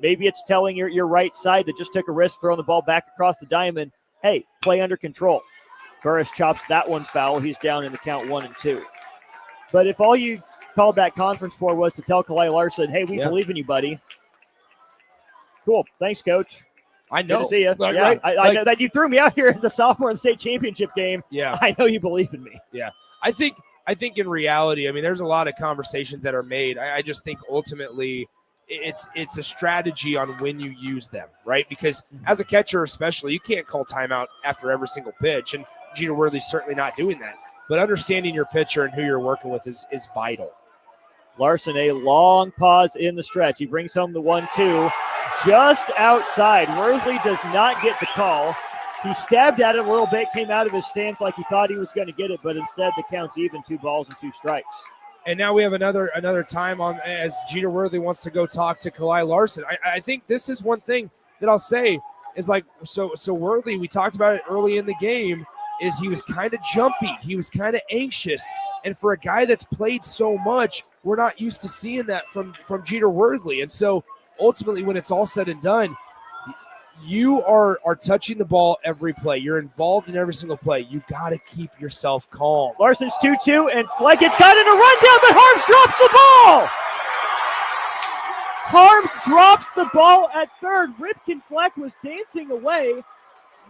Maybe it's telling your right side that just took a risk throwing the ball back across the diamond, hey, play under control. Burris chops that one foul. He's down in the count 1-2. But if all you called that conference for was to tell Kalai Larson, hey, we believe in you, buddy. Cool. Thanks, Coach. I know. Good to see you. Like, yeah, right, I know that you threw me out here as a sophomore in the state championship game. Yeah. I know you believe in me. Yeah. I think in reality, I mean, there's a lot of conversations that are made. I just think ultimately it's a strategy on when you use them, right? Because as a catcher especially, you can't call timeout after every single pitch, and Jeter Worthy's certainly not doing that. But understanding your pitcher and who you're working with is vital. Larson, a long pause in the stretch. He brings home the 1-2. Just outside. Worthy does not get the call. He stabbed at it a little bit, came out of his stance like he thought he was going to get it, but instead the count's even, 2 balls and 2 strikes. And now we have another time on as Jeter Worthy wants to go talk to Kalai Larson. I think this is one thing that I'll say is like, so Worthy, we talked about it early in the game, is he was kind of jumpy. He was kind of anxious. And for a guy that's played so much, we're not used to seeing that from Jeter Worthy. And so ultimately, when it's all said and done, you are touching the ball every play. You're involved in every single play. You got to keep yourself calm. Larson's 2-2, and Fleck gets got in a run down, but Harms drops the ball. Harms drops the ball at third. Ripken Fleck was dancing away.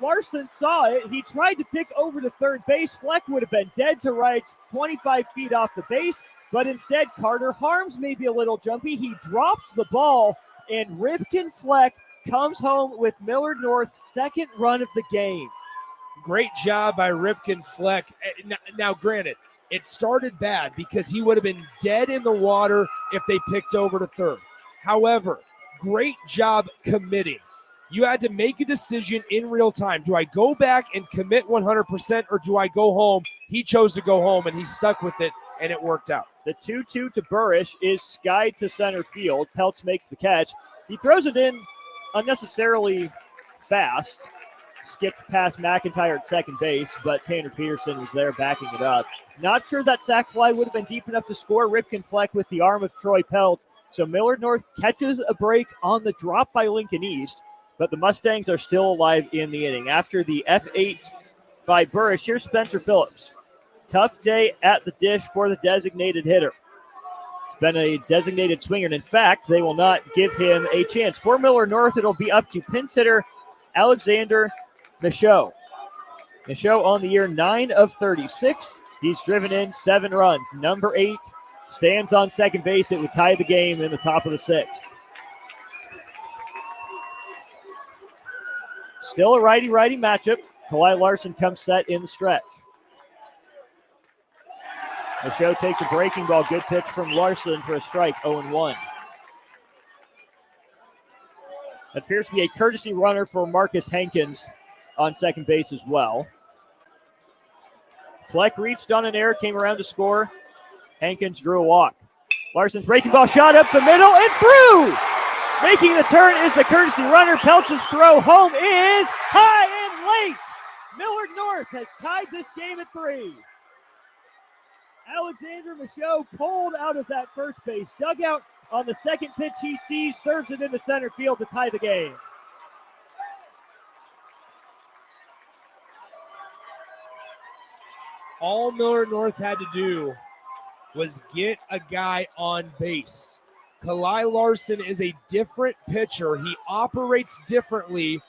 Larson saw it. He tried to pick over to third base. Fleck would have been dead to rights, 25 feet off the base, but instead Carter Harms may be a little jumpy. He drops the ball, and Ripken Fleck comes home with Millard North's second run of the game. Great job by Ripken Fleck. Now, granted, it started bad because he would have been dead in the water if they picked over to third. However, great job committing. You had to make a decision in real time. Do I go back and commit 100% or do I go home? He chose to go home, and he stuck with it, and it worked out. The 2-2 to Burrish is skied to center field. Peltz makes the catch. He throws it in unnecessarily fast. Skipped past McIntyre at second base, but Tanner Peterson was there backing it up. Not sure that sac fly would have been deep enough to score. Ripken Fleck with the arm of Troy Peltz. So Millard North catches a break on the drop by Lincoln East, but the Mustangs are still alive in the inning. After the F8 by Burrish, here's Spencer Phillips. Tough day at the dish for the designated hitter. It's been a designated swinger, and in fact, they will not give him a chance. For Millard North, it'll be up to pinch hitter Alexander Michaud. Michaud on the year 9 of 36. He's driven in 7 runs. Number 8 stands on second base. It would tie the game in the top of the 6th. Still a righty-righty matchup. Kalai Larson comes set in the stretch. Michaud takes a breaking ball. Good pitch from Larson for a strike, 0-1. Appears to be a courtesy runner for Marcus Hankins on second base as well. Fleck reached on an error, came around to score. Hankins drew a walk. Larson's breaking ball shot up the middle and through. Making the turn is the courtesy runner. Pelch's throw home is high and late. Millard North has tied this game at 3. Alexander Michaud pulled out of that first base dugout on the second pitch he sees, serves it into center field to tie the game. All Millard North had to do was get a guy on base. Kalai Larson is a different pitcher. He operates differently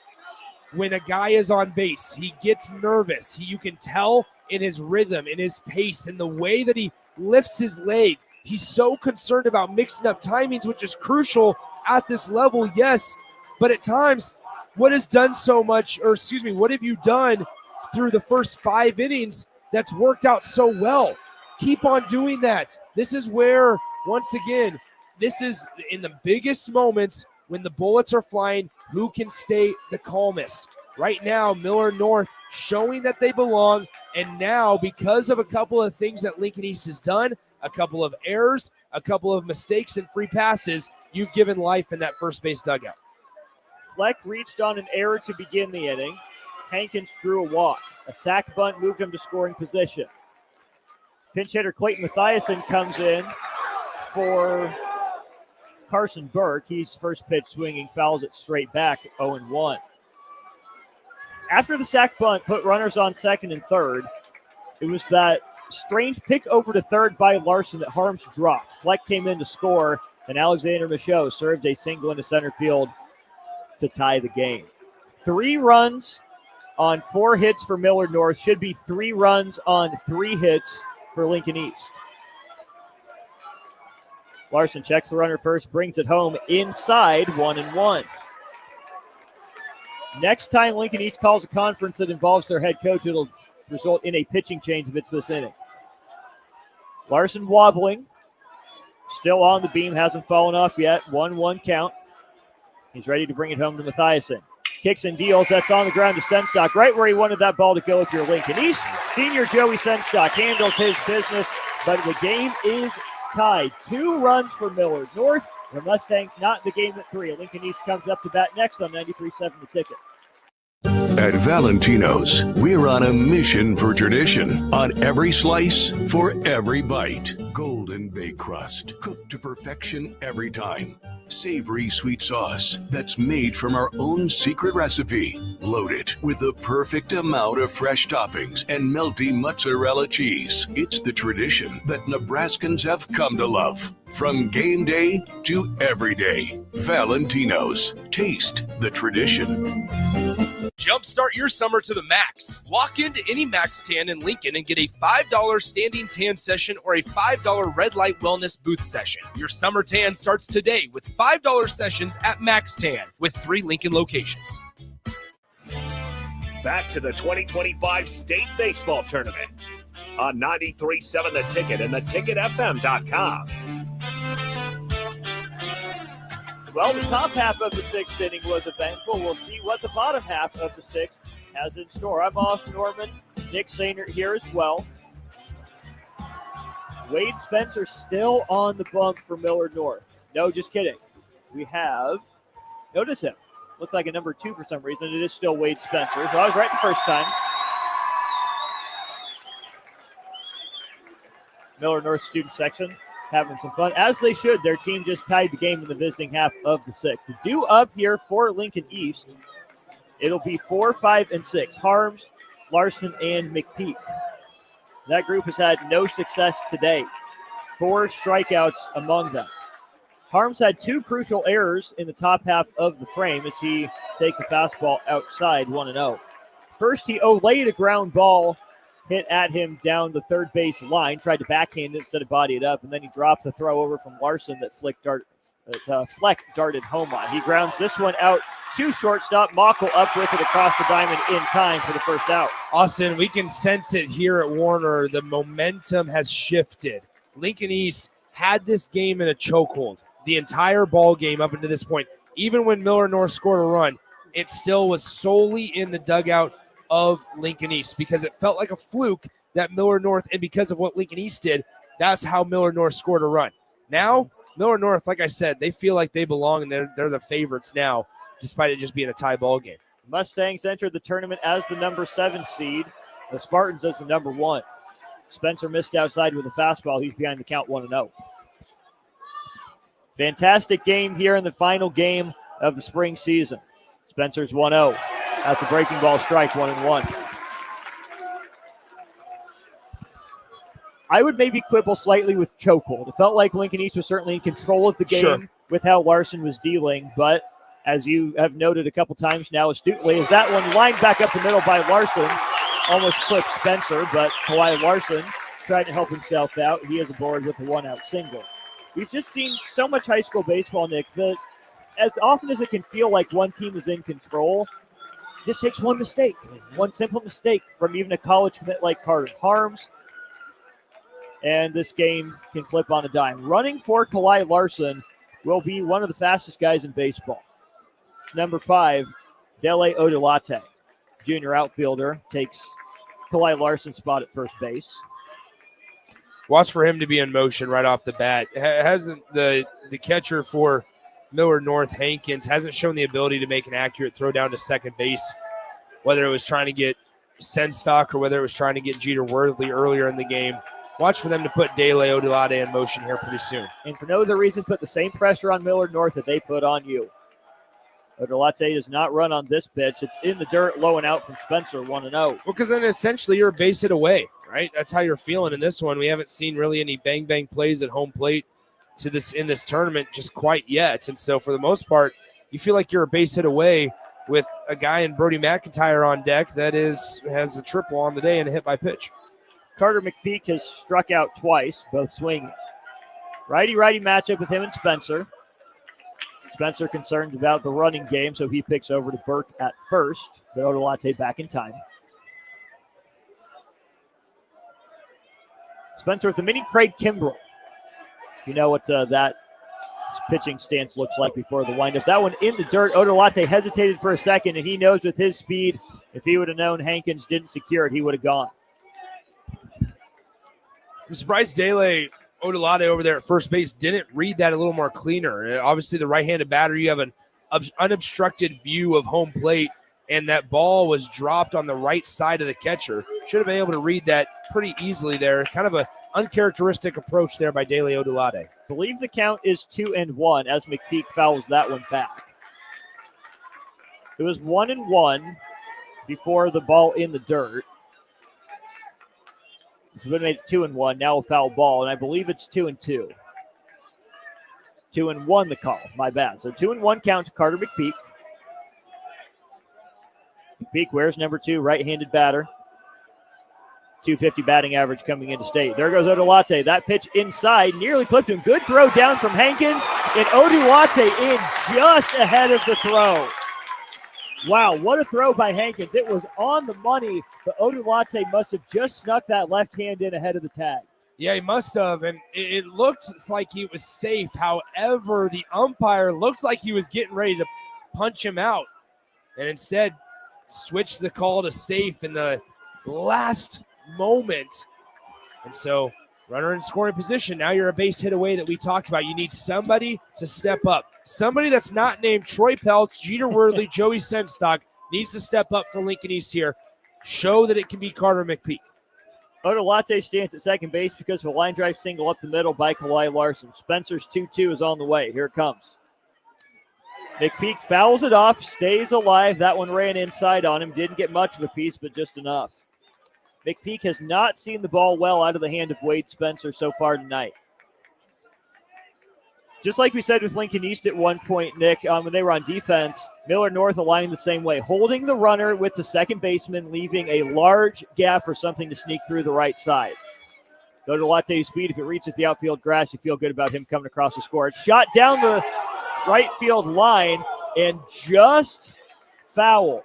when a guy is on base. He gets nervous. You can tell in his rhythm, in his pace, in the way that he lifts his leg. He's so concerned about mixing up timings, which is crucial at this level, yes. But at times, what have you done through the first 5 innings that's worked out so well? Keep on doing that. This is where, once again, this is in the biggest moments when the bullets are flying, who can stay the calmest. Right now, Millard North showing that they belong, and now because of a couple of things that Lincoln East has done, a couple of errors, a couple of mistakes and free passes, you've given life in that first base dugout. Fleck reached on an error to begin the inning. Hankins drew a walk. A sac bunt moved him to scoring position. Pinch hitter Clayton Mathiasen comes in for Carson Burke. He's first pitch swinging, fouls it straight back, 0-1. After the sac bunt put runners on second and third, it was that strange pick over to third by Larson that Harms dropped. Fleck came in to score, and Alexander Michaud served a single into center field to tie the game. 3 runs on 4 hits for Millard North. Should be 3 runs on 3 hits for Lincoln East. Larson checks the runner first, brings it home inside, 1-1. Next time Lincoln East calls a conference that involves their head coach, it'll result in a pitching change if it's this inning. Larson wobbling, still on the beam, hasn't fallen off yet. 1-1 count. He's ready to bring it home to Mathiasen. Kicks and deals. That's on the ground to Senstock, right where he wanted that ball to go if you're Lincoln East. Senior Joey Senstock handles his business, but the game is tied. 2 runs for Millard North. The Mustangs not in the game at 3. Lincoln East comes up to bat next on 93.7 The Ticket. At Valentino's, we're on a mission for tradition. On every slice, for every bite. Golden baked crust, cooked to perfection every time. Savory sweet sauce that's made from our own secret recipe. Loaded with the perfect amount of fresh toppings and melty mozzarella cheese. It's the tradition that Nebraskans have come to love. From game day to every day. Valentino's. Taste the tradition. Jumpstart your summer to the max. Walk into any Max Tan in Lincoln and get a $5 standing tan session or a $5 red light wellness booth session. Your summer tan starts today with $5 sessions at Max Tan with 3 Lincoln locations. Back to the 2025 State Baseball Tournament on 93.7 The Ticket and theticketfm.com. Well, the top half of the 6th inning was eventful. We'll see what the bottom half of the 6th has in store. I'm off Norman. Nick Sainert here as well. Wade Spencer still on the bump for Millard North. No, just kidding. We have, notice him. Looked like a number 2 for some reason. It is still Wade Spencer. So I was right the first time. Millard North student section having some fun, as they should. Their team just tied the game in the visiting half of the 6th. The due up here for Lincoln East, it'll be 4, 5, and 6. Harms, Larson, and McPeak. That group has had no success today. 4 strikeouts among them. Harms had 2 crucial errors in the top half of the frame as he takes a fastball outside, 1-0. First, he olayed a ground ball hit at him down the third base line, tried to backhand it instead of body it up, and then he dropped the throw over from Larson that Fleck darted home on. He grounds this one out to shortstop. Mockel up with it across the diamond in time for the first out. Austin, we can sense it here at Warner. The momentum has shifted. Lincoln East had this game in a chokehold the entire ball game up until this point. Even when Millard North scored a run, it still was solely in the dugout of Lincoln East because it felt like a fluke that Millard North, and because of what Lincoln East did, that's how Millard North scored a run. Now, Millard North, like I said, they feel like they belong and they're the favorites now, despite it just being a tie ball game. Mustangs entered the tournament as the number 7 seed. The Spartans as the number 1. Spencer missed outside with a fastball. He's behind the count 1-0. Fantastic game here in the final game of the spring season. Spencer's 1-0. That's a breaking ball strike, 1-1. I would maybe quibble slightly with chokehold. It felt like Lincoln East was certainly in control of the game with how Larson was dealing, but as you have noted a couple times now astutely, is that one lined back up the middle by Larson, almost clipped Spencer, but Kawhi Larson tried to help himself out. He is aboard with a 1-out single. We've just seen so much high school baseball, Nick, that as often as it can feel like one team is in control, it just takes one mistake, one simple mistake from even a college commit like Carter Harms, and this game can flip on a dime. Running for Kawhi Larson will be one of the fastest guys in baseball. It's number 5, Dele Odulate, junior outfielder, takes Kawhi Larson's spot at first base. Watch for him to be in motion right off the bat. Hasn't the catcher for Millard North, Hankins, hasn't shown the ability to make an accurate throw down to second base, whether it was trying to get Senstock or whether it was trying to get Jeter Worthley earlier in the game. Watch for them to put Dele Odulate in motion here pretty soon. And for no other reason, put the same pressure on Millard North that they put on you. Odulate does not run on this pitch. It's in the dirt, low and out from Spencer, 1-0. Well, because then essentially you're a base hit away, right? That's how you're feeling in this one. We haven't seen really any bang-bang plays at home plate in this tournament just quite yet. And so for the most part, you feel like you're a base hit away with a guy in Brody McIntyre on deck that has a triple on the day and a hit by pitch. Carter McPeak has struck out twice, both swinging. Righty-righty matchup with him and Spencer. Spencer concerned about the running game, so he picks over to Burke at first, but Odulate back in time. Spencer with the mini Craig Kimbrell. You know what that pitching stance looks like before the windup. That one in the dirt. Odulate hesitated for a second, and he knows with his speed, if he would have known Hankins didn't secure it, he would have gone. I'm surprised Dele Odulate over there at first base didn't read that a little more cleaner. Obviously, the right-handed batter, you have an unobstructed view of home plate, and that ball was dropped on the right side of the catcher. Should have been able to read that pretty easily there. Kind of a uncharacteristic approach there by Dele Odulate. I believe the count is 2-1 as McPeak fouls that one back. It was 1-1 before the ball in the dirt. We would have made it 2-1. Now a foul ball, and I believe it's 2-2. 2-1 the call. My bad. So 2-1 count to Carter McPeak. McPeak wears number 2, right-handed batter. 250 batting average coming into state. There goes Odulate. That pitch inside nearly clipped him. Good throw down from Hankins, and Odulate in just ahead of the throw. Wow, what a throw by Hankins. It was on the money, but Odulate must have just snuck that left hand in ahead of the tag. Yeah, he must have, and it looked like he was safe. However, the umpire looked like he was getting ready to punch him out, and instead switched the call to safe in the last moment. And so runner in scoring position. Now you're a base hit away that we talked about. You need somebody to step up. Somebody that's not named Troy Peltz, Jeter Worthley, Joey Senstock needs to step up for Lincoln East here. Show that it can be Carter McPeak. Odulate stands at second base because of a line drive single up the middle by Kawhi Larson. Spencer's 2-2 is on the way. Here it comes. McPeak fouls it off, stays alive. That one ran inside on him. Didn't get much of a piece, but just enough. McPeak has not seen the ball well out of the hand of Wade Spencer so far tonight. Just like we said with Lincoln East at one point, Nick, when they were on defense, Millard North aligned the same way, holding the runner with the second baseman, leaving a large gap for something to sneak through the right side. Odulate's speed, if it reaches the outfield grass, you feel good about him coming across the score. It's shot down the right field line and just foul.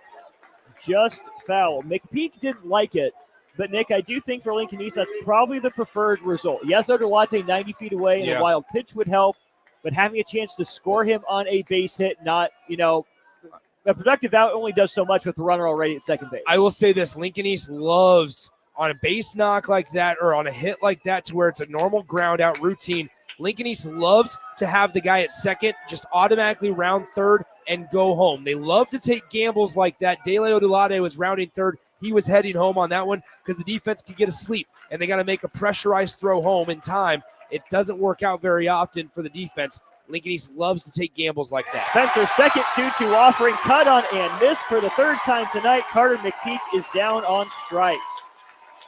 Just foul. McPeak didn't like it. But, Nick, I do think for Lincoln East, that's probably the preferred result. Yes, Odulate 90 feet away and a wild pitch would help, but having a chance to score him on a base hit, not, a productive out only does so much with the runner already at second base. I will say this, Lincoln East loves on a base knock like that or on a hit like that to where it's a normal ground out routine, Lincoln East loves to have the guy at second just automatically round third and go home. They love to take gambles like that. Dele Odulade was rounding third. He was heading home on that one because the defense could get asleep, and they got to make a pressurized throw home in time. It doesn't work out very often for the defense. Lincoln East loves to take gambles like that. Spencer, second 2-2 offering, cut on and missed for the third time tonight. Carter McPeak is down on strikes.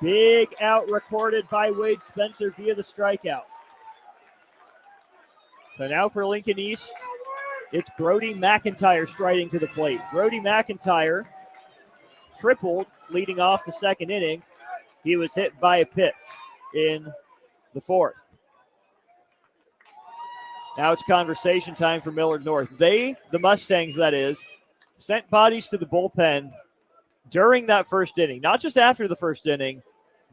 Big out recorded by Wade Spencer via the strikeout. So now for Lincoln East, it's Brody McIntyre striding to the plate. Brody McIntyre tripled leading off the second inning. He was hit by a pitch in the fourth. Now it's conversation time for Millard North. They, the Mustangs that is, sent bodies to the bullpen during that first inning. Not just after the first inning.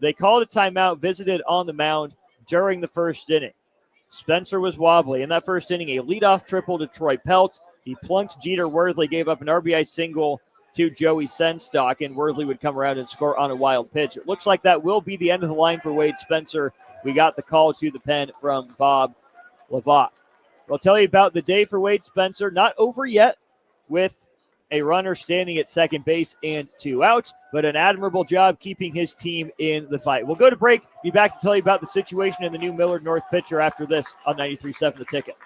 They called a timeout, visited on the mound during the first inning. Spencer was wobbly. In that first inning, a leadoff triple to Troy Peltz. He plunked Jeter Worthley, gave up an RBI single to Joey Senstock, and Worthley would come around and score on a wild pitch. It looks like that will be the end of the line for Wade Spencer. We got the call to the pen from Bob Lavac. I'll tell you about the day for Wade Spencer. Not over yet with a runner standing at second base and 2 outs, but an admirable job keeping his team in the fight. We'll go to break. Be back to tell you about the situation in the new Millard North pitcher after this on 93.7 The Ticket.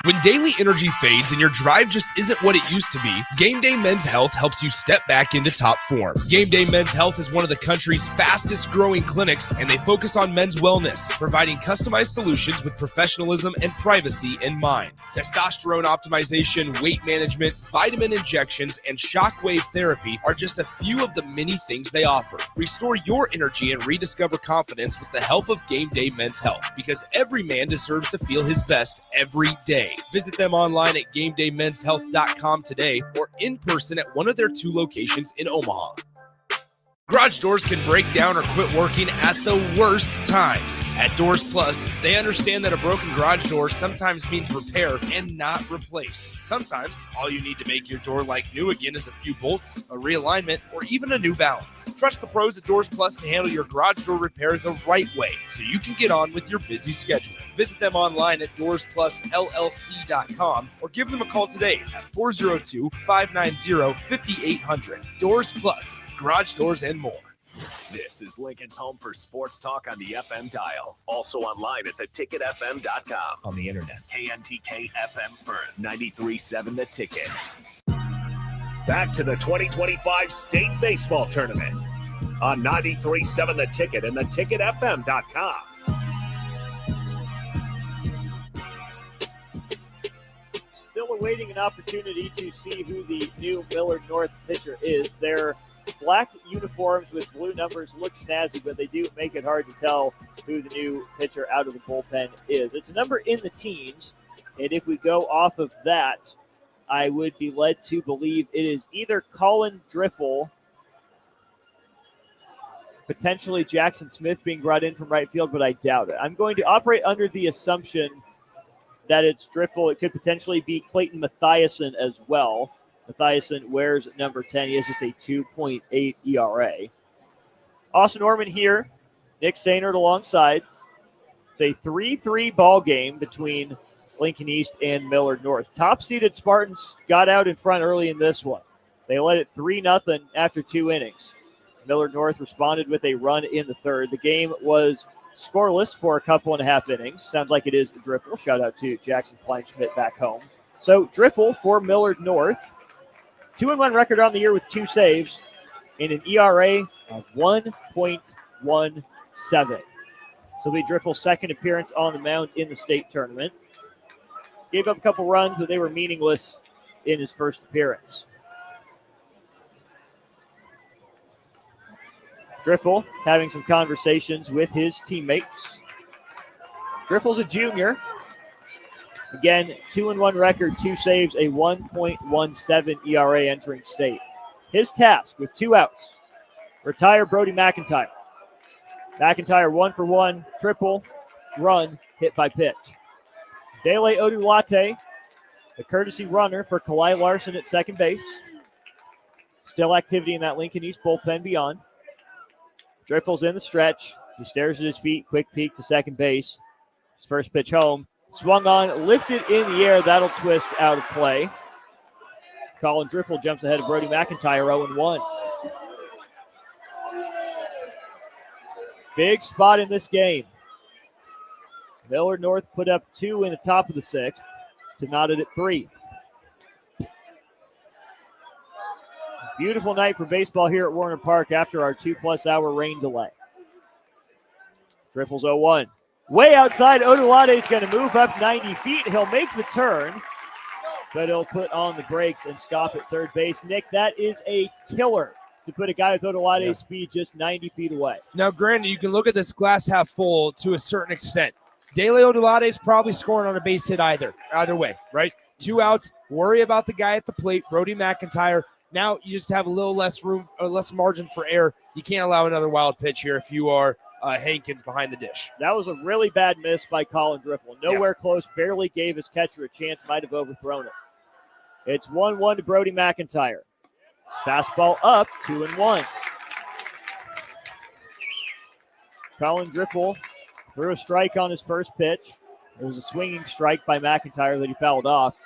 When daily energy fades and your drive just isn't what it used to be, Game Day Men's Health helps you step back into top form. Game Day Men's Health is one of the country's fastest growing clinics, and they focus on men's wellness, providing customized solutions with professionalism and privacy in mind. Testosterone optimization, weight management, vitamin injections, and shockwave therapy are just a few of the many things they offer. Restore your energy and rediscover confidence with the help of Game Day Men's Health, because every man deserves to feel his best every day. Visit them online at GameDayMen'sHealth.com today or in person at one of their 2 locations in Omaha. Garage doors can break down or quit working at the worst times. At Doors Plus, they understand that a broken garage door sometimes means repair and not replace. Sometimes, all you need to make your door like new again is a few bolts, a realignment, or even a new balance. Trust the pros at Doors Plus to handle your garage door repair the right way so you can get on with your busy schedule. Visit them online at DoorsPlusLLC.com or give them a call today at 402-590-5800. Doors Plus. Garage doors and more. This is Lincoln's home for sports talk on the FM dial. Also online at theticketfm.com. On the internet. KNTK FM Firth, 93.7 The Ticket. Back to the 2025 State Baseball Tournament on 93.7 The Ticket and theticketfm.com. Still awaiting an opportunity to see who the new Millard North pitcher is. Their black uniforms with blue numbers look snazzy, but they do make it hard to tell who the new pitcher out of the bullpen is. It's a number in the teens, and if we go off of that, I would be led to believe it is either Colin Driffel, potentially Jackson Smith being brought in from right field, but I doubt it. I'm going to operate under the assumption that it's Driffel. It could potentially be Clayton Mathiasen as well. Mathiasen wears number 10. He has just a 2.8 ERA. Austin Norman here. Nick Sainert alongside. It's a 3-3 ball game between Lincoln East and Millard North. Top-seeded Spartans got out in front early in this one. They led it 3-0 after 2 innings. Millard North responded with a run in the third. The game was scoreless for a couple and a half innings. Sounds like it is Driffel. Shout out to Jackson Kleinschmidt back home. So Driffel for Millard North. 2-1 record on the year with 2 saves and an ERA of 1.17. So it'll be Driffel's second appearance on the mound in the state tournament. Gave up a couple runs, but they were meaningless in his first appearance. Driffel having some conversations with his teammates. Driffel's a junior. Again, 2-1 record, 2 saves, a 1.17 ERA entering state. His task with 2 outs, retire Brody McIntyre. McIntyre 1-for-1, triple, run, hit by pitch. Dele Odulate, the courtesy runner for Kalai Larson at second base. Still activity in that Lincoln East bullpen beyond. Driffel's in the stretch. He stares at his feet, quick peek to second base. His first pitch home. Swung on, lifted in the air. That'll twist out of play. Colin Driffel jumps ahead of Brody McIntyre, 0-1. Big spot in this game. Millard North put up 2 in the top of the 6th to knot it at 3. Beautiful night for baseball here at Warner Park after our 2+ hour rain delay. Driffel's 0-1. Way outside, Odolade's going to move up 90 feet. He'll make the turn, but he'll put on the brakes and stop at third base. Nick, that is a killer to put a guy with Odolade's speed just 90 feet away. Now, granted, you can look at this glass half full to a certain extent. Dele Odolade's probably scoring on a base hit either way, right? 2 outs, worry about the guy at the plate, Brody McIntyre. Now you just have a little less room, or less margin for error. You can't allow another wild pitch here if you are Hankins behind the dish. That was a really bad miss by Colin Driffel. Nowhere close, barely gave his catcher a chance, might have overthrown it. It's 1-1 to Brody McIntyre. Fastball up, 2-1. Colin Driffel threw a strike on his first pitch. It was a swinging strike by McIntyre that he fouled off.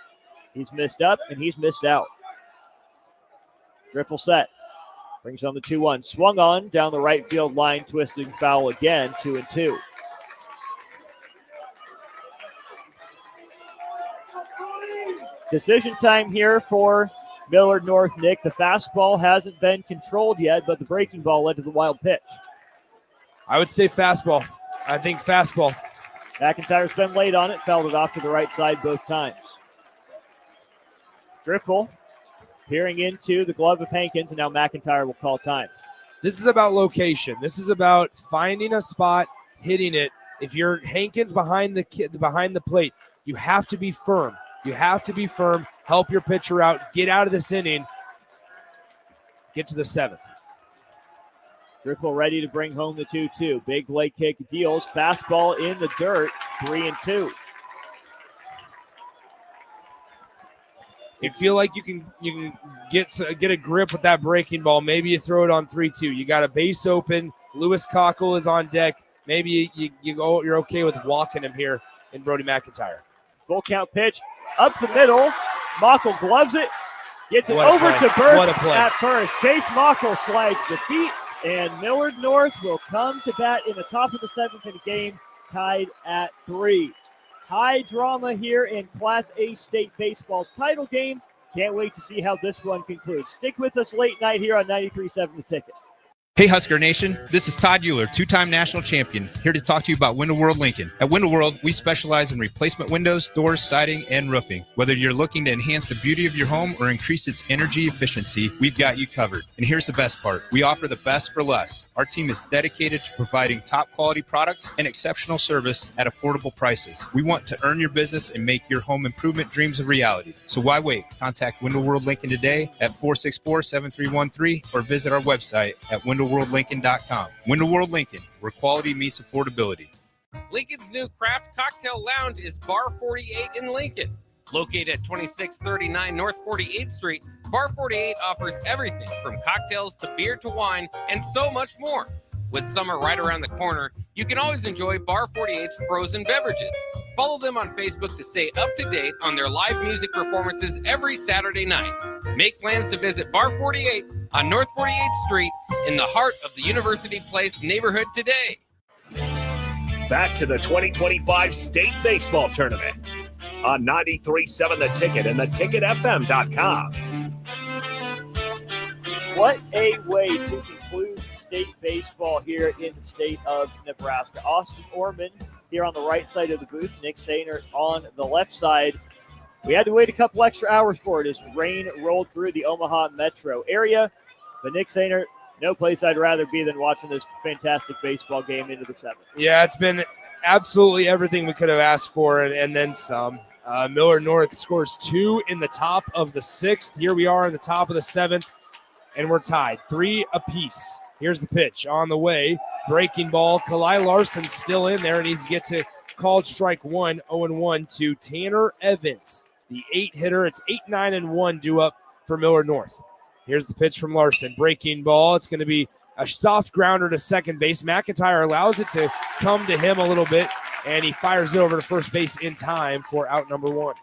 He's missed up and he's missed out. Driffel set. Brings on the 2-1. Swung on down the right field line, twisting foul again, 2-2. Decision time here for Millard North, Nick. The fastball hasn't been controlled yet, but the breaking ball led to the wild pitch. I would say fastball. I think fastball. McIntyre's been late on it, fouled it off to the right side both times. Driffel peering into the glove of Hankins, and now McIntyre will call time. This is about location. This is about finding a spot, hitting it. If you're Hankins behind the plate, you have to be firm. You have to be firm. Help your pitcher out. Get out of this inning. Get to the 7th. Driffel ready to bring home the 2-2. Big leg kick deals. Fastball in the dirt. 3-2. You feel like you can get a grip with that breaking ball. Maybe you throw it on 3-2. You got a base open. Lewis Cockle is on deck. Maybe you're okay with walking him here in Brody McIntyre. Full count pitch up the middle. Mockle gloves it. Gets it over to Burke at first. Chase Mockle slides the feet, and Millard North will come to bat in the top of the 7th in a game tied at 3. High drama here in Class A State Baseball's title game. Can't wait to see how this one concludes. Stick with us late night here on 93.7 The Ticket. Hey Husker Nation, this is Todd Euler, 2-time national champion, here to talk to you about Window World Lincoln. At Window World, we specialize in replacement windows, doors, siding, and roofing. Whether you're looking to enhance the beauty of your home or increase its energy efficiency, we've got you covered. And here's the best part. We offer the best for less. Our team is dedicated to providing top quality products and exceptional service at affordable prices. We want to earn your business and make your home improvement dreams a reality. So why wait? Contact Window World Lincoln today at 464-7313 or visit our website at WindowWorldLincoln.com. Window World Lincoln, where quality meets affordability. Lincoln's new craft cocktail lounge is Bar 48 in Lincoln. Located at 2639 North 48th Street, Bar 48 offers everything from cocktails to beer to wine and so much more. With summer right around the corner, you can always enjoy Bar 48's frozen beverages. Follow them on Facebook to stay up to date on their live music performances every Saturday night. Make plans to visit Bar 48 on North 48th Street in the heart of the University Place neighborhood today. Back to the 2025 State Baseball Tournament on 93.7 The Ticket and theticketfm.com. What a way to conclude state baseball here in the state of Nebraska. Austin Orman here on the right side of the booth, Nick Sainer on the left side. We had to wait a couple extra hours for it as rain rolled through the Omaha metro area. But Nick Sainer, no place I'd rather be than watching this fantastic baseball game into the 7th. Yeah, it's been absolutely everything we could have asked for and then some. Millard North scores 2 in the top of the 6th. Here we are in the top of the 7th, and we're tied 3 apiece. Here's the pitch on the way. Breaking ball. Kalai Larson's still in there, and he's get to called strike 1, 0-1 to Tanner Evans, the 8-hitter. It's 8-9-1 due up for Millard North. Here's the pitch from Larson. Breaking ball. It's going to be a soft grounder to second base. McIntyre allows it to come to him a little bit. and he fires it over to first base in time for out number 1.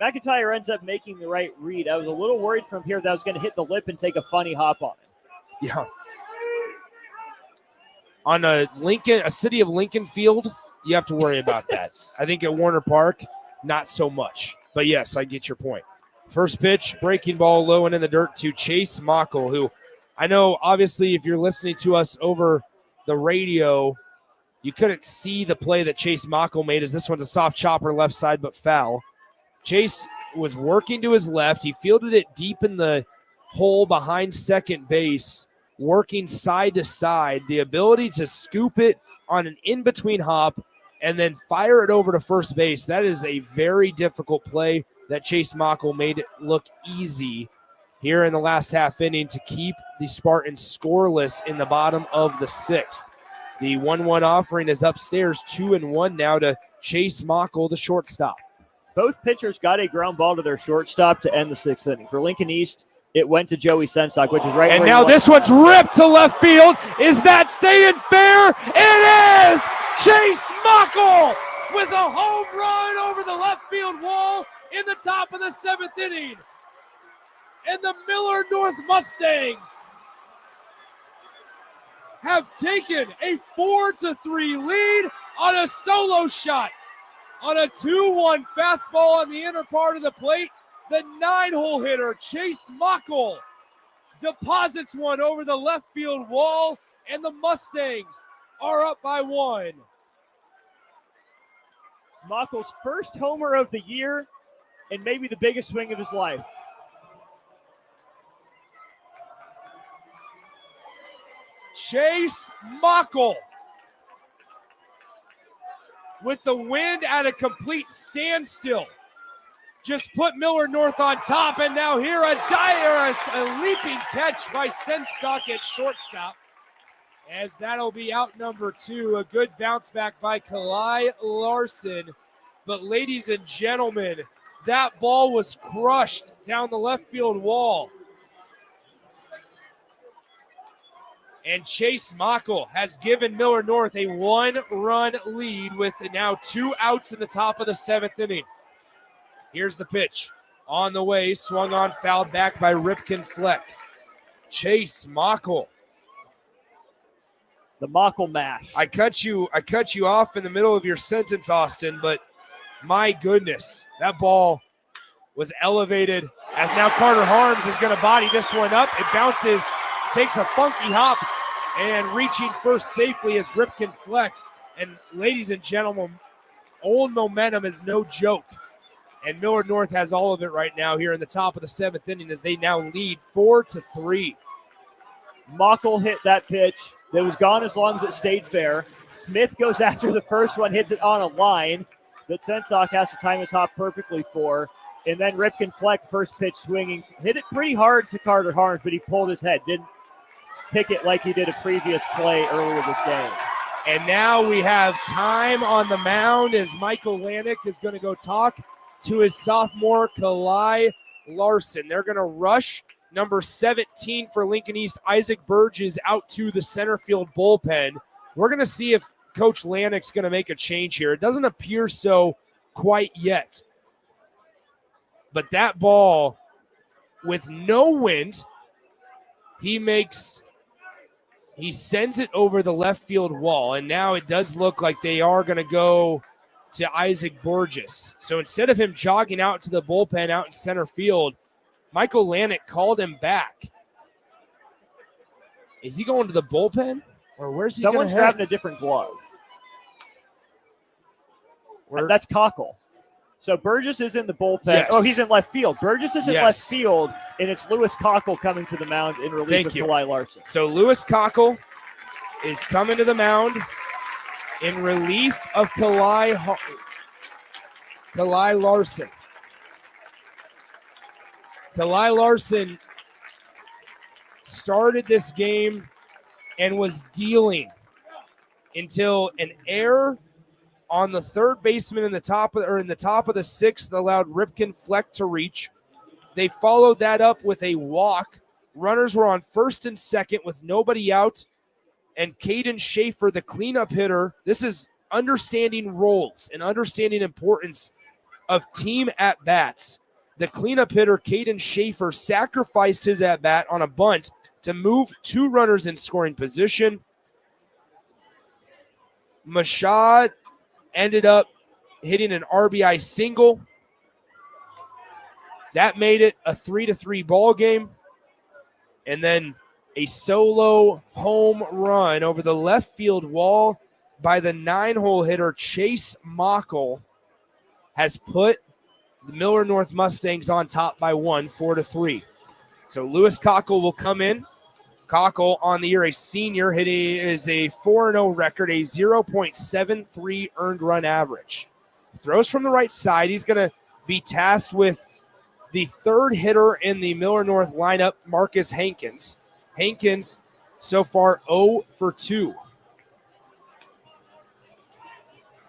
McIntyre ends up making the right read. I was a little worried from here that I was going to hit the lip and take a funny hop on it. Yeah. On a City of Lincoln field, you have to worry about that. I think at Warner Park, not so much. But yes, I get your point. First pitch, breaking ball low and in the dirt to Chase Mockel, who I know obviously if you're listening to us over the radio, you couldn't see the play that Chase Mockel made, as this one's a soft chopper left side but foul. Chase was working to his left. He fielded it deep in the hole behind second base, working side to side. The ability to scoop it on an in-between hop and then fire it over to first base. That is a very difficult play that Chase Mockel made it look easy here in the last half inning to keep the Spartans scoreless in the bottom of the 6th. The 1-1 offering is upstairs, 2-1 now to Chase Mockel, the shortstop. Both pitchers got a ground ball to their shortstop to end the 6th inning. For Lincoln East, it went to Joey Senstock, which is right and where now this one's ripped to left field. Is that staying fair? It is! Chase Mockel with a home run over the left field wall in the top of the 7th inning. And the Millard North Mustangs have taken a 4-3 lead on a solo shot. On a 2-1 fastball on the inner part of the plate, the 9-hole hitter, Chase Mockel, deposits one over the left field wall, and the Mustangs are up by 1. Mockel's first homer of the year and maybe the biggest swing of his life. Chase Mockel with the wind at a complete standstill. Just put Millard North on top, and now here a leaping catch by Senstock at shortstop, as that'll be out number 2. A good bounce back by Kalai Larson. But ladies and gentlemen, that ball was crushed down the left field wall. And Chase Mockel has given Millard North a 1-run lead with now 2 outs in the top of the 7th inning. Here's the pitch. On the way, swung on, fouled back by Ripken Fleck. Chase Mockel. The Mockel mash. I cut you off in the middle of your sentence, Austin, but my goodness, that ball was elevated as now Carter Harms is going to body this one up. It bounces, takes a funky hop, and reaching first safely is Ripken Fleck. And ladies and gentlemen, old momentum is no joke. And Millard North has all of it right now here in the top of the 7th inning as they now lead 4-3. Mockel hit that pitch that was gone as long as it stayed fair. Smith goes after the first one, hits it on a line that Senstock has to time his hop perfectly for. And then Ripken Fleck, first pitch swinging, hit it pretty hard to Carter Harms, but he pulled his head, didn't pick it like he did a previous play earlier this game. And now we have time on the mound as Michael Lanick is going to go talk to his sophomore, Kalai Larson. They're going to rush number 17 for Lincoln East, Isaac Burgess, out to the center field bullpen. We're going to see if Coach Lanick's going to make a change here. It doesn't appear so quite yet. But that ball, with no wind, he sends it over the left field wall. And now it does look like they are going to go to Isaac Burgess. So instead of him jogging out to the bullpen out in center field, Michael Lanick called him back. Is he going to the bullpen? Or where's he going? Someone's grabbing a different glove. That's Cockle. So Burgess is in the bullpen. Yes. Oh, he's in left field. Burgess is in Yes. left field, and it's Lewis Cockle coming to the mound in relief of Kalai Larson. So Lewis Cockle is coming to the mound in relief of Kalai Larson. Kalai Larson started this game and was dealing until an error on the third baseman in the top of the 6th allowed Ripken Fleck to reach. They followed that up with a walk. Runners were on first and second with nobody out. And Caden Schaefer, the cleanup hitter, this is understanding roles and understanding importance of team at-bats, the cleanup hitter, Caden Schaefer, sacrificed his at-bat on a bunt to move 2 runners in scoring position. Mashad ended up hitting an RBI single. That made it a 3-3 ball game. And then a solo home run over the left field wall by the 9-hole hitter Chase Mockle has put the Millard North Mustangs on top by 1, 4-3. So Lewis Cockle will come in. Cockle on the year, a senior, hitting is a 4-0 record, a 0.73 earned run average. Throws from the right side. He's going to be tasked with the third hitter in the Millard North lineup, Marcus Hankins. Hankins so far 0 for 2.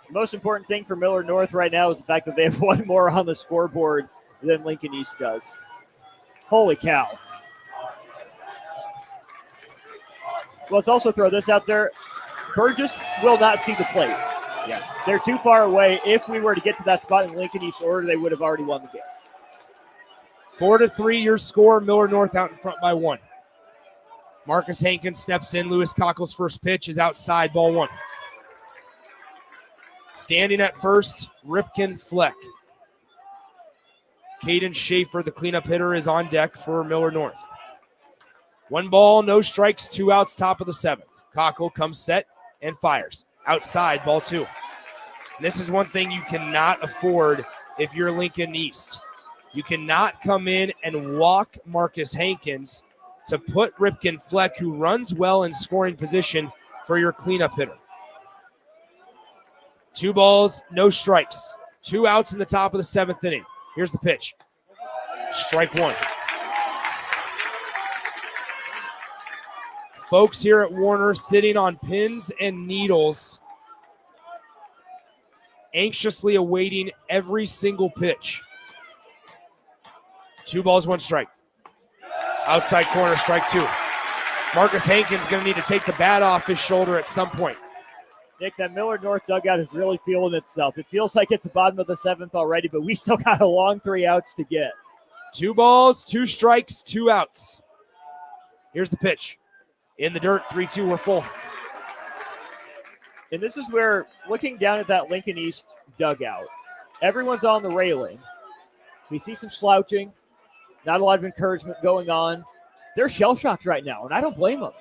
The most important thing for Millard North right now is the fact that they have one more on the scoreboard than Lincoln East does. Holy cow. Let's also throw this out there. Burgess will not see the plate. Yeah, they're too far away. If we were to get to that spot in Lincoln East order, they would have already won the game. 4-3 your score. Millard North out in front by 1. Marcus Hankins steps in. Lewis Cockle's first pitch is outside, ball 1. Standing at first, Ripken Fleck. Caden Schaefer, the cleanup hitter, is on deck for Millard North. 1 ball, no strikes, 2 outs, top of the 7th. Cockle comes set and fires. Outside, ball 2. This is one thing you cannot afford if you're Lincoln East. You cannot come in and walk Marcus Hankins to put Ripken Fleck, who runs well in scoring position, for your cleanup hitter. 2 balls, no strikes. 2 outs in the top of the 7th inning. Here's the pitch. Strike 1. Folks here at Warner sitting on pins and needles, anxiously awaiting every single pitch. 2 balls, 1 strike. Outside corner, strike 2. Marcus Hankins going to need to take the bat off his shoulder at some point. Nick, that Millard North dugout is really feeling itself. It feels like it's the bottom of the 7th already, but we still got a long 3 outs to get. 2 balls, 2 strikes, 2 outs. Here's the pitch. In the dirt, 3-2, we're full. And this is where, looking down at that Lincoln East dugout, everyone's on the railing. We see some slouching, not a lot of encouragement going on. They're shell-shocked right now, and I don't blame them.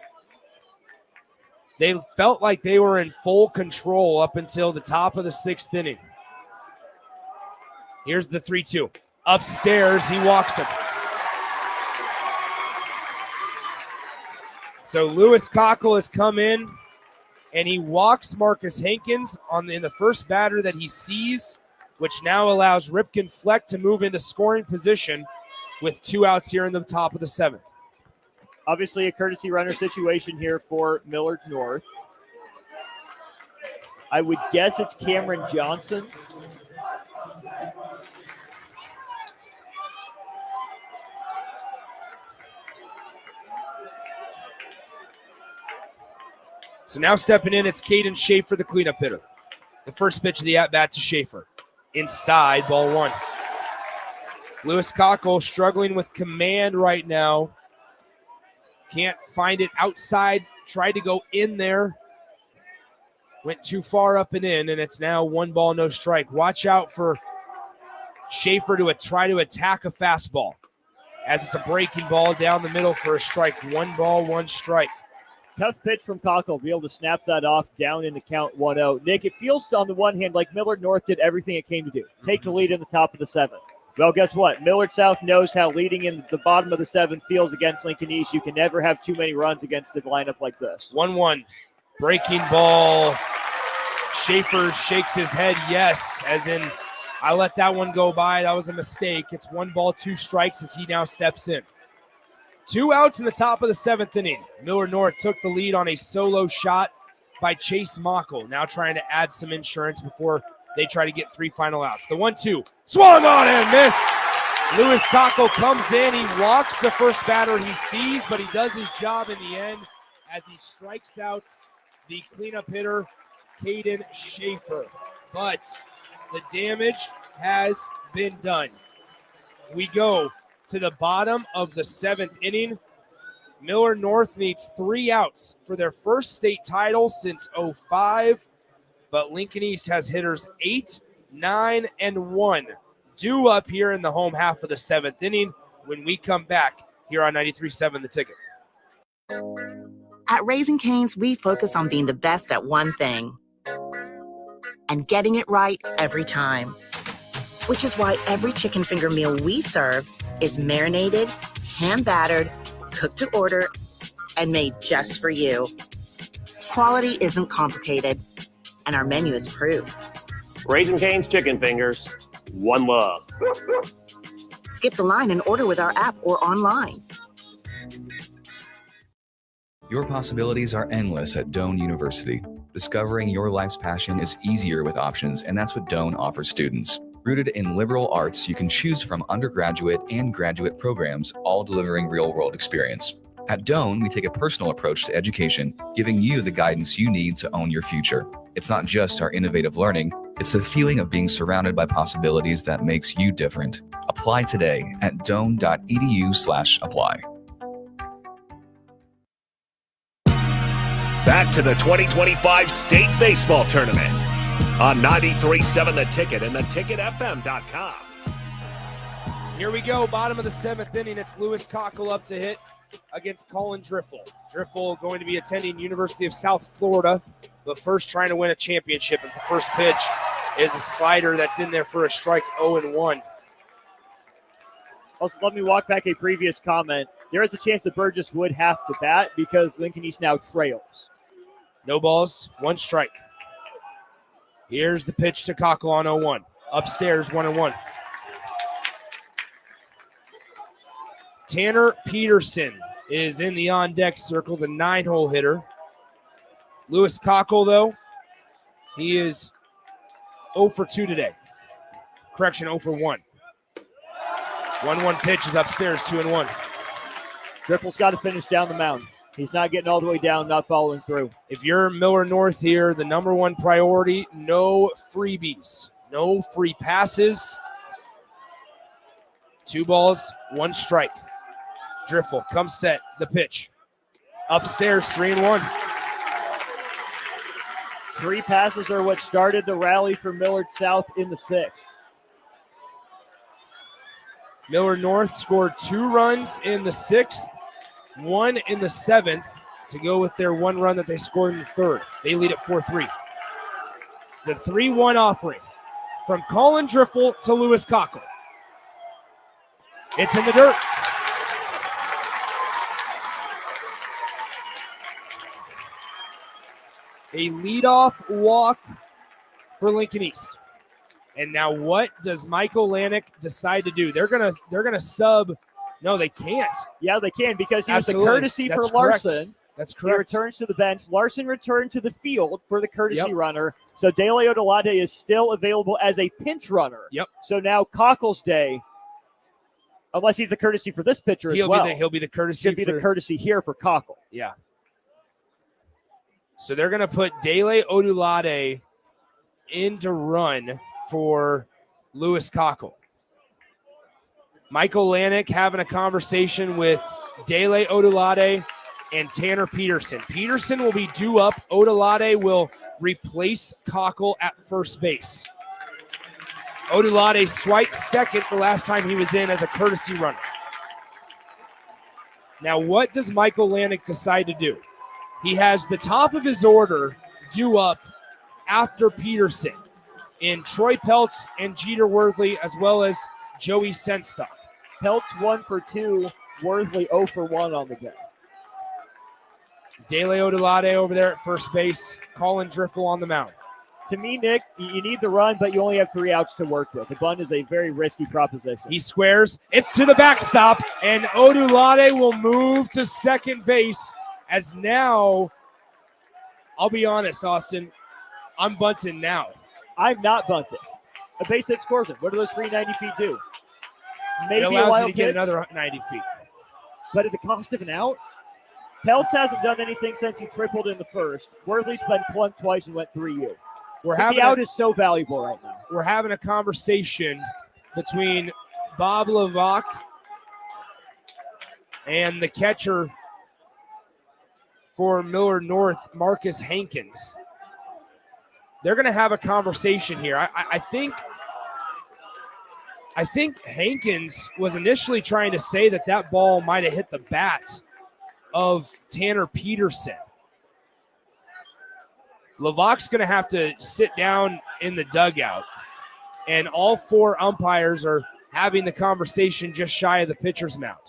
They felt like they were in full control up until the top of the 6th inning. Here's the 3-2. Upstairs, he walks him. So Lewis Cockle has come in, and he walks Marcus Hankins in the first batter that he sees, which now allows Ripken Fleck to move into scoring position with 2 outs here in the top of the 7th. Obviously a courtesy runner situation here for Millard North. I would guess it's Cameron Johnson. So now stepping in, it's Caden Schaefer, the cleanup hitter. The first pitch of the at-bat to Schaefer. Inside, ball 1. Lewis Cockle struggling with command right now. Can't find it outside. Tried to go in there. Went too far up and in, and it's now 1 ball, no strike. Watch out for Schaefer to try to attack a fastball, as it's a breaking ball down the middle for a strike. 1 ball, 1 strike. Tough pitch from Cockle, be able to snap that off down in the count 1-0. Nick, it feels on the one hand like Millard North did everything it came to do. Take the lead in the top of the 7th. Well, guess what? Millard South knows how leading in the bottom of the 7th feels against Lincoln East. You can never have too many runs against a lineup like this. 1-1. Breaking ball. Schaefer shakes his head yes, as in, I let that one go by. That was a mistake. It's 1 ball, 2 strikes as he now steps in. 2 outs in the top of the 7th inning. Millard North took the lead on a solo shot by Chase Mockle. Now trying to add some insurance before they try to get 3 final outs. The 1-2. Swung on and missed. Lewis Cockle comes in. He walks the first batter he sees, but he does his job in the end as he strikes out the cleanup hitter, Caden Schaefer. But the damage has been done. We go to the bottom of the 7th inning. Millard North needs 3 outs for their first state title since '05. But Lincoln East has hitters 8, 9, and 1 due up here in the home half of the 7th inning when we come back here on 93.7 The Ticket. At Raising Cane's, we focus on being the best at one thing and getting it right every time. Which is why every chicken finger meal we serve is marinated, hand-battered, cooked to order, and made just for you. Quality isn't complicated, and our menu is proof. Raising Cane's chicken fingers, one love. Skip the line and order with our app or online. Your possibilities are endless at Doane University. Discovering your life's passion is easier with options, and that's what Doane offers students. Rooted in liberal arts, you can choose from undergraduate and graduate programs, all delivering real-world experience. At Doane, we take a personal approach to education, giving you the guidance you need to own your future. It's not just our innovative learning, it's the feeling of being surrounded by possibilities that makes you different. Apply today at doane.edu/apply. Back to the 2025 State Baseball Tournament on 93.7 The Ticket and theticketfm.com. Here we go, bottom of the 7th inning. It's Lewis Cockle up to hit against Colin Driffel. Driffel going to be attending University of South Florida, but first trying to win a championship as the first pitch is a slider that's in there for a strike, 0-1. Also, let me walk back a previous comment. There is a chance that Burgess would have to bat because Lincoln East now trails. No balls, 1 strike. Here's the pitch to Cockle on 0-1. Upstairs, 1-1. Tanner Peterson is in the on-deck circle, the 9-hole hitter. Lewis Cockle, though, he is 0 for 2 today. Correction, 0 for 1. 1-1 pitch is upstairs, 2-1. Driffel's got to finish down the mound. He's not getting all the way down, not following through. If you're Millard North here, the number 1 priority, no freebies, no free passes. 2 balls, 1 strike. Driffel comes set, the pitch. Upstairs, 3-1. 3 passes are what started the rally for Millard South in the 6th. Millard North scored 2 runs in the 6th, 1 in the 7th to go with their 1 run that they scored in the 3rd. They lead at 4-3. The 3-1 offering from Colin Driffel to Lewis Cockle. It's in the dirt. A leadoff walk for Lincoln East. And now what does Michael Lanick decide to do? They're gonna sub. No, they can't. Yeah, they can because he was the Absolutely. courtesy That's for Larson. correct. That's He correct. returns to the bench. Larson returned to the field for the courtesy Yep. runner. So De Leodolade is still available as a pinch runner. Yep. So now Cockle's day, unless he's the courtesy for this pitcher as well. He'll be the courtesy. Should be the courtesy here for Cockle. Yeah. So they're going to put Dele Odulade into run for Lewis Cockle. Michael Lanick having a conversation with Dele Odulade and Tanner Peterson. Peterson will be due up. Odulade will replace Cockle at first base. Odulade swiped second the last time he was in as a courtesy runner. Now, what does Michael Lanick decide to do? He has the top of his order due up after Peterson in Troy Peltz and Jeter Worthley, as well as Joey Senstock. Peltz 1 for 2, Worthley 0 for 1 on the day. Dele Odulade over there at first base. Colin Driffel on the mound. To me, Nick, you need the run, but you only have 3 outs to work with. The bunt is a very risky proposition. He squares. It's to the backstop, and Odulade will move to second base as now, I'll be honest, Austin, I'm bunting now. I'm not bunting. A base hit scores it. What do those 390 feet do? Maybe it a allows wild you to get pitch, another 90 feet. but at the cost of an out? Peltz hasn't done anything since he tripled in the first. Worthley's been plunked twice and went 3U. The out is so valuable right now. We're having a conversation between Bob Levac and the catcher for Millard North, Marcus Hankins. They're going to have a conversation here. I think Hankins was initially trying to say that ball might have hit the bat of Tanner Peterson. Levac's going to have to sit down in the dugout, and all four umpires are having the conversation just shy of the pitcher's mound.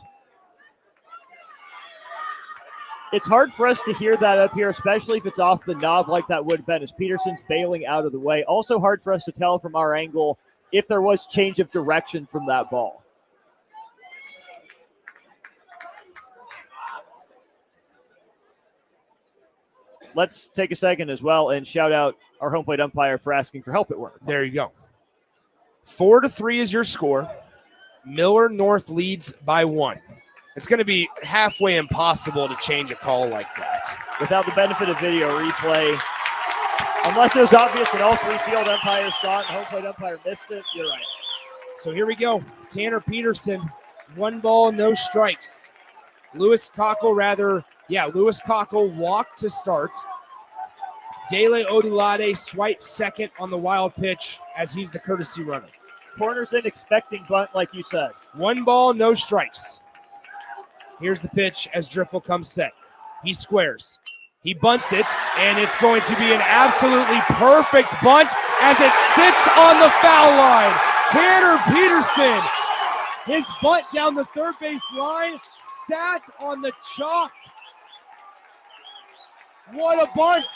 It's hard for us to hear that up here, especially if it's off the knob like that would have been as Peterson's bailing out of the way. Also hard for us to tell from our angle if there was change of direction from that ball. Let's take a second as well and shout out our home plate umpire for asking for help at work. There you go. 4-3 is your score. Millard North leads by 1. It's going to be halfway impossible to change a call like that. Without the benefit of video replay, unless it was obvious and all three field umpires saw it and home plate umpire missed it, you're right. So here we go. Tanner Peterson, 1 ball, no strikes. Lewis Cockle walked to start. Dele Odulade swipes second on the wild pitch as he's the courtesy runner. Corners in expecting bunt, like you said. 1 ball, no strikes. Here's the pitch as Driffel comes set. He squares. He bunts it, and it's going to be an absolutely perfect bunt as it sits on the foul line. Tanner Peterson, his bunt down the third base line, sat on the chalk. What a bunt.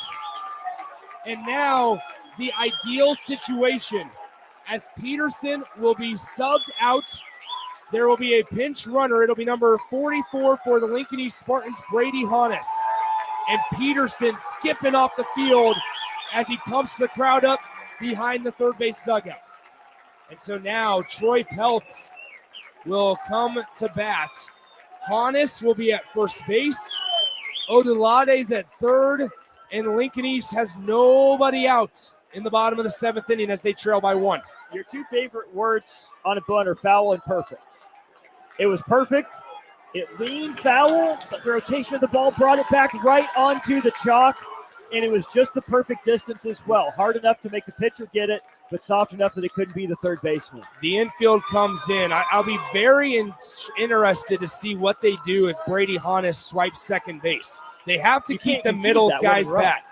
And now the ideal situation as Peterson will be subbed out. There will be a pinch runner. It'll be number 44 for the Lincoln East Spartans, Brady Hannes. And Peterson skipping off the field as he pumps the crowd up behind the third base dugout. And so now Troy Peltz will come to bat. Hannes will be at first base. Odulade's at third. And Lincoln East has nobody out in the bottom of the 7th inning as they trail by 1. Your 2 favorite words on a bunt are foul and perfect. It was perfect. It leaned foul, but the rotation of the ball brought it back right onto the chalk, and it was just the perfect distance as well. Hard enough to make the pitcher get it, but soft enough that it couldn't be the third baseman. The infield comes in. I'll be very interested to see what they do if Brady Hannes swipes second base. They have to keep the middles guys back.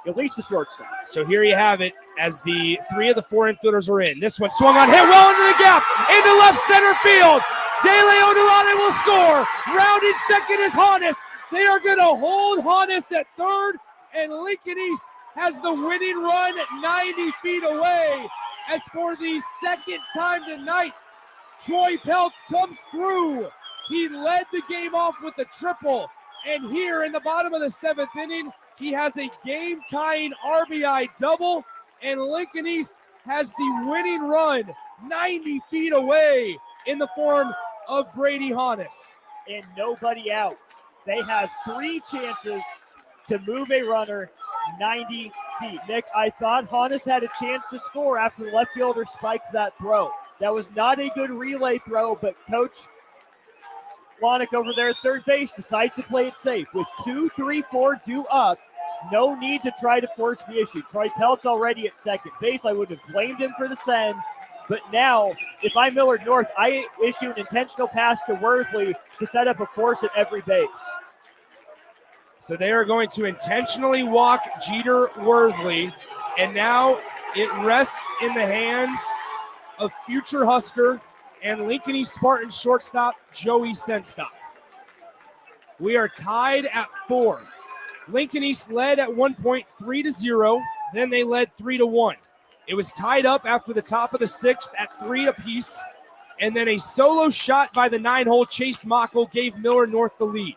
At least the shortstop. So here you have it as the 3 of the 4 infielders are in. This one swung on, hit well into the gap, into left center field. Dele Odulade will score. Rounded second is Hannes. They are going to hold Hannes at third, and Lincoln East has the winning run 90 feet away. As for the second time tonight, Troy Peltz comes through. He led the game off with a triple, and here in the bottom of the 7th inning, he has a game-tying RBI double, and Lincoln East has the winning run 90 feet away in the form of Brady Hannes. And nobody out. They have 3 chances to move a runner 90 feet. Nick, I thought Hannes had a chance to score after the left fielder spiked that throw. That was not a good relay throw, but Coach Lonick over there at third base decides to play it safe. With 2, 3, 4 due up, no need to try to force the issue. Troy Peltz already at second base. I would have blamed him for the send. But now, if I'm Millard North, I issue an intentional pass to Worthley to set up a force at every base. So they are going to intentionally walk Jeter Worthley, and now it rests in the hands of future Husker and Lincoln East Spartans shortstop Joey Senstock. We are tied at 4. Lincoln East led at one point 3-0, then they led 3-1. It was tied up after the top of the 6th at 3 apiece, and then a solo shot by the 9-hole Chase Mockel gave Millard North the lead.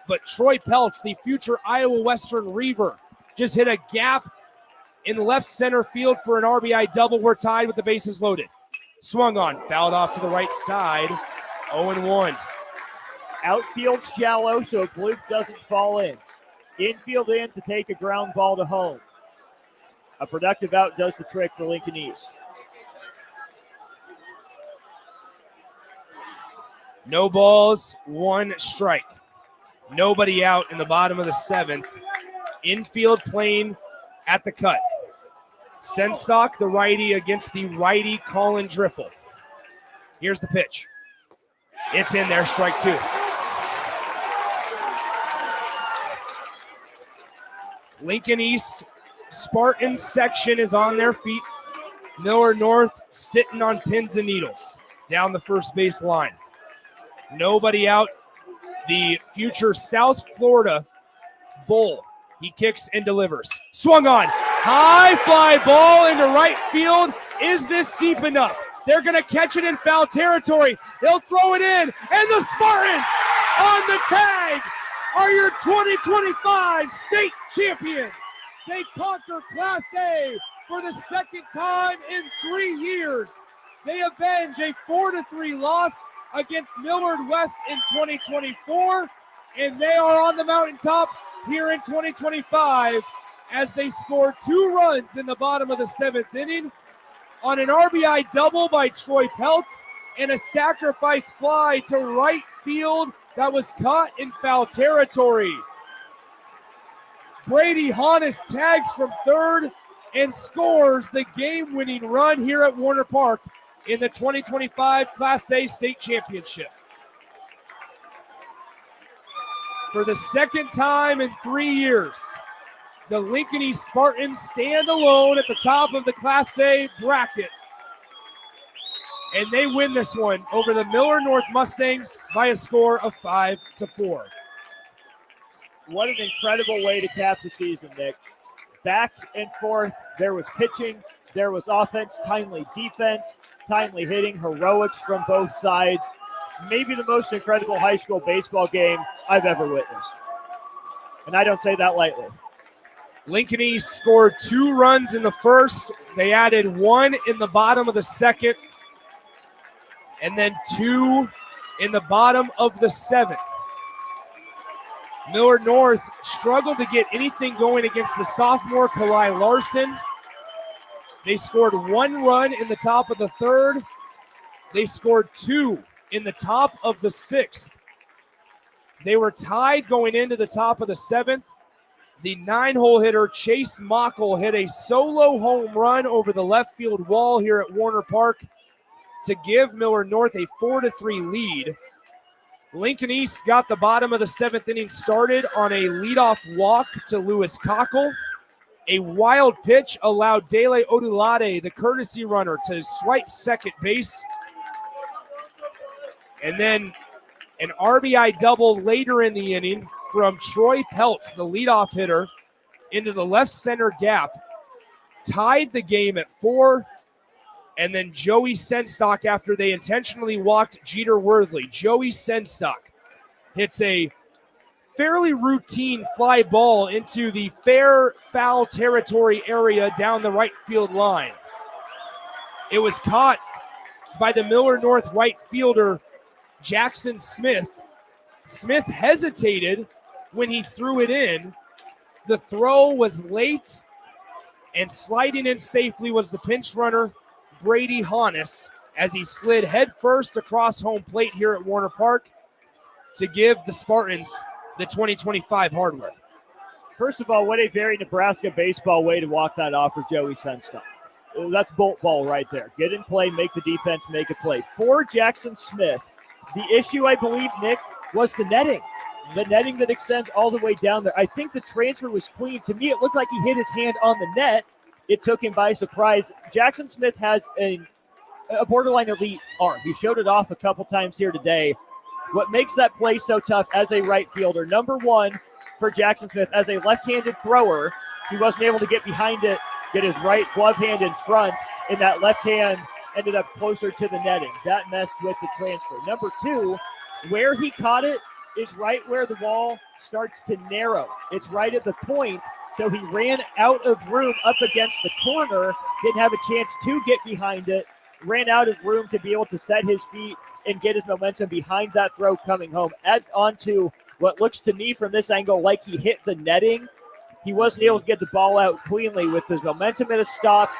But Troy Peltz, the future Iowa Western Reaver, just hit a gap in left center field for an RBI double. We're tied with the bases loaded. Swung on, fouled off to the right side, 0-1. Outfield shallow, so Blue doesn't fall in. Infield in to take a ground ball to home. A productive out does the trick for Lincoln East. No balls, 1 strike. Nobody out in the bottom of the 7th. Infield playing at the cut. Senstock, the righty, against the righty Colin Driffle. Here's the pitch. It's in there, strike 2. Lincoln East Spartan section is on their feet. Millard North sitting on pins and needles down the first base line. Nobody out. The future South Florida Bull. He kicks and delivers. Swung on. High fly ball into right field. Is this deep enough? They're going to catch it in foul territory. They'll throw it in. And the Spartans on the tag are your 2025 state champions. They conquer Class A for the second time in 3 years. They avenge a 4-3 loss against Millard West in 2024, and they are on the mountaintop here in 2025 as they score 2 runs in the bottom of the 7th inning on an RBI double by Troy Peltz and a sacrifice fly to right field that was caught in foul territory. Brady Honest tags from third and scores the game-winning run here at Warner Park in the 2025 Class A State Championship. For the second time in 3 years, the Lincoln East Spartans stand alone at the top of the Class A bracket. And they win this one over the Millard North Mustangs by a score of 5-4. What an incredible way to cap the season, Nick. Back and forth, there was pitching, there was offense, timely defense, timely hitting, heroics from both sides. Maybe the most incredible high school baseball game I've ever witnessed. And I don't say that lightly. Lincoln East scored 2 runs in the first. They added 1 in the bottom of the second, and then 2 in the bottom of the 7th. Millard North struggled to get anything going against the sophomore Kalai Larson. They scored 1 run in the top of the 3rd. They scored 2 in the top of the 6th. They were tied going into the top of the 7th. The 9-hole hitter Chase Mockle hit a solo home run over the left field wall here at Warner Park to give Millard North a 4-3 lead. Lincoln East got the bottom of the 7th inning started on a leadoff walk to Lewis Cockle. A wild pitch allowed Dele Odulade, the courtesy runner, to swipe second base. And then an RBI double later in the inning from Troy Peltz, the leadoff hitter, into the left center gap. Tied the game at 4. And then Joey Senstock, after they intentionally walked Jeter Worthley, Joey Senstock hits a fairly routine fly ball into the fair foul territory area down the right field line. It was caught by the Millard North right fielder, Jackson Smith. Smith hesitated when he threw it in. The throw was late, and sliding in safely was the pinch runner, Brady Honest, as he slid headfirst across home plate here at Warner Park to give the Spartans the 2025 hardware. First of all, what a very Nebraska baseball way to walk that off for Joey Senstock. That's bolt ball right there. Get in play, make the defense, make a play. For Jackson Smith, the issue, I believe, Nick, was the netting. The netting that extends all the way down there. I think the transfer was clean. To me, it looked like he hit his hand on the net. It took him by surprise. Jackson Smith has a borderline elite arm. He showed it off a couple times here today. What makes that play so tough as a right fielder, number one for Jackson Smith, as a left-handed thrower, he wasn't able to get behind it, get his right glove hand in front, and that left hand ended up closer to the netting. That messed with the transfer. Number two, where he caught it is right where the wall starts to narrow. It's right at the point, so he ran out of room up against the corner, didn't have a chance to get behind it, ran out of room to be able to set his feet and get his momentum behind that throw coming home. Add on to what looks to me from this angle like he hit the netting. He wasn't able to get the ball out cleanly with his momentum at a stop,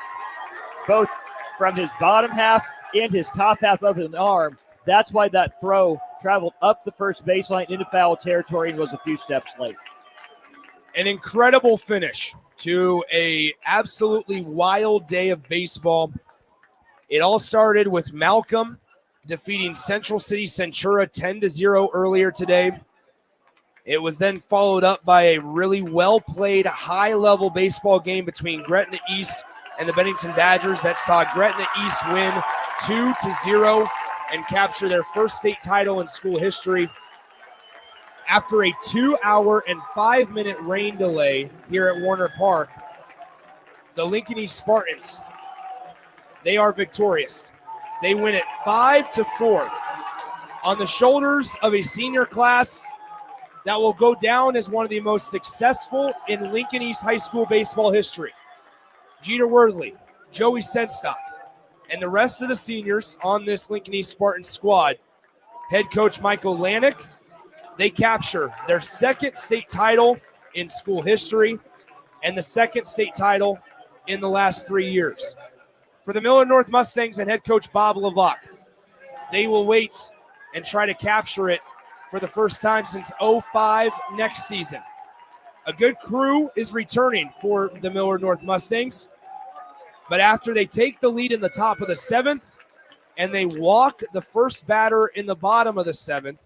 both from his bottom half and his top half of his arm. That's why that throw traveled up the first baseline into foul territory and was a few steps late. An incredible finish to a absolutely wild day of baseball. It all started with Malcolm defeating Central City Centura 10-0 earlier today. It was then followed up by a really well-played, high-level baseball game between Gretna East and the Bennington Badgers that saw Gretna East win 2-0 and capture their first state title in school history. After a 2-hour and 5-minute rain delay here at Warner Park, the Lincoln East Spartans, they are victorious. They win it 5-4 on the shoulders of a senior class that will go down as one of the most successful in Lincoln East high school baseball history. Jeter Worthley, Joey Senstock, and the rest of the seniors on this Lincoln East Spartans squad, head coach Michael Lanick, they capture their second state title in school history and the second state title in the last 3 years. For the Millard North Mustangs and head coach Bob Levac, they will wait and try to capture it for the first time since 2005 next season. A good crew is returning for the Millard North Mustangs, but after they take the lead in the top of the 7th and they walk the first batter in the bottom of the 7th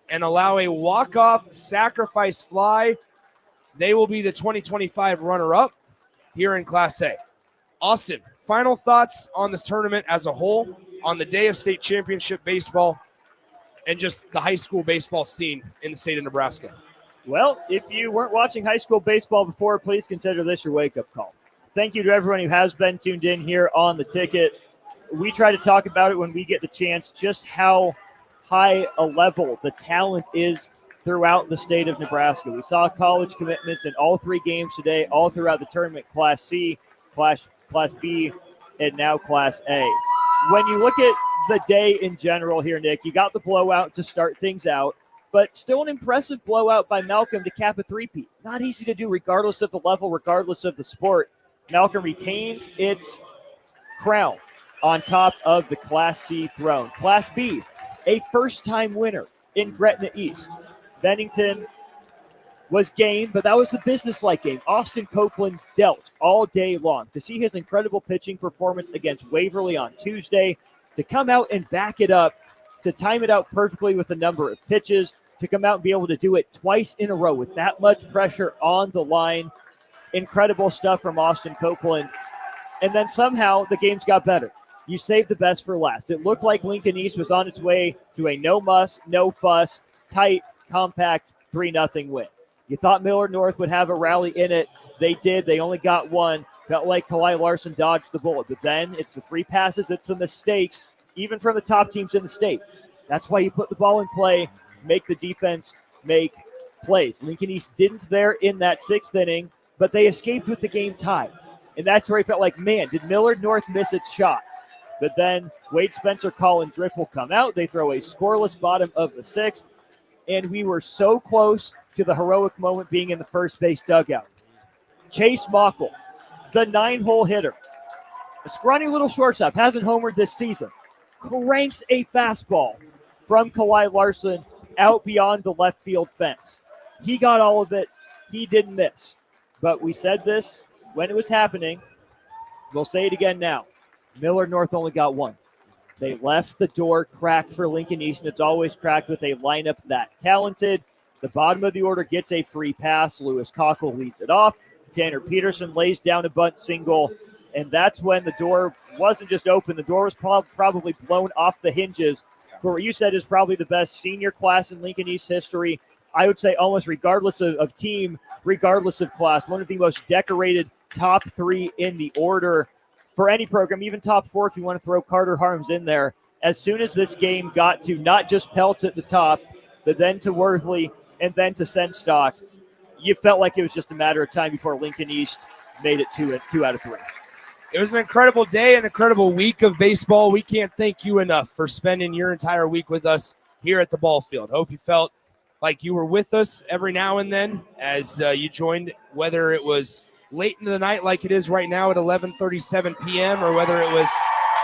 and allow a walk-off sacrifice fly, they will be the 2025 runner-up here in Class A. Austin, final thoughts on this tournament as a whole, on the day of state championship baseball, and just the high school baseball scene in the state of Nebraska? Well, if you weren't watching high school baseball before, please consider this your wake-up call. Thank you to everyone who has been tuned in here on The Ticket. We try to talk about it when we get the chance, just how high a level the talent is throughout the state of Nebraska. We saw college commitments in all 3 games today, all throughout the tournament, Class C, Class B, and now Class A. When you look at the day in general here, Nick, you got the blowout to start things out, but still an impressive blowout by Malcolm to cap a three-peat. Not easy to do regardless of the level, regardless of the sport. Malcolm retains its crown on top of the Class C throne. Class B, a first-time winner in Gretna East. Bennington was game, but that was the business-like game. Austin Copeland dealt all day long. To see his incredible pitching performance against Waverly on Tuesday, to come out and back it up, to time it out perfectly with a number of pitches, to come out and be able to do it twice in a row with that much pressure on the line. Incredible stuff from Austin Copeland. And then somehow the games got better. You saved the best for last. It looked like Lincoln East was on its way to a no-muss, no-fuss, tight, compact 3-0 win. You thought Millard North would have a rally in it. They did. They only got one. Felt like Kalai Larson dodged the bullet. But then it's the free passes, it's the mistakes, even from the top teams in the state. That's why you put the ball in play, make the defense make plays. Lincoln East didn't there in that 6th inning, but they escaped with the game tied. And that's where he felt like, man, did Millard North miss its shot? But then Wade Spencer, Colin Drift will come out. They throw a scoreless bottom of the 6th. And we were so close to the heroic moment being in the first base dugout. Chase Mockel, the 9-hole hitter, a scrawny little shortstop, hasn't homered this season, cranks a fastball from Kalai Larson out beyond the left field fence. He got all of it. He didn't miss. But we said this when it was happening. We'll say it again now. Millard North only got one. They left the door cracked for Lincoln East, and it's always cracked with a lineup that talented. The bottom of the order gets a free pass. Lewis Cockle leads it off. Tanner Peterson lays down a bunt single, and that's when the door wasn't just open. The door was probably blown off the hinges for what you said is probably the best senior class in Lincoln East history. I would say almost regardless of team, regardless of class, one of the most decorated top 3 in the order for any program, even top 4 if you want to throw Carter Harms in there. As soon as this game got to not just Pelt at the top, but then to Worthley and then to Senstock, you felt like it was just a matter of time before Lincoln East made it 2 out of 3. It was an incredible day, an incredible week of baseball. We can't thank you enough for spending your entire week with us here at the ball field. Hope you felt like you were with us every now and then as you joined, whether it was late into the night like it is right now at 11:37 p.m. or whether it was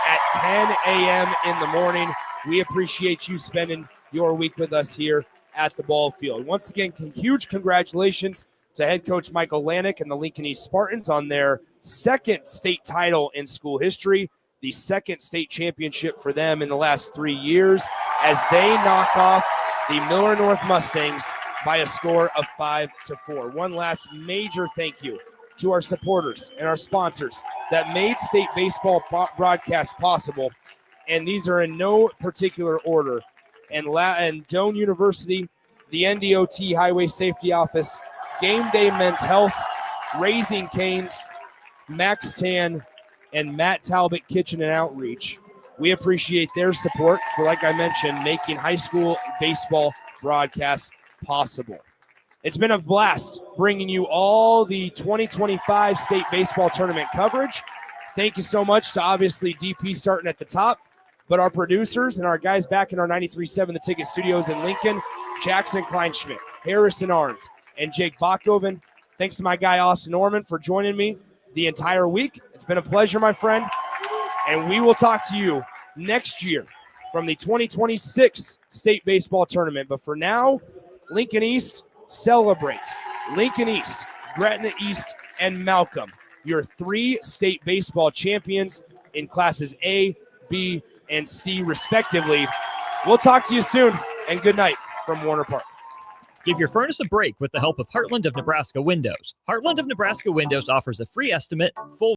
at 10 a.m. in the morning. We appreciate you spending your week with us here at the ball field. Once again, huge congratulations to head coach Michael Lanick and the Lincoln East Spartans on their second state title in school history, the second state championship for them in the last 3 years, as they knock off the Millard North Mustangs by a score of 5-4. One last major thank you to our supporters and our sponsors that made state baseball broadcast possible, and these are in no particular order. And Doane University, the NDOT Highway Safety Office, Game Day Men's Health, Raising Cane's, Max Tan, and Matt Talbot Kitchen and Outreach. We appreciate their support for, like I mentioned, making high school baseball broadcasts possible. It's been a blast bringing you all the 2025 state baseball tournament coverage. Thank you so much to obviously DP starting at the top, but our producers and our guys back in our 93.7 The Ticket studios in Lincoln, Jackson Kleinschmidt, Harrison Arns, and Jake Bachhoven. Thanks to my guy Austin Norman for joining me the entire week. It's been a pleasure, my friend, and we will talk to you next year from the 2026 state baseball tournament. But for now, Lincoln East celebrates. Lincoln East, Gretna East, and Malcolm, your 3 state baseball champions in classes A, B, and C, respectively. We'll talk to you soon, and good night from Warner Park. Give your furnace a break with the help of Heartland of Nebraska Windows. Heartland of Nebraska Windows offers a free estimate, full